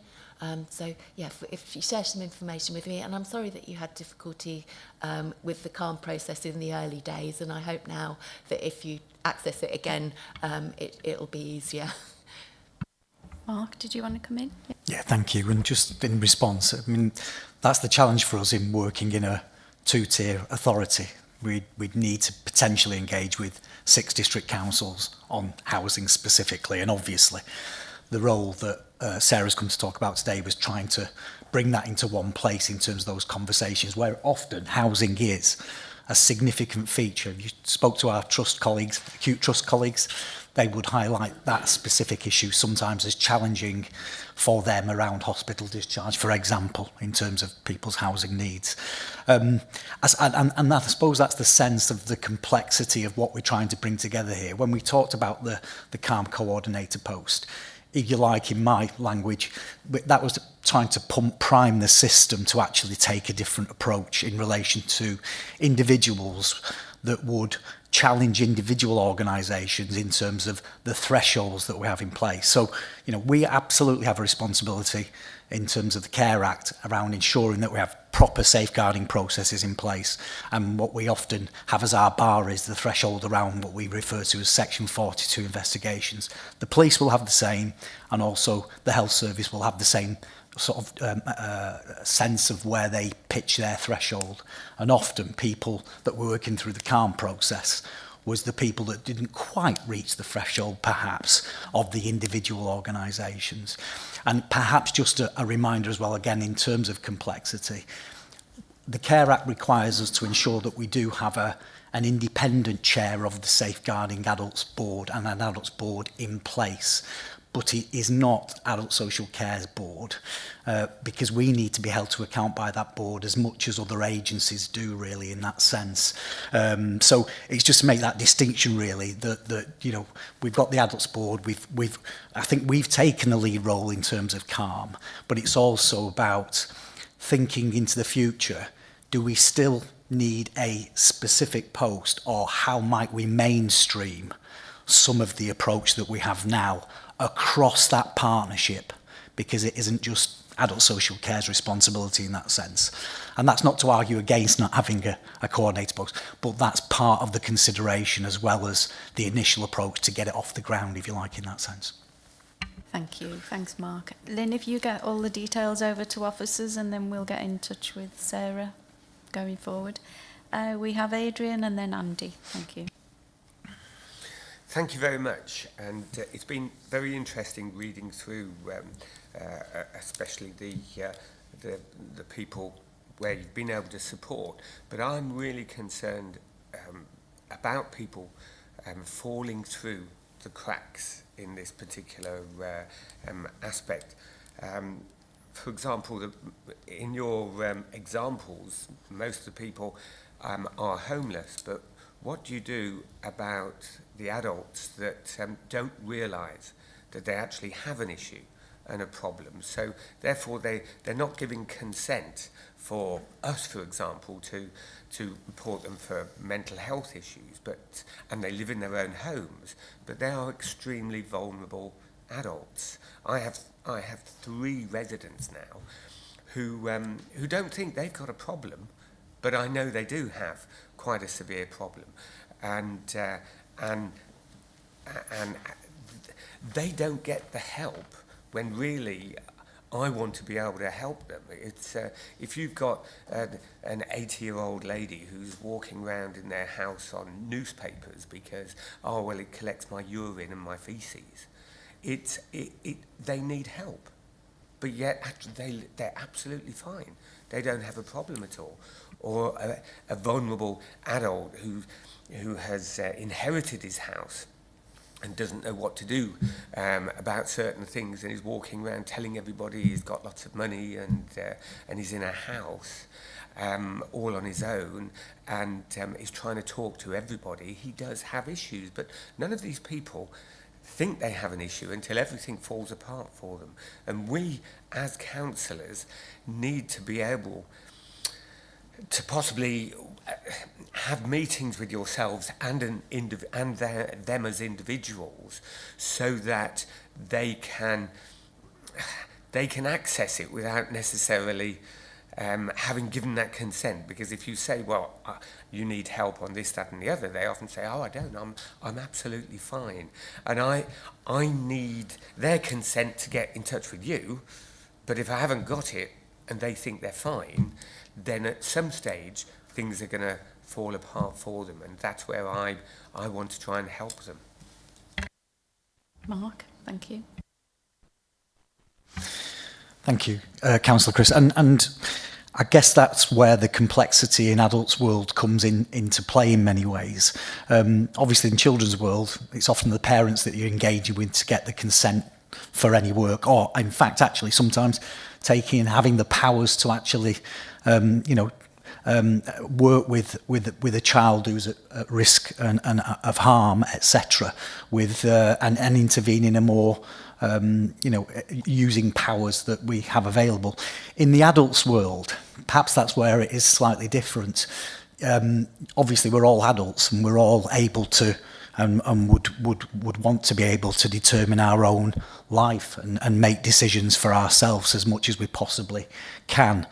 So yeah, if you share some information with me, and I'm sorry that you had difficulty with the CALM process in the early days, and I hope now that if you access it again, it'll be easier. Mark, did you want to come in? Yeah, thank you. And just in response, I mean, that's the challenge for us in working in a two-tier authority. We'd need to potentially engage with 6 district councils on housing specifically, and obviously the role that Sarah's come to talk about today was trying to bring that into one place in terms of those conversations, where often housing is a significant feature. If you spoke to our trust colleagues, acute trust colleagues, they would highlight that specific issue sometimes as challenging for them around hospital discharge, for example, in terms of people's housing needs. And I suppose that's the sense of the complexity of what we're trying to bring together here. When we talked about the CALM coordinator post, if you like, in my language, that was trying to prime the system to actually take a different approach in relation to individuals that would challenge individual organisations in terms of the thresholds that we have in place. So, you know, we absolutely have a responsibility in terms of the Care Act around ensuring that we have proper safeguarding processes in place. And what we often have as our bar is the threshold around what we refer to as Section 42 investigations. The police will have the same, and also the health service will have the same sort of sense of where they pitch their threshold. And often people that were working through the CALM process was the people that didn't quite reach the threshold, perhaps, of the individual organisations. And perhaps just a reminder as well, again, in terms of complexity, the Care Act requires us to ensure that we do have an independent chair of the Safeguarding Adults Board and an Adults Board in place. But it is not Adult Social Care's board. because we need to be held to account by that board as much as other agencies do, really, in that sense. So it's just to make that distinction, really, that you know, we've got the adults board, I think we've taken a lead role in terms of CALM, but it's also about thinking into the future. Do we still need a specific post, or how might we mainstream some of the approach that we have now across that partnership, because it isn't just adult social care's responsibility in that sense. And that's not to argue against not having a coordinator post, but that's part of the consideration as well as the initial approach to get it off the ground, if you like, in that sense. Thank you. Thanks, Mark. Lynn, if you get all the details over to officers, and then we'll get in touch with Sarah going forward. We have Adrian and then Andy. Thank you. Thank you very much, and it's been very interesting reading through, especially the people where you've been able to support. But I'm really concerned about people falling through the cracks in this particular aspect. For example, in your examples, most of the people are homeless, but what do you do about the adults that don't realise that they actually have an issue and a problem? So therefore they're not giving consent for us, for example, to report them for mental health issues, and they live in their own homes, but they are extremely vulnerable adults. I have 3 residents now who don't think they've got a problem, but I know they do have quite a severe problem, and they don't get the help when really I want to be able to help them. It's if you've got an 80-year-old lady who's walking around in their house on newspapers because, oh well, it collects my urine and my feces. They need help, but yet they're absolutely fine. They don't have a problem at all. Or a vulnerable adult who has inherited his house and doesn't know what to do about certain things, and is walking around telling everybody he's got lots of money and he's in a house all on his own, and is trying to talk to everybody. He does have issues, but none of these people think they have an issue until everything falls apart for them. And we, as counsellors, need to be able to possibly have meetings with yourselves and them as individuals, so that they can access it without necessarily having given that consent. Because if you say, well, you need help on this, that and the other, they often say, oh, I don't, I'm absolutely fine. And I need their consent to get in touch with you, but if I haven't got it and they think they're fine, then at some stage things are going to fall apart for them, and that's where I want to try and help them. Mark, thank you. Thank you, Councillor Chris. And I guess that's where the complexity in adults' world comes into play in many ways. Obviously, in children's world, it's often the parents that you're engaging with to get the consent for any work, or in fact, actually, sometimes taking and having the powers to actually, work with a child who's at risk and of harm, etc., and intervene in a more using powers that we have available. In the adults' world, perhaps that's where it is slightly different. Obviously, we're all adults and we're all able to and would want to be able to determine our own life and make decisions for ourselves as much as we possibly can.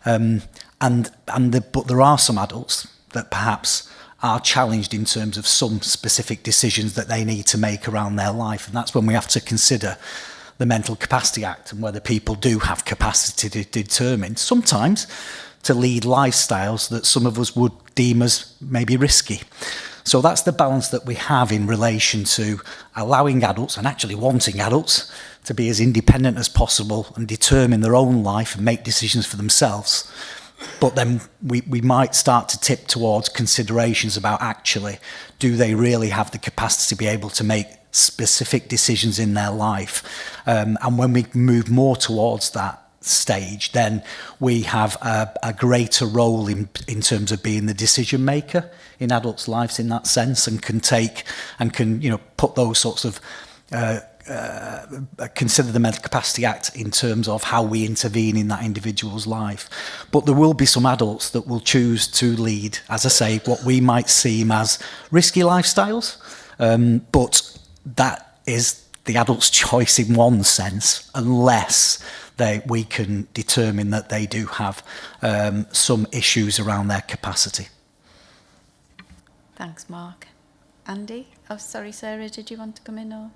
But there are some adults that perhaps are challenged in terms of some specific decisions that they need to make around their life, and that's when we have to consider the Mental Capacity Act and whether people do have capacity to determine, sometimes to lead lifestyles that some of us would deem as maybe risky. So that's the balance that we have in relation to allowing adults, and actually wanting adults, to be as independent as possible and determine their own life and make decisions for themselves. But then we might start to tip towards considerations about, actually, do they really have the capacity to be able to make specific decisions in their life? And when we move more towards that, stage, then we have a greater role in terms of being the decision maker in adults' lives in that sense, and can you know, put those sorts of consider the Mental Capacity Act in terms of how we intervene in that individual's life. But there will be some adults that will choose to lead, as I say, what we might seem as risky lifestyles, but that is the adult's choice in one sense, unless we can determine that they do have some issues around their capacity. Thanks, Mark. Andy? Oh, sorry, Sarah, did you want to come in? Or?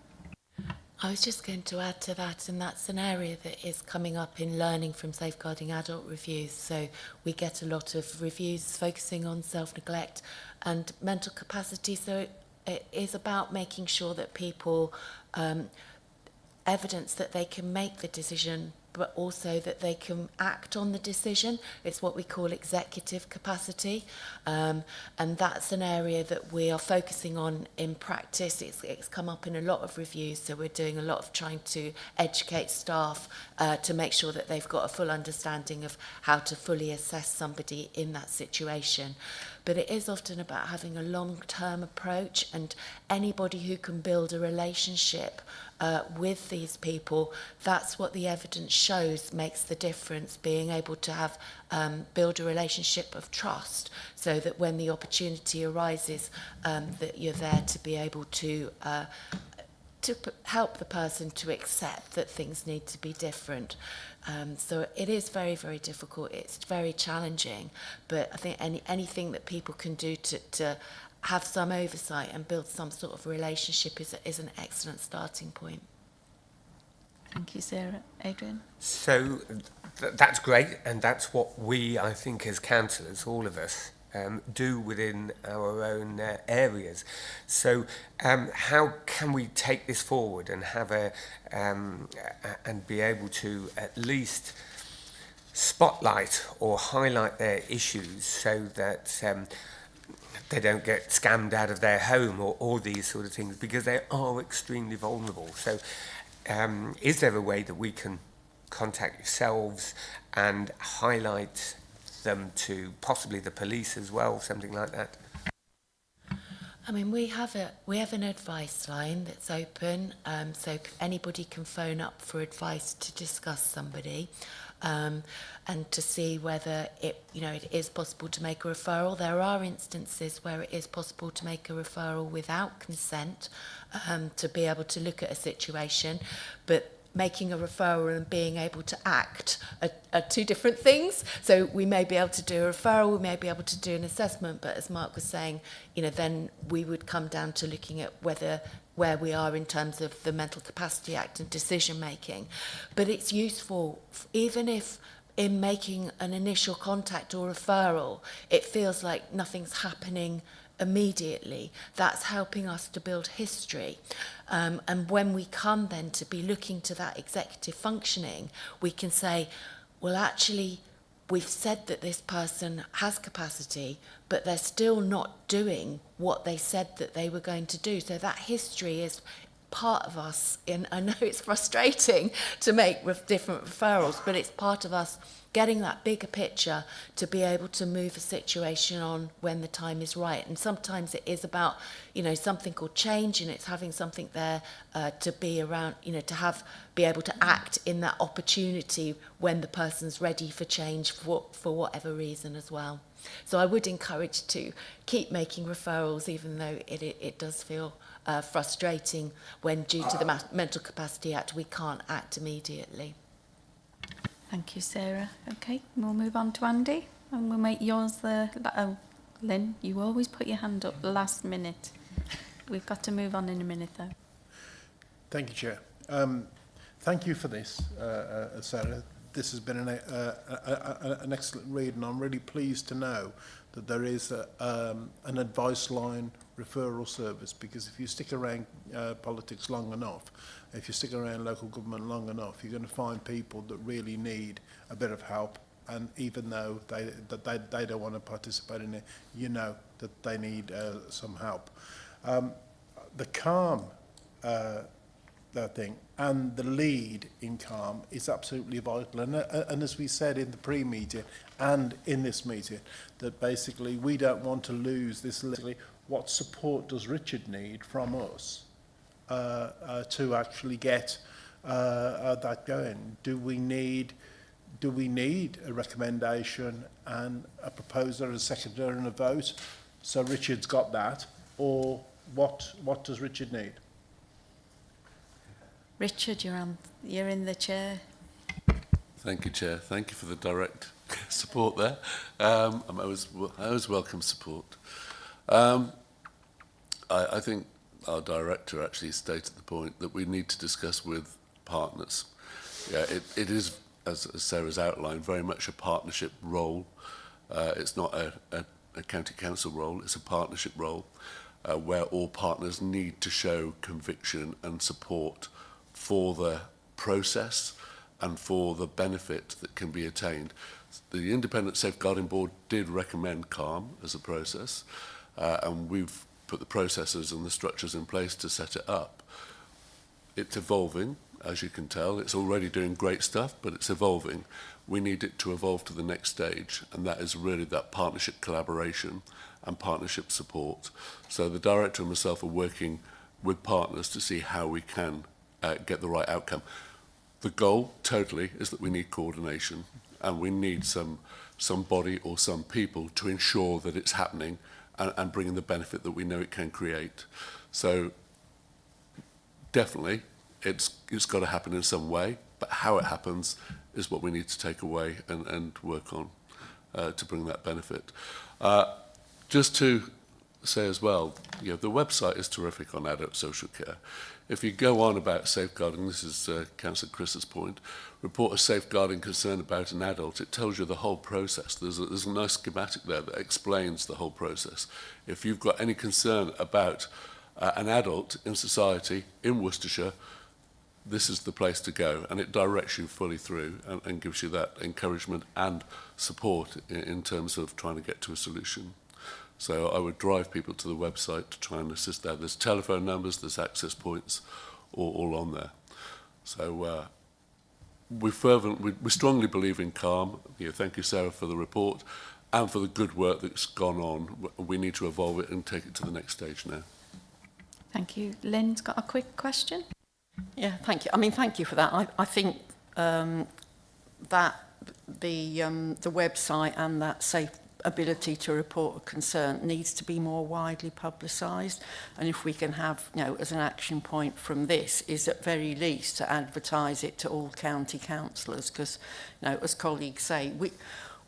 I was just going to add to that, and that's an area that is coming up in learning from safeguarding adult reviews. So we get a lot of reviews focusing on self-neglect and mental capacity. So it is about making sure that people evidence that they can make the decision, but also that they can act on the decision. It's what we call executive capacity. And that's an area that we are focusing on in practice. It's come up in a lot of reviews, so we're doing a lot of trying to educate staff to make sure that they've got a full understanding of how to fully assess somebody in that situation. But it is often about having a long-term approach, and anybody who can build a relationship with these people, that's what the evidence shows makes the difference, being able to have build a relationship of trust, so that when the opportunity arises, that you're there to be able to help the person to accept that things need to be different. So it is very, very difficult. It's very challenging, but I think anything that people can do to have some oversight and build some sort of relationship is an excellent starting point. Thank you, Sarah. Adrian? So that's great, and that's what we, I think, as councillors, all of us, do within our own areas. So how can we take this forward and have and be able to at least spotlight or highlight their issues, so that they don't get scammed out of their home, or all these sort of things, because they are extremely vulnerable. So is there a way that we can contact yourselves and highlight them to possibly the police as well, something like that? I mean, we have an advice line that's open, so anybody can phone up for advice to discuss somebody, and to see whether it is possible to make a referral. There are instances where it is possible to make a referral without consent, to be able to look at a situation, but making a referral and being able to act are two different things. So we may be able to do a referral, we may be able to do an assessment, but as Mark was saying, then we would come down to looking at where we are in terms of the Mental Capacity Act and decision making. But it's useful, even if in making an initial contact or referral, it feels like nothing's happening immediately. That's helping us to build history. And when we come then to be looking to that executive functioning, we can say, well, actually, we've said that this person has capacity, but they're still not doing what they said that they were going to do. So that history is part of us. And I know it's frustrating to make different referrals, but it's part of us getting that bigger picture to be able to move a situation on when the time is right. And sometimes it is about, something called change, and it's having something there to be around, to be able to act in that opportunity when the person's ready for change for whatever reason as well. So I would encourage to keep making referrals, even though it does feel frustrating when, due to the Mental Capacity Act, we can't act immediately. Thank you, Sarah. Okay, we'll move on to Andy, and we'll make yours Lynn, you always put your hand up last minute. We've got to move on in a minute, though. Thank you, Chair. Thank you for this, Sarah. This has been an excellent read, and I'm really pleased to know that there is an advice line referral service, because if you stick around politics long enough, if you stick around local government long enough, you're going to find people that really need a bit of help, and even though they don't want to participate in it, that they need some help. The CALM that thing. And the lead in CALM is absolutely vital. And as we said in the pre-meeting and in this meeting, that basically we don't want to lose this. What support does Richard need from us to actually get that going? Do we need a recommendation and a proposal, a seconder and a vote? So Richard's got that, or what does Richard need? Richard, you're in the chair. Thank you, Chair. Thank you for the direct support there. I always welcome support. I think our director actually stated the point that we need to discuss with partners. Yeah, it is, as Sarah's outlined, very much a partnership role. It's not a county council role, it's a partnership role where all partners need to show conviction and support for the process and for the benefit that can be attained. The Independent Safeguarding Board did recommend CALM as a process, and we've put the processes and the structures in place to set it up. It's evolving, as you can tell. It's already doing great stuff, but it's evolving. We need it to evolve to the next stage, and that is really that partnership collaboration and partnership support. So the director and myself are working with partners to see how we can get the right outcome. The goal, totally, is that we need coordination, and we need somebody or some people to ensure that it's happening and bringing the benefit that we know it can create. So definitely, it's got to happen in some way, but how it happens is what we need to take away and work on to bring that benefit. Just to say as well, the website is terrific on adult social care. If you go on about safeguarding, this is Councillor Chris's point, report a safeguarding concern about an adult, it tells you the whole process. There's a nice schematic there that explains the whole process. If you've got any concern about an adult in society in Worcestershire, this is the place to go, and it directs you fully through and gives you that encouragement and support in terms of trying to get to a solution. So I would drive people to the website to try and assist there. There's telephone numbers, there's access points, all on there. So we strongly believe in CALM. Thank you, Sarah, for the report and for the good work that's gone on. We need to evolve it and take it to the next stage now. Thank you. Lynn's got a quick question. Yeah, thank you. I mean, thank you for that. I think that the website and that safe ability to report a concern needs to be more widely publicised, and if we can have, as an action point from this, is at very least to advertise it to all county councillors, because, as colleagues say,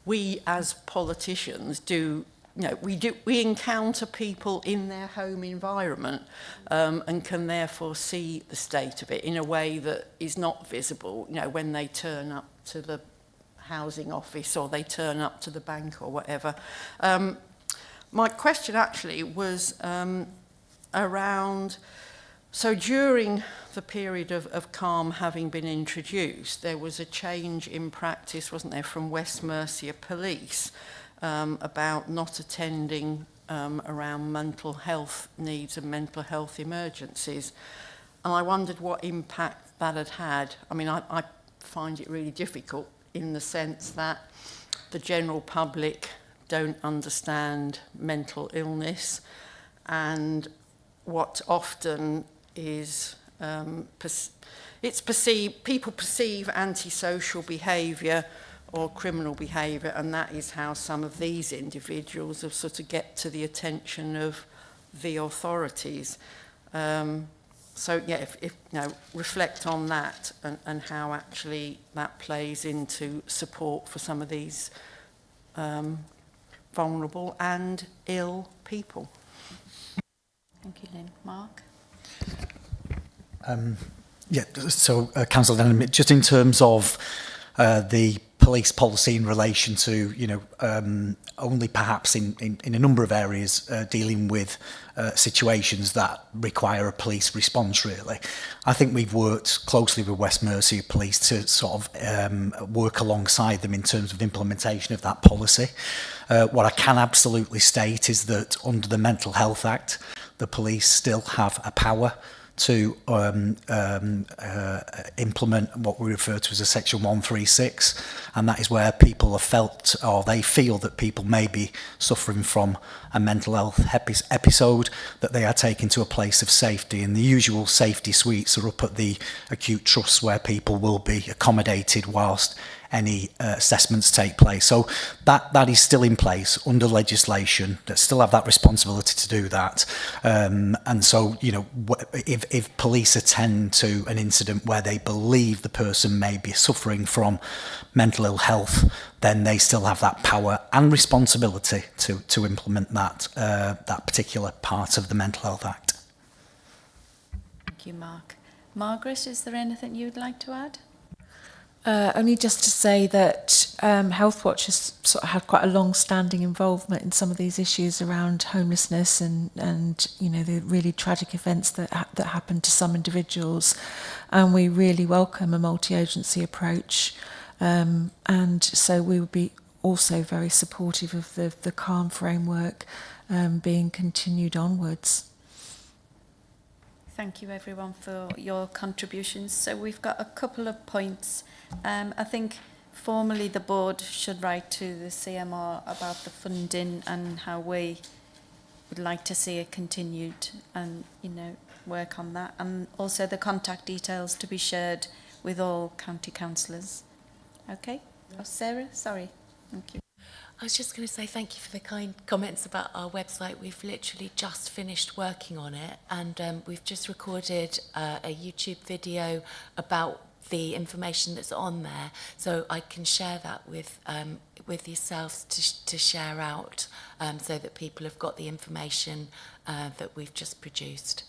we as politicians we encounter people in their home environment and can therefore see the state of it in a way that is not visible, when they turn up to the housing office or they turn up to the bank or whatever. My question actually was around, so during the period of CALM having been introduced, there was a change in practice, wasn't there, from West Mercia Police about not attending around mental health needs and mental health emergencies. And I wondered what impact that had had. I mean, I find it really difficult in the sense that the general public don't understand mental illness, and what often is it's perceived, people perceive antisocial behaviour or criminal behaviour, and that is how some of these individuals have sort of get to the attention of the authorities. So yeah, if reflect on that and how actually that plays into support for some of these vulnerable and ill people. Thank you, Lynn. Mark? Yeah, so Councillor Denham, just in terms of the police policy in relation to, only perhaps in a number of areas dealing with situations that require a police response, really. I think we've worked closely with West Mercia Police to sort of work alongside them in terms of implementation of that policy. What I can absolutely state is that under the Mental Health Act, the police still have a power to implement what we refer to as a Section 136, and that is where people have felt, or they feel that people may be suffering from a mental health episode, that they are taken to a place of safety, and the usual safety suites are up at the acute trusts where people will be accommodated whilst any assessments take place. So that is still in place under legislation, that still have that responsibility to do that. And so, you know, if police attend to an incident where they believe the person may be suffering from mental ill health, then they still have that power and responsibility to implement that particular part of the Mental Health Act. Thank you, Mark. Margaret, is there anything you'd like to add? Only just to say that Healthwatch has sort of had quite a long-standing involvement in some of these issues around homelessness and you know, the really tragic events that happen to some individuals, and we really welcome a multi-agency approach, and so we would be also very supportive of the CALM framework being continued onwards. Thank you everyone for your contributions. So we've got a couple of points. I think formally the board should write to the CMR about the funding and how we would like to see it continued, and you know, work on that, and also the contact details to be shared with all county councillors. Okay? Oh, Sarah, sorry. Thank you. I was just going to say thank you for the kind comments about our website. We've literally just finished working on it, and we've just recorded a YouTube video about the information that's on there, so I can share that with yourselves to share out, so that people have got the information that we've just produced.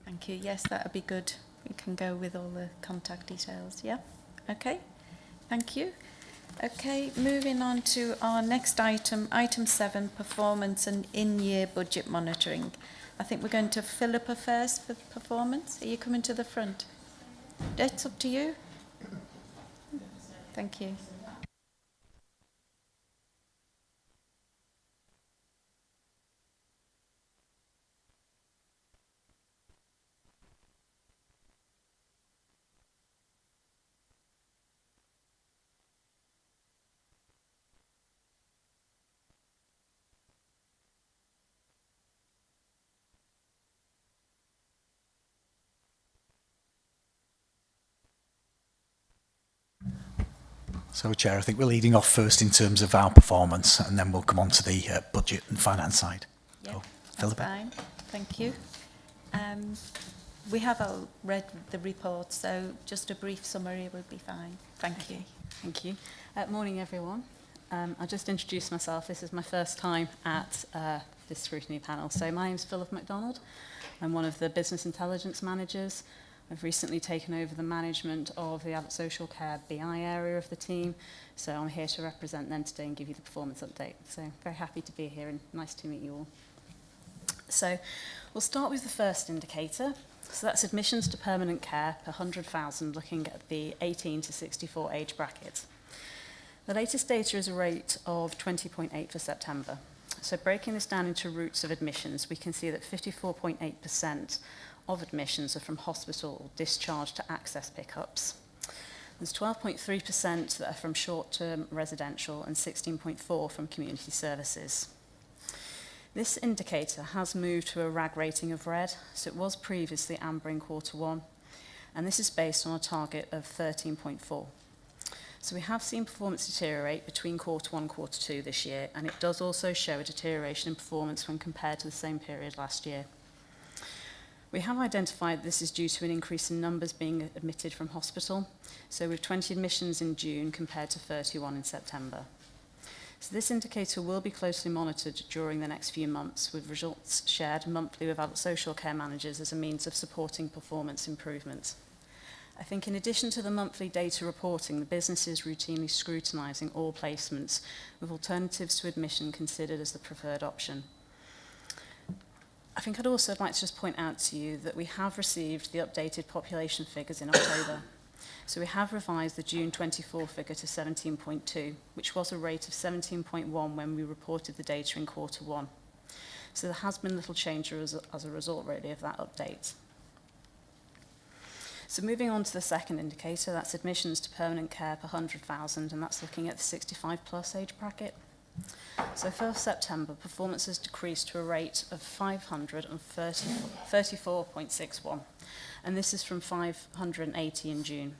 Thank you. Yes, that would be good. We can go with all the contact details. Yeah? Okay. Thank you. Okay, moving on to our next item, item 7, performance and in-year budget monitoring. I think we're going to Philippa first for performance. Are you coming to the front? It's up to you. Thank you. So, Chair, I think we're leading off first in terms of our performance, and then we'll come on to the budget and finance side. Yeah, so, that's Philippa. fine. Thank you. We have all read the report, so just a brief summary would be fine. Thank you. Thank you. Morning, everyone. I'll just introduce myself. This is my first time at this scrutiny panel. So my name's Philippa MacDonald. I'm one of the business intelligence managers. I've recently taken over the management of the adult social care BI area of the team, so I'm here to represent them today and give you the performance update. So very happy to be here and nice to meet you all. So we'll start with the first indicator. So that's admissions to permanent care per 100,000, looking at the 18 to 64 age bracket. The latest data is a rate of 20.8 for September. So breaking this down into routes of admissions, we can see that 54.8% of admissions are from hospital or discharge to access pickups. There's 12.3% that are from short-term residential and 16.4% from community services. This indicator has moved to a RAG rating of red, so it was previously amber in Q1, and this is based on a target of 13.4. So we have seen performance deteriorate between Q1 and Q2 this year, and it does also show a deterioration in performance when compared to the same period last year. We have identified this is due to an increase in numbers being admitted from hospital, so with 20 admissions in June compared to 31 in September. So this indicator will be closely monitored during the next few months, with results shared monthly with adult social care managers as a means of supporting performance improvement. I think in addition to the monthly data reporting, the business is routinely scrutinising all placements, with alternatives to admission considered as the preferred option. I think I'd also like to just point out to you that we have received the updated population figures in October. So we have revised the June 24 figure to 17.2, which was a rate of 17.1 when we reported the data in Q1. So there has been little change as a result really of that update. So moving on to the second indicator, that's admissions to permanent care per 100,000, and that's looking at the 65 plus age bracket. So for September, performance has decreased to a rate of 534.61, and this is from 580 in June.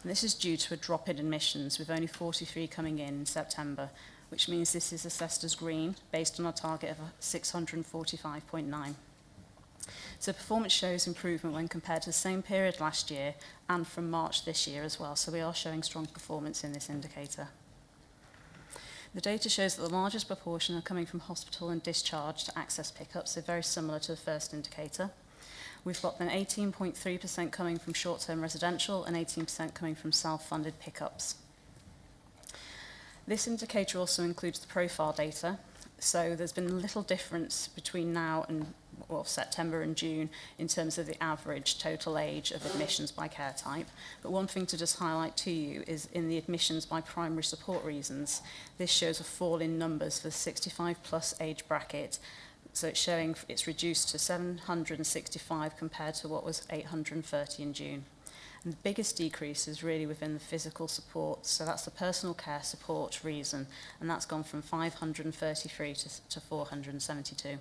And this is due to a drop in admissions, with only 43 coming in September, which means this is assessed as green, based on a target of 645.9. So performance shows improvement when compared to the same period last year and from March this year as well. So we are showing strong performance in this indicator. The data shows that the largest proportion are coming from hospital and discharge to access pickups, so very similar to the first indicator. We've got then 18.3% coming from short-term residential and 18% coming from self-funded pickups. This indicator also includes the profile data. So there's been little difference between now and September and June in terms of the average total age of admissions by care type. But one thing to just highlight to you is in the admissions by primary support reasons, this shows a fall in numbers for the 65 plus age bracket. So it's showing it's reduced to 765 compared to what was 830 in June. And the biggest decrease is really within the physical support, so that's the personal care support reason, and that's gone from 533 to 472.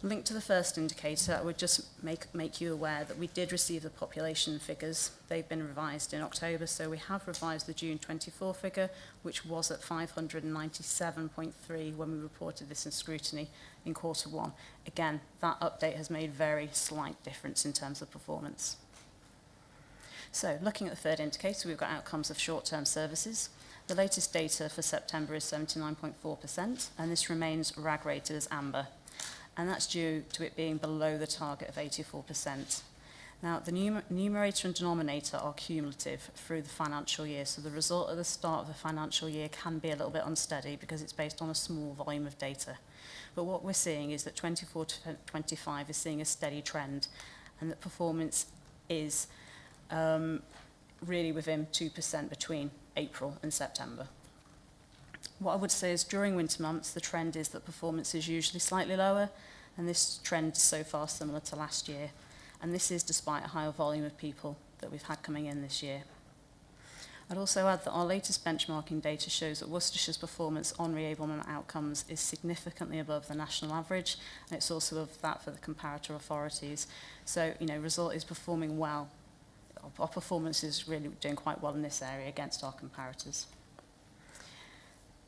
Linked to the first indicator, I would just make you aware that we did receive the population figures. They've been revised in October, so we have revised the June 24 figure, which was at 597.3 when we reported this in scrutiny in Q1. Again, that update has made very slight difference in terms of performance. So, looking at the third indicator, we've got outcomes of short-term services. The latest data for September is 79.4%, and this remains RAG rated as amber. And that's due to it being below the target of 84%. Now, the numerator and denominator are cumulative through the financial year, so the result at the start of the financial year can be a little bit unsteady because it's based on a small volume of data. But what we're seeing is that 24 to 25 is seeing a steady trend, and that performance is really within 2% between April and September. What I would say is during winter months, the trend is that performance is usually slightly lower, and this trend is so far similar to last year. And this is despite a higher volume of people that we've had coming in this year. I'd also add that our latest benchmarking data shows that Worcestershire's performance on reablement outcomes is significantly above the national average, and it's also above that for the comparator authorities. So, result is performing well. Our performance is really doing quite well in this area against our comparators.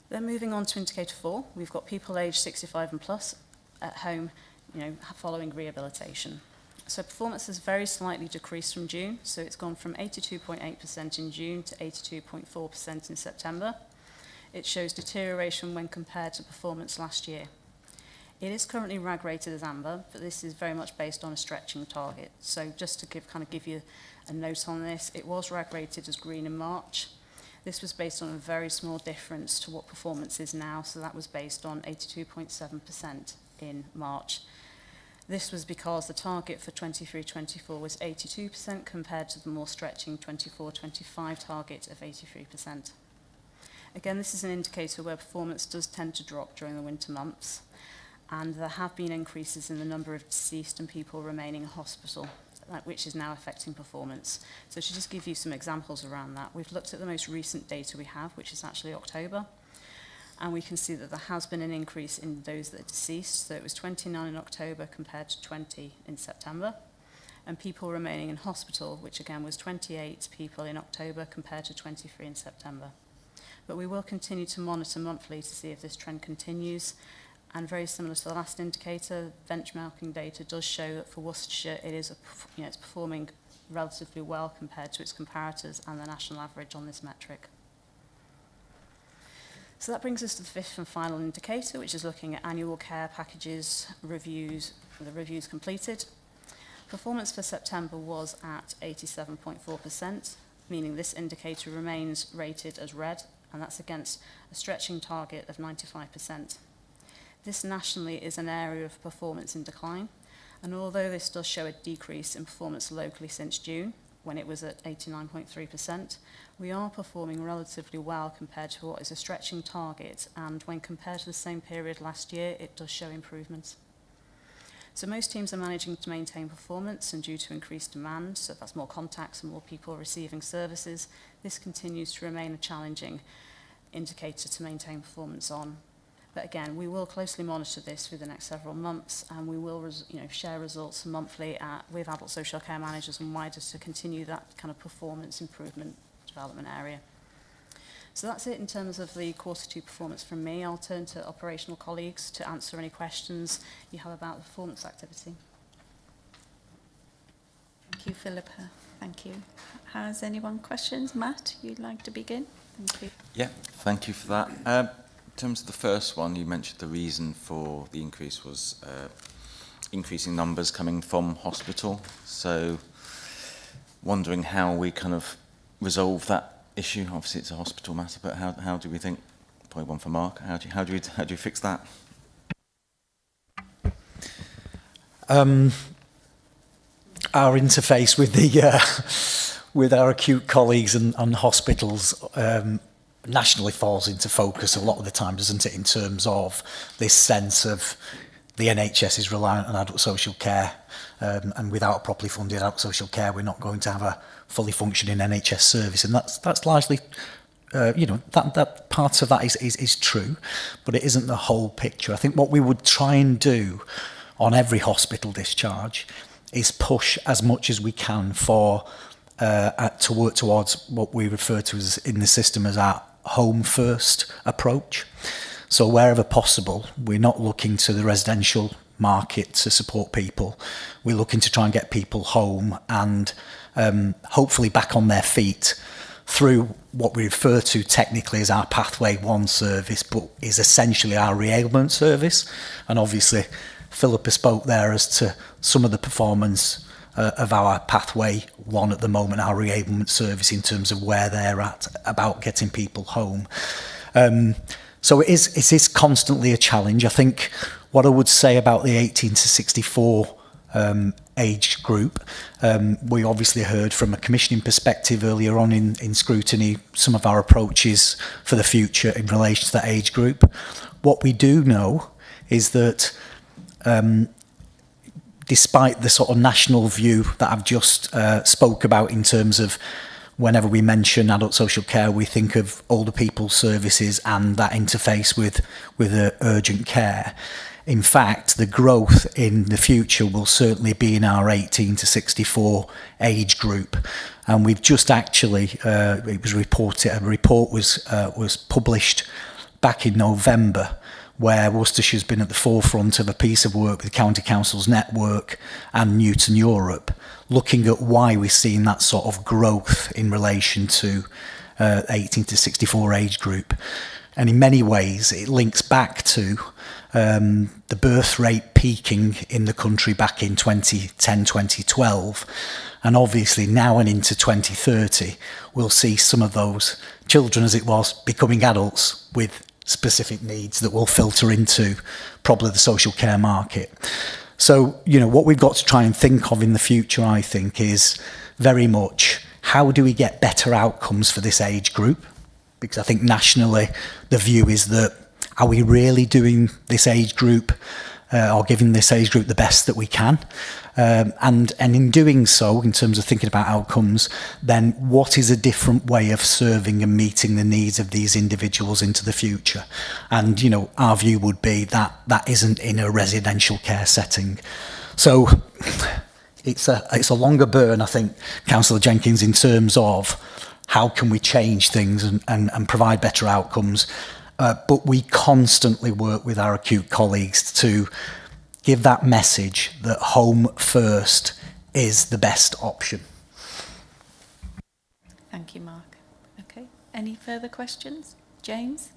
Then moving on to indicator 4, we've got people aged 65 and plus at home, following rehabilitation. So performance has very slightly decreased from June, so it's gone from 82.8% in June to 82.4% in September. It shows deterioration when compared to performance last year. It is currently RAG rated as amber, but this is very much based on a stretching target. So just to give you a note on this, it was RAG rated as green in March. This was based on a very small difference to what performance is now, so that was based on 82.7% in March. This was because the target for 23-24 was 82% compared to the more stretching 24-25 target of 83%. Again, this is an indicator where performance does tend to drop during the winter months, and there have been increases in the number of deceased and people remaining in hospital, which is now affecting performance. So to just give you some examples around that, we've looked at the most recent data we have, which is actually October, and we can see that there has been an increase in those that are deceased. So it was 29 in October compared to 20 in September, and people remaining in hospital, which again was 28 people in October compared to 23 in September. But we will continue to monitor monthly to see if this trend continues. And very similar to the last indicator, benchmarking data does show that for Worcestershire, it's performing relatively well compared to its comparators and the national average on this metric. So that brings us to the fifth and final indicator, which is looking at annual care packages, reviews, the reviews completed. Performance for September was at 87.4%, meaning this indicator remains rated as red, and that's against a stretching target of 95%. This nationally is an area of performance in decline, and although this does show a decrease in performance locally since June, when it was at 89.3%, we are performing relatively well compared to what is a stretching target, and when compared to the same period last year, it does show improvements. So most teams are managing to maintain performance, and due to increased demand, so that's more contacts and more people receiving services, this continues to remain a challenging indicator to maintain performance on. But again, we will closely monitor this through the next several months, and we will share results monthly with adult social care managers and wider to continue that kind of performance improvement development area. So that's it in terms of the Q2 performance from me. I'll turn to operational colleagues to answer any questions you have about the performance activity. Thank you, Philippa. Thank you. Has anyone questions? Matt, you'd like to begin? Thank you. Yeah, thank you for that. In terms of the first one, you mentioned the reason for the increase was increasing numbers coming from hospital. So wondering how we kind of resolve that issue. Obviously, it's a hospital matter, but how do we think? Probably one for Mark. How do you fix that? Our interface with the with our acute colleagues and hospitals nationally falls into focus a lot of the time, doesn't it? In terms of this sense of the NHS is reliant on adult social care, and without properly funded adult social care, we're not going to have a fully functioning NHS service, and that's largely, that part of that is true, but it isn't the whole picture. I think what we would try and do on every hospital discharge is push as much as we can to work towards what we refer to as in the system as our home first approach. So wherever possible, we're not looking to the residential market to support people. We're looking to try and get people home and hopefully back on their feet through what we refer to technically as our Pathway 1 service, but is essentially our re-ailment service. And obviously, Philippa spoke there as to some of the performance of our Pathway 1 at the moment, our re-ailment service, in terms of where they're at about getting people home. So it is constantly a challenge. I think what I would say about the 18 to 64 age group, we obviously heard from a commissioning perspective earlier on in scrutiny some of our approaches for the future in relation to that age group. What we do know is that despite the sort of national view that I've just spoke about in terms of whenever we mention adult social care, we think of older people's services and that interface with urgent care. In fact, the growth in the future will certainly be in our 18 to 64 age group. And we've just actually, it was reported, a report was published back in November, where Worcestershire's been at the forefront of a piece of work with County Councils Network and Newton Europe, looking at why we're seeing that sort of growth in relation to 18 to 64 age group. And in many ways, it links back to the birth rate peaking in the country back in 2010, 2012. And obviously now and into 2030, we'll see some of those children, as it was, becoming adults with specific needs that will filter into probably the social care market. So, what we've got to try and think of in the future, I think, is very much how do we get better outcomes for this age group? Because I think nationally the view is that are we really doing this age group or giving this age group the best that we can? And in doing so, in terms of thinking about outcomes, then what is a different way of serving and meeting the needs of these individuals into the future? And, our view would be that that isn't in a residential care setting. So it's a longer burn, I think, Councillor Jenkins, in terms of how can we change things and provide better outcomes. But we constantly work with our acute colleagues to give that message that home first is the best option. Thank you, Mark. Okay, any further questions? James?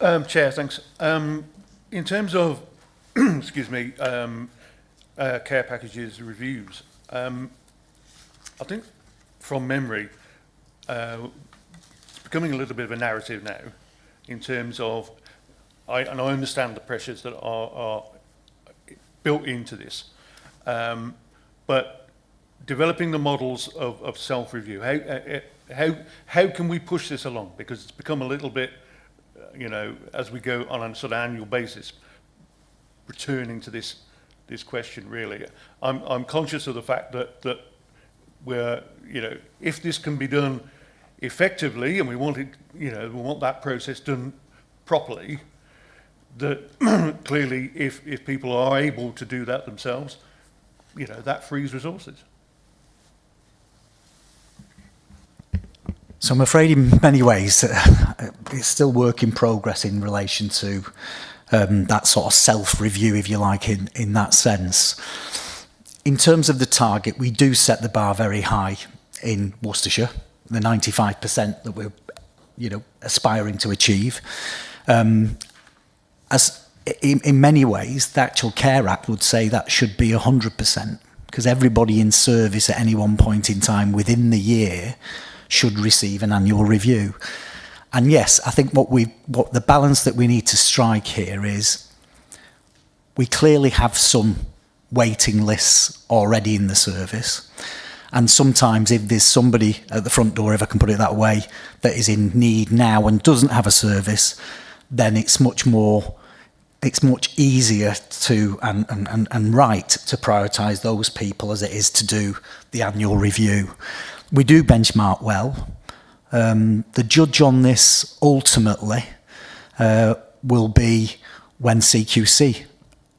Chair, thanks. In terms of, excuse me, care packages reviews, I think from memory, it's becoming a little bit of a narrative now in terms of, and I understand the pressures that are built into this, but developing the models of self-review, how can we push this along? Because it's become a little bit, as we go on a sort of annual basis, returning to this this question really. I'm conscious of the fact that we're, you know, if this can be done effectively, and we want it, you know, we want that process done properly, that clearly if people are able to do that themselves, you know, that frees resources. So I'm afraid in many ways it's still work in progress in relation to that sort of self-review, if you like, in that sense. In terms of the target, we do set the bar very high in Worcestershire, the 95% that we're, you know, aspiring to achieve. As in many ways, the actual Care Act would say that should be 100%, because everybody in service at any one point in time within the year should receive an annual review. And yes, I think what the balance that we need to strike here is we clearly have some waiting lists already in the service. And sometimes if there's somebody at the front door, if I can put it that way, that is in need now and doesn't have a service, then it's much easier to and right to prioritise those people as it is to do the annual review. We do benchmark well. The judge on this ultimately will be when CQC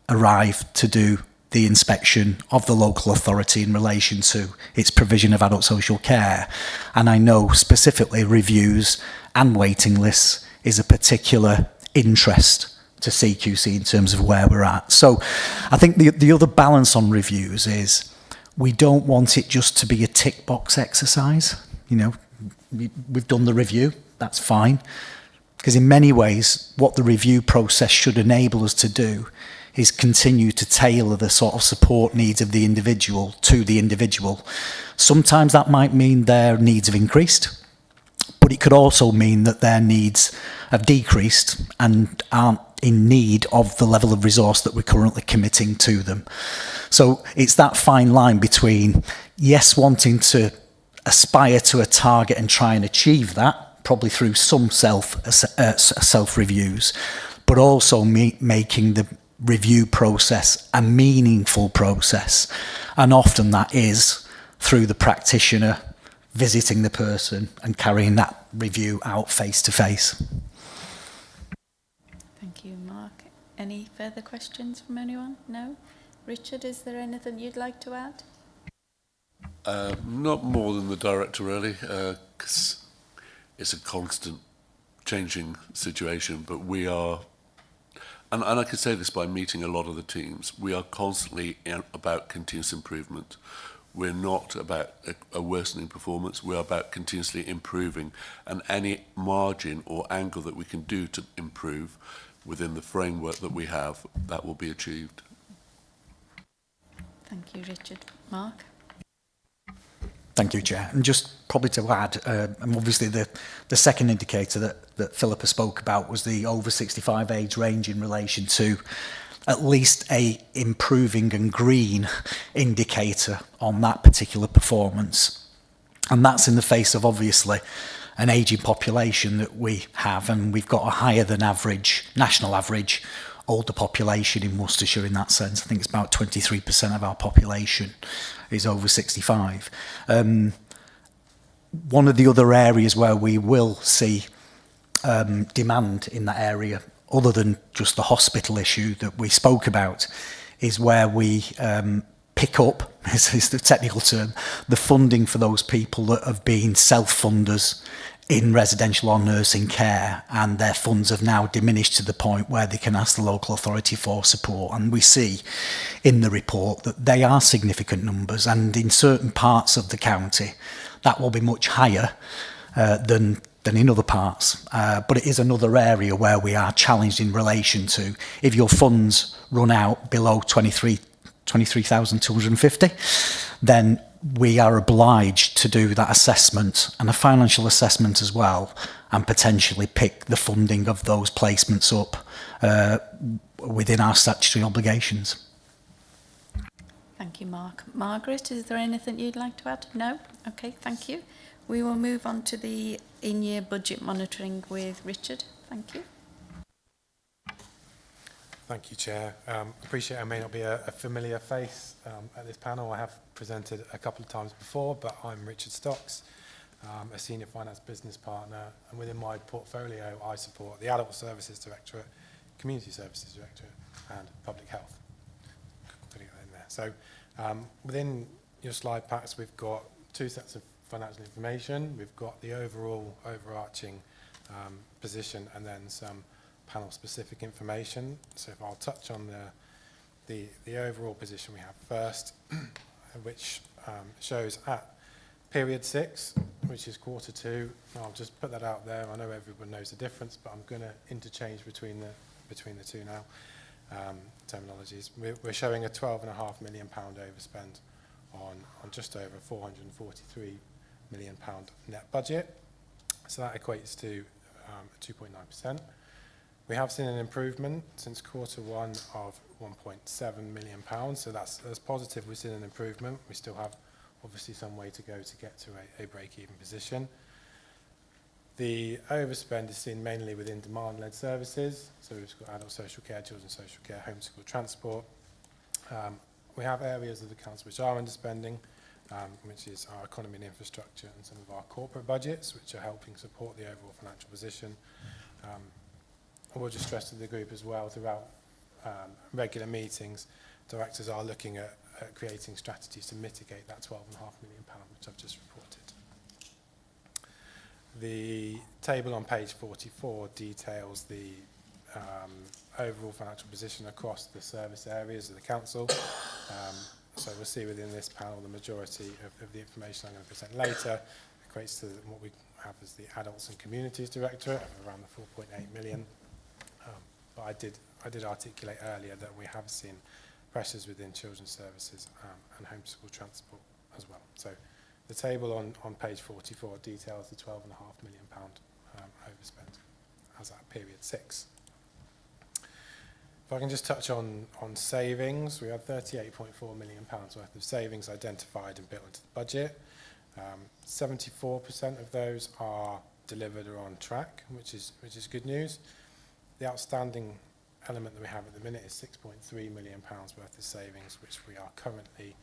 arrive to do the inspection of the local authority in relation to its provision of adult social care. And I know specifically reviews and waiting lists is a particular interest to CQC in terms of where we're at. So I think the other balance on reviews is we don't want it just to be a tick box exercise. You know, we've done the review, that's fine. Because in many ways, what the review process should enable us to do is continue to tailor the sort of support needs of the individual to the individual. Sometimes that might mean their needs have increased, but it could also mean that their needs have decreased and aren't in need of the level of resource that we're currently committing to them. So it's that fine line between, yes, wanting to aspire to a target and try and achieve that, probably through some self-reviews, but also making the review process a meaningful process. And often that is through the practitioner visiting the person and carrying that review out face to face. Thank you, Mark. Any further questions from anyone? No? Richard, is there anything you'd like to add? Not more than the director, really, because it's a constant changing situation, but we are, and I can say this by meeting a lot of the teams, we are constantly about continuous improvement. We're not about a worsening performance, we're about continuously improving, and any margin or angle that we can do to improve within the framework that we have, that will be achieved. Thank you, Richard. Mark? Thank you, Chair. And just probably to add, and obviously the second indicator that Philippa spoke about was the over 65 age range in relation to at least a improving and green indicator on that particular performance. And that's in the face of obviously an ageing population that we have, and we've got a higher than average, national average, older population in Worcestershire in that sense. I think it's about 23% of our population is over 65. One of the other areas where we will see demand in that area, other than just the hospital issue that we spoke about, is where we pick up, is the technical term, the funding for those people that have been self-funders in residential or nursing care, and their funds have now diminished to the point where they can ask the local authority for support. And we see in the report that they are significant numbers, and in certain parts of the county that will be much higher than in other parts. But it is another area where we are challenged in relation to, if your funds run out below 23,250, then we are obliged to do that assessment and a financial assessment as well, and potentially pick the funding of those placements up within our statutory obligations. Thank you, Mark. Margaret, is there anything you'd like to add? No? Okay, thank you. We will move on to the in-year budget monitoring with Richard. Thank you. Thank you, Chair. Appreciate I may not be a familiar face at this panel. I have presented a couple of times before, but I'm Richard Stocks, a Senior Finance Business Partner, and within my portfolio I support the Adult Services Directorate, Community Services Directorate and Public Health. Putting that in there. So within your slide packs we've got two sets of financial information. We've got the overall overarching position and then some panel specific information. So if I'll touch on the overall position we have first, which shows at period 6, which is quarter 2. I'll just put that out there. I know everyone knows the difference, but I'm going to interchange between the two now. Terminologies. We're showing a £12.5 million overspend on just over £443 million net budget. So that equates to 2.9%. We have seen an improvement since quarter 1 of £1.7 million. So that's positive. We've seen an improvement. We still have obviously some way to go to get to a break-even position. The overspend is seen mainly within demand-led services. So we've got adult social care, children's social care, homeschool transport. We have areas of the council which are underspending, which is our economy and infrastructure and some of our corporate budgets, which are helping support the overall financial position. I will just stress to the group as well, throughout regular meetings, directors are looking at creating strategies to mitigate that £12.5 million, which I've just reported. The table on page 44 details the overall financial position across the service areas of the council. So we'll see within this panel the majority of the information I'm going to present later equates to what we have as the Adults and Communities Directorate of around the 4.8 million. But I did articulate earlier that we have seen pressures within children's services and homeschool transport as well. So the table on page 44 details the £12.5 million overspend as at period 6. If I can just touch on savings, we had £38.4 million worth of savings identified and built into the budget. 74% of those are delivered or on track, which is good news. The outstanding element that we have at the minute is £6.3 million worth of savings, which we are currently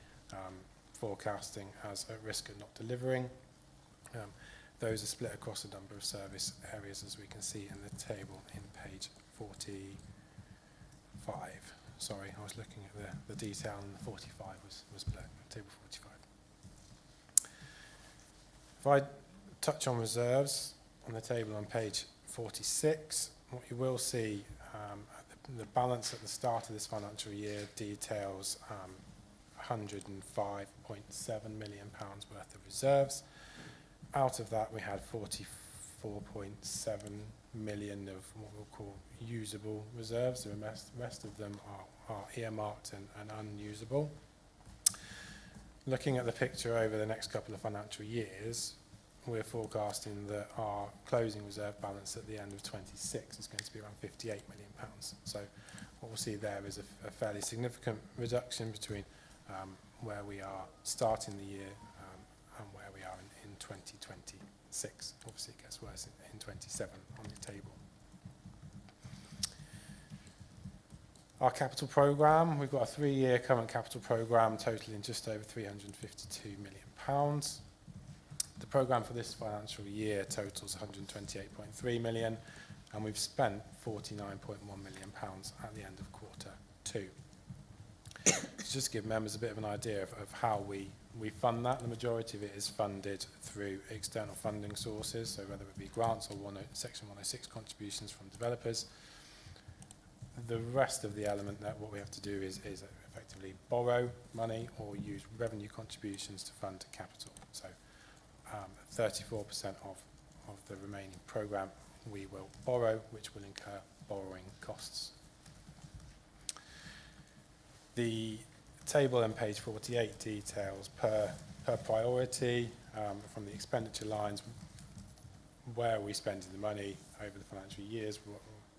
forecasting as at risk of not delivering. Those are split across a number of service areas, as we can see in the table in page 45. Sorry, I was looking at the detail, and the 45 was below, table 45. If I touch on reserves on the table on page 46, what you will see, the balance at the start of this financial year details £105.7 million worth of reserves. Out of that, we had 44.7 million of what we'll call usable reserves. The rest of them are earmarked and unusable. Looking at the picture over the next couple of financial years, we're forecasting that our closing reserve balance at the end of 26 is going to be around £58 million. So what we'll see there is a fairly significant reduction between where we are starting the year and where we are in 2026. Obviously it gets worse in 27 on the table. Our capital programme, we've got a 3-year current capital programme totaling just over £352 million. The programme for this financial year totals £128.3 million, and we've spent £49.1 million at the end of quarter 2. Just to give members a bit of an idea of how we fund that, the majority of it is funded through external funding sources, so whether it be grants or Section 106 contributions from developers. The rest of the element that what we have to do is effectively borrow money or use revenue contributions to fund capital. So 34% of the remaining programme we will borrow, which will incur borrowing costs. The table on page 48 details per priority from the expenditure lines where are we spending the money over the financial years,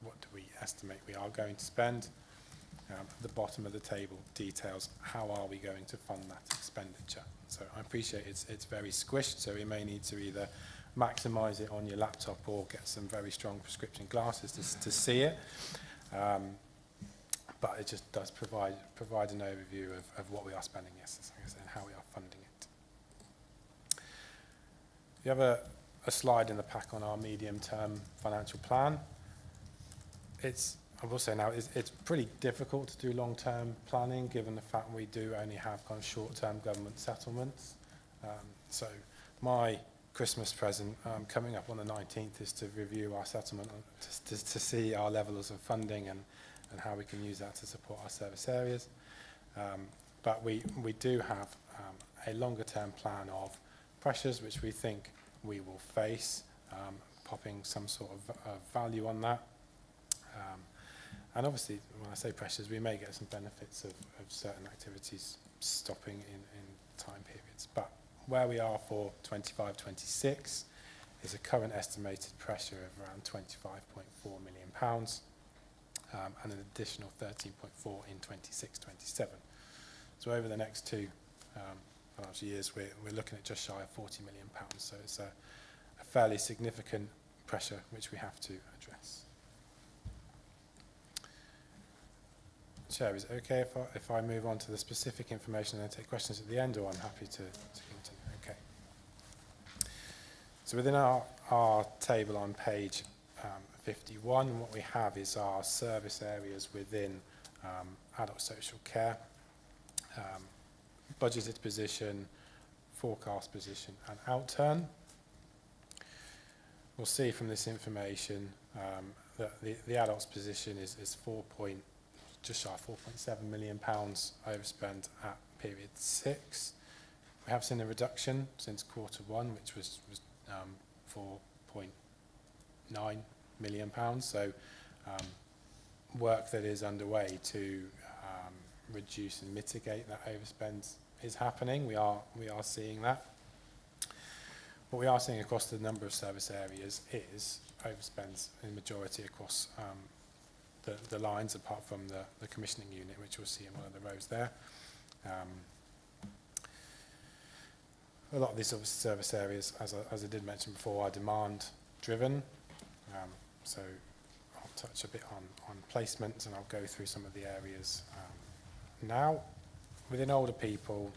what do we estimate we are going to spend. At the bottom of the table details how are we going to fund that expenditure. So I appreciate it's very squished, so we may need to either maximise it on your laptop or get some very strong prescription glasses to see it. but it just does provide an overview of what we are spending, yes, like I said, and how we are funding it. You have a slide in the pack on our medium-term financial plan. I will say now, it's pretty difficult to do long-term planning given the fact we do only have kind of short-term government settlements. So my Christmas present coming up on the 19th is to review our settlement, to see our levels of funding and how we can use that to support our service areas. But we do have a longer-term plan of pressures which we think we will face, popping some sort of value on that. And obviously, when I say pressures, we may get some benefits of certain activities stopping in time periods. But where we are for 25-26 is a current estimated pressure of around £25.4 million and an additional 13.4 in 26-27. So over the next two financial years, we're looking at just shy of £40 million. So it's a fairly significant pressure which we have to address. Chair, is it okay if I move on to the specific information and then take questions at the end, or I'm happy to continue? Okay. So within our table on page 51, what we have is our service areas within adult social care, budgeted position, forecast position and outturn. We'll see from this information that the adults position is just shy of £4.7 million overspent at period 6. We have seen a reduction since quarter 1, which was £4.9 million. So work that is underway to reduce and mitigate that overspend is happening. We are seeing that. What we are seeing across the number of service areas is overspends in the majority across the lines, apart from the commissioning unit, which you'll see in one of the rows there. A lot of these service areas, as I did mention before, are demand driven. So I'll touch a bit on placements, and I'll go through some of the areas now. Within older people,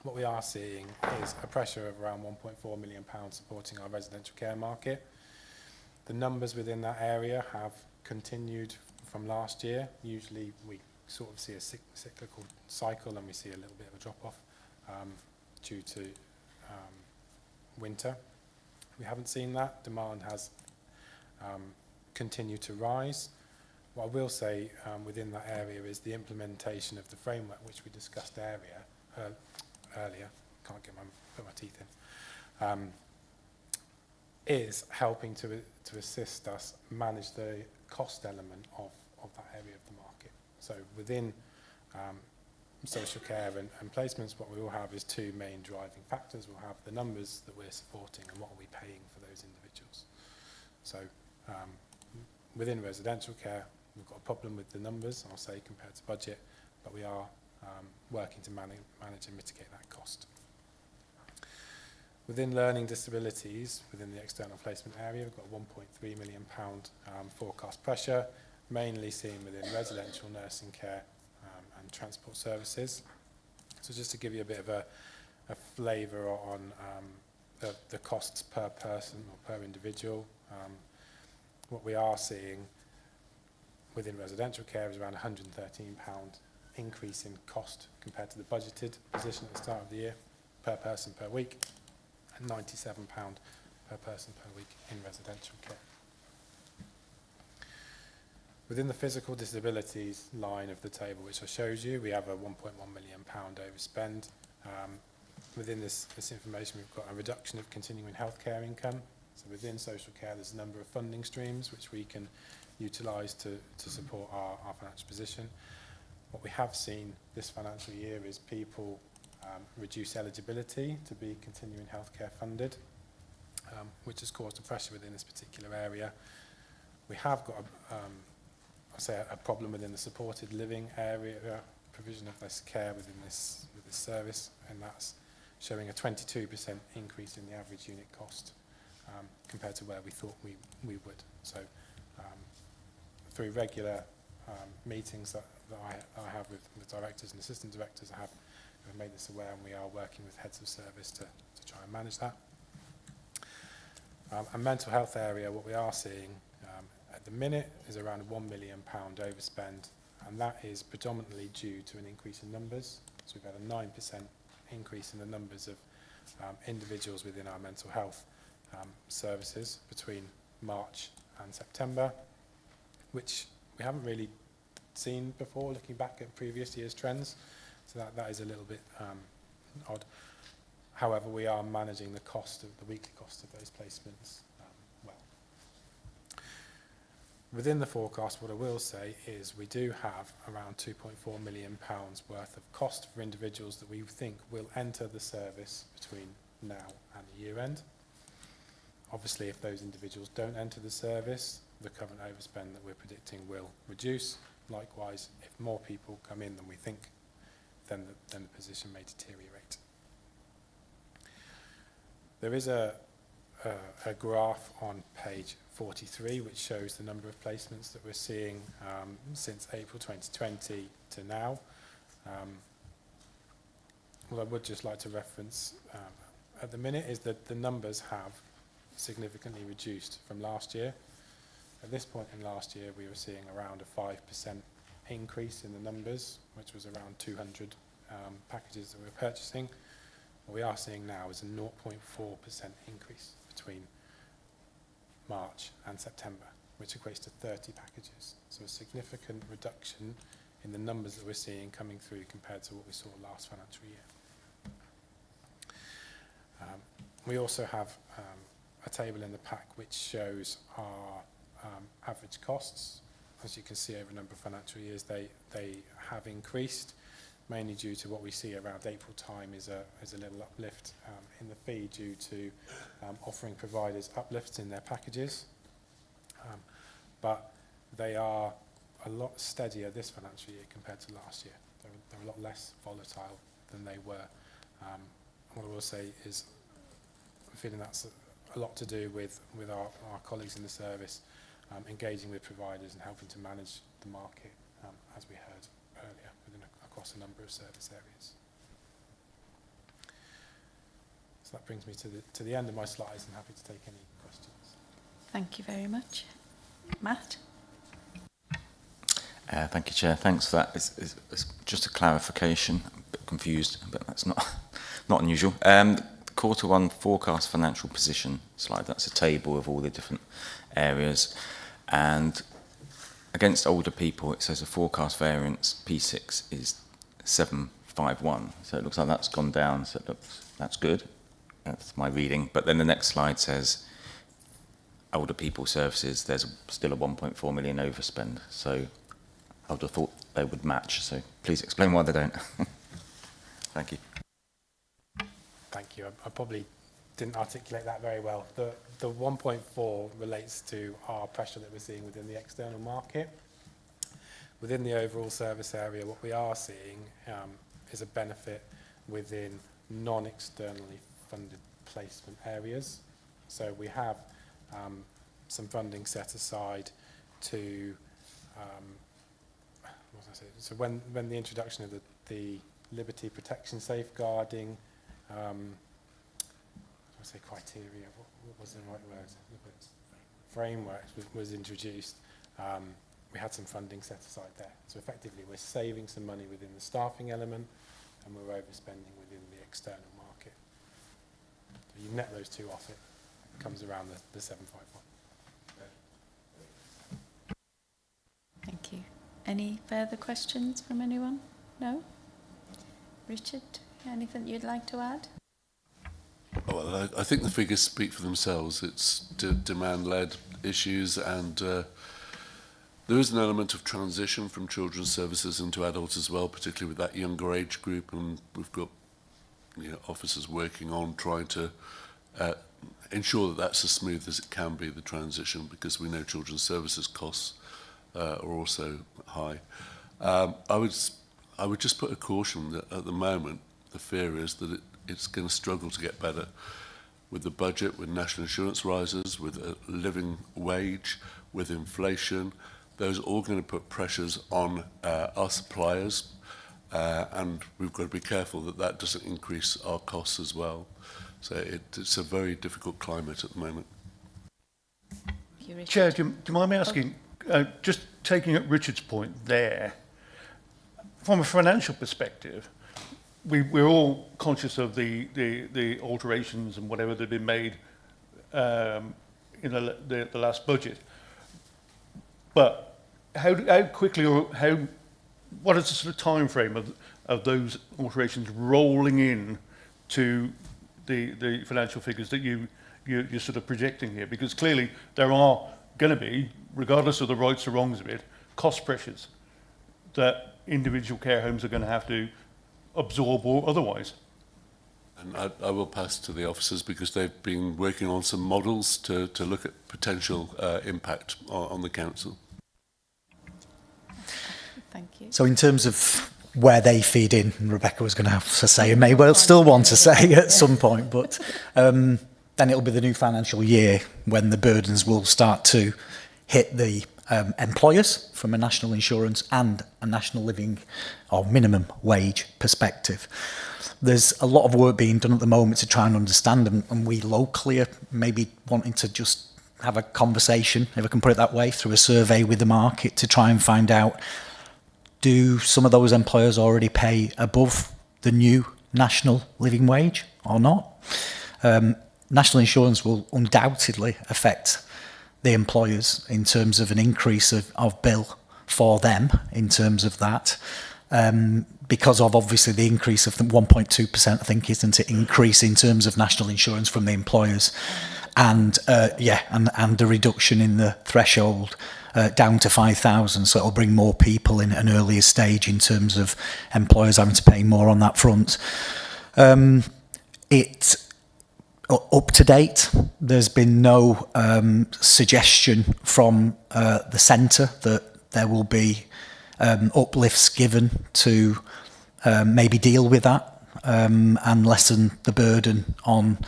what we are seeing is a pressure of around £1.4 million supporting our residential care market. The numbers within that area have continued from last year. Usually we sort of see a cyclical cycle, and we see a little bit of a drop-off due to winter. We haven't seen that. Demand has continued to rise. What I will say within that area is the implementation of the framework, which we discussed earlier, can't put my teeth in, is helping to assist us manage the cost element of that area of the market. So within social care and placements, what we will have is two main driving factors. We'll have the numbers that we're supporting and what are we paying for those individuals. So within residential care, we've got a problem with the numbers, I'll say, compared to budget, but we are working to manage and mitigate that cost. Within learning disabilities, within the external placement area, we've got £1.3 million forecast pressure, mainly seen within residential nursing care and transport services. So just to give you a bit of a flavour on the costs per person or per individual, what we are seeing within residential care is around £113 increase in cost compared to the budgeted position at the start of the year per person per week, and £97 per person per week in residential care. Within the physical disabilities line of the table, which I showed you, we have a £1.1 million overspend. Within this information, we've got a reduction of continuing healthcare income. So within social care, there's a number of funding streams which we can utilise to support our financial position. What we have seen this financial year is people reduce eligibility to be continuing healthcare funded, which has caused a pressure within this particular area. We have got a problem within the supported living area, provision of this care within this service, and that's showing a 22% increase in the average unit cost compared to where we thought we would. So through regular meetings that that I have with directors and assistant directors, I have made this aware, and we are working with heads of service to try and manage that. And mental health area, what we are seeing at the minute is around a £1 million overspend, and that is predominantly due to an increase in numbers. So we've had a 9% increase in the numbers of individuals within our mental health services between March and September, which we haven't really seen before looking back at previous year's trends. So that is a little bit odd. However, we are managing the weekly cost of those placements well. Within the forecast, what I will say is we do have around £2.4 million worth of cost for individuals that we think will enter the service between now and the year end. Obviously, if those individuals don't enter the service, the current overspend that we're predicting will reduce. Likewise, if more people come in than we think, then the position may deteriorate. There is a graph on page 43 which shows the number of placements that we're seeing since April 2020 to now. What I would just like to reference at the minute is that the numbers have significantly reduced from last year. At this point in last year, we were seeing around a 5% increase in the numbers, which was around 200 packages that we were purchasing. What we are seeing now is a 0.4% increase between March and September, which equates to 30 packages. So a significant reduction in the numbers that we're seeing coming through compared to what we saw last financial year. We also have a table in the pack which shows our average costs. As you can see, over a number of financial years, they have increased, mainly due to what we see around April time is a little uplift in the fee due to offering providers uplifts in their packages. But they are a lot steadier this financial year compared to last year. They're a lot less volatile than they were. What I will say is I'm feeling that's a lot to do with our colleagues in the service engaging with providers and helping to manage the market, as we heard earlier, across a number of service areas. So that brings me to the end of my slides, and happy to take any questions. Thank you very much. Matt? Thank you, Chair. Thanks for that. It's just a clarification. I'm a bit confused, but that's not unusual. Quarter one forecast financial position slide, that's a table of all the different areas. And against older people, it says the forecast variance P6 is 751. So it looks like that's gone down. So that's good. That's my reading. But then the next slide says older people services, there's still a 1.4 million overspend. So I would have thought they would match. So please explain why they don't. Thank you. Thank you. I probably didn't articulate that very well. The 1.4 relates to our pressure that we're seeing within the external market. Within the overall service area, what we are seeing is a benefit within non-externally funded placement areas. So we have some funding set aside to, what was I saying? So when the introduction of the liberty protection safeguarding, I say criteria, what was the right word? Framework was introduced. We had some funding set aside there. So effectively, we're saving some money within the staffing element, and we're overspending within the external market. So you net those two off, it comes around the 751. Thank you. Any further questions from anyone? No? Richard, anything you'd like to add? Well, I think the figures speak for themselves. It's demand-led issues, and there is an element of transition from children's services into adults as well, particularly with that younger age group, and we've got officers working on trying to ensure that that's as smooth as it can be, the transition, because we know children's services costs are also high. I would just put a caution that at the moment the fear is that it's going to struggle to get better with the budget, with national insurance rises, with a living wage, with inflation. those are all going to put pressures on our suppliers, and we've got to be careful that that doesn't increase our costs as well. So it's a very difficult climate at the moment. Chair, do you mind me asking, just taking up Richard's point there, from a financial perspective, we're all conscious of the alterations and whatever that have been made in the last budget. But how quickly or what is the sort of time frame of those alterations rolling in to the financial figures that you're sort of projecting here? Because clearly there are going to be, regardless of the rights or wrongs of it, cost pressures that individual care homes are going to have to absorb or otherwise. And I will pass to the officers because they've been working on some models to look at potential impact on the council. Thank you. So in terms of where they feed in, and Rebecca was going to have to say, and may well still want to say at some point, but then it'll be the new financial year when the burdens will start to hit the employers from a national insurance and a national living or minimum wage perspective. There's a lot of work being done at the moment to try and understand, and we locally are maybe wanting to just have a conversation, if I can put it that way, through a survey with the market to try and find out, do some of those employers already pay above the new national living wage or not? National insurance will undoubtedly affect the employers in terms of an increase of bill for them in terms of that, because of obviously the increase of the 1.2%, I think, isn't it, increase in terms of national insurance from the employers, and the reduction in the threshold down to 5,000, so it'll bring more people in at an earlier stage in terms of employers having to pay more on that front. It's up to date. There's been no suggestion from the centre that there will be uplifts given to maybe deal with that and lessen the burden on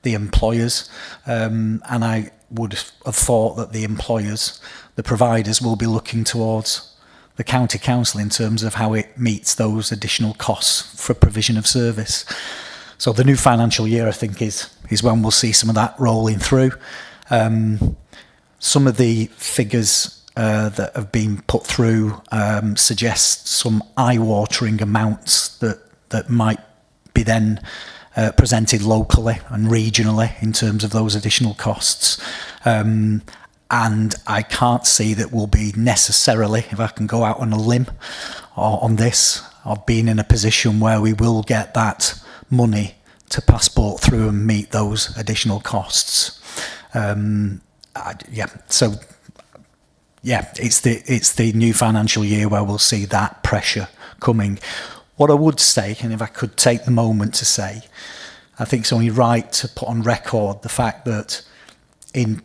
the employers. And I would have thought that the employers, the providers, will be looking towards the county council in terms of how it meets those additional costs for provision of service. So the new financial year, I think, is when we'll see some of that rolling through. Some of the figures that have been put through suggest some eye-watering amounts that might be then presented locally and regionally in terms of those additional costs. And I can't see that we'll be necessarily, if I can go out on a limb on this, of being in a position where we will get that money to passport through and meet those additional costs. It's the new financial year where we'll see that pressure coming. What I would say, and if I could take the moment to say, I think it's only right to put on record the fact that in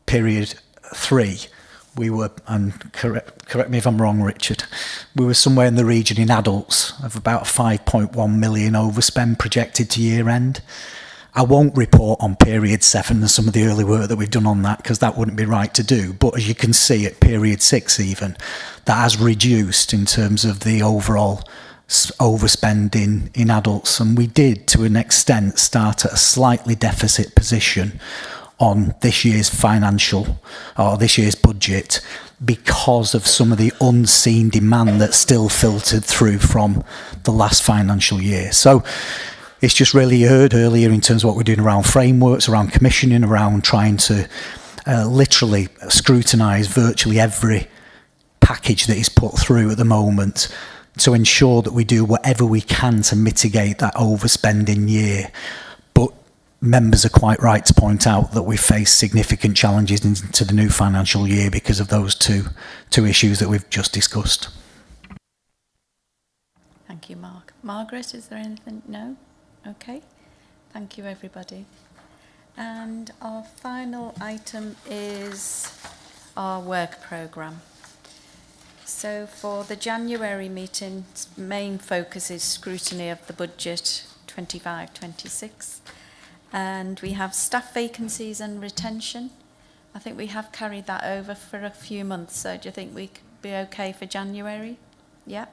period 3, we were, and correct me if I'm wrong, Richard, we were somewhere in the region in adults of about 5.1 million overspend projected to year end. I won't report on period 7 and some of the early work that we've done on that because that wouldn't be right to do. But as you can see at period 6 even, that has reduced in terms of the overall overspend in adults. And we did, to an extent, start at a slightly deficit position on this year's this year's budget because of some of the unseen demand that still filtered through from the last financial year. So it's just really heard earlier in terms of what we're doing around frameworks, around commissioning, around trying to literally scrutinise virtually every package that is put through at the moment to ensure that we do whatever we can to mitigate that overspending year. But members are quite right to point out that we face significant challenges into the new financial year because of those two issues that we've just discussed. Thank you, Mark. Margaret, is there anything? No? Okay. Thank you, everybody. And our final item is our work programme. So for the January meeting, main focus is scrutiny of the budget 25-26. And we have staff vacancies and retention. I think we have carried that over for a few months, so do you think we could be okay for January? Yeah.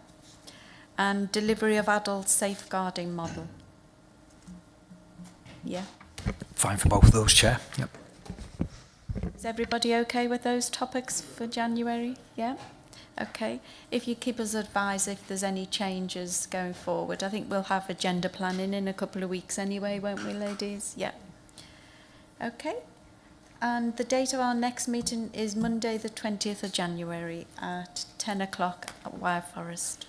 And delivery of adult safeguarding model. Yeah. Fine for both of those, Chair. Yep. Is everybody okay with those topics for January? Yeah? Okay. If you keep us advised if there's any changes going forward. I think we'll have agenda planning in a couple of weeks anyway, won't we, ladies? Yeah. Okay. And the date of our next meeting is Monday the 20th of January at 10 o'clock at Wyre Forest.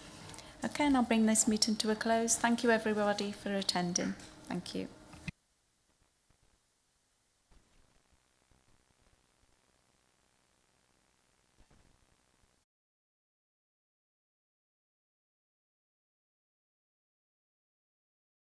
Okay, and I'll bring this meeting to a close. Thank you everybody for attending. Thank you.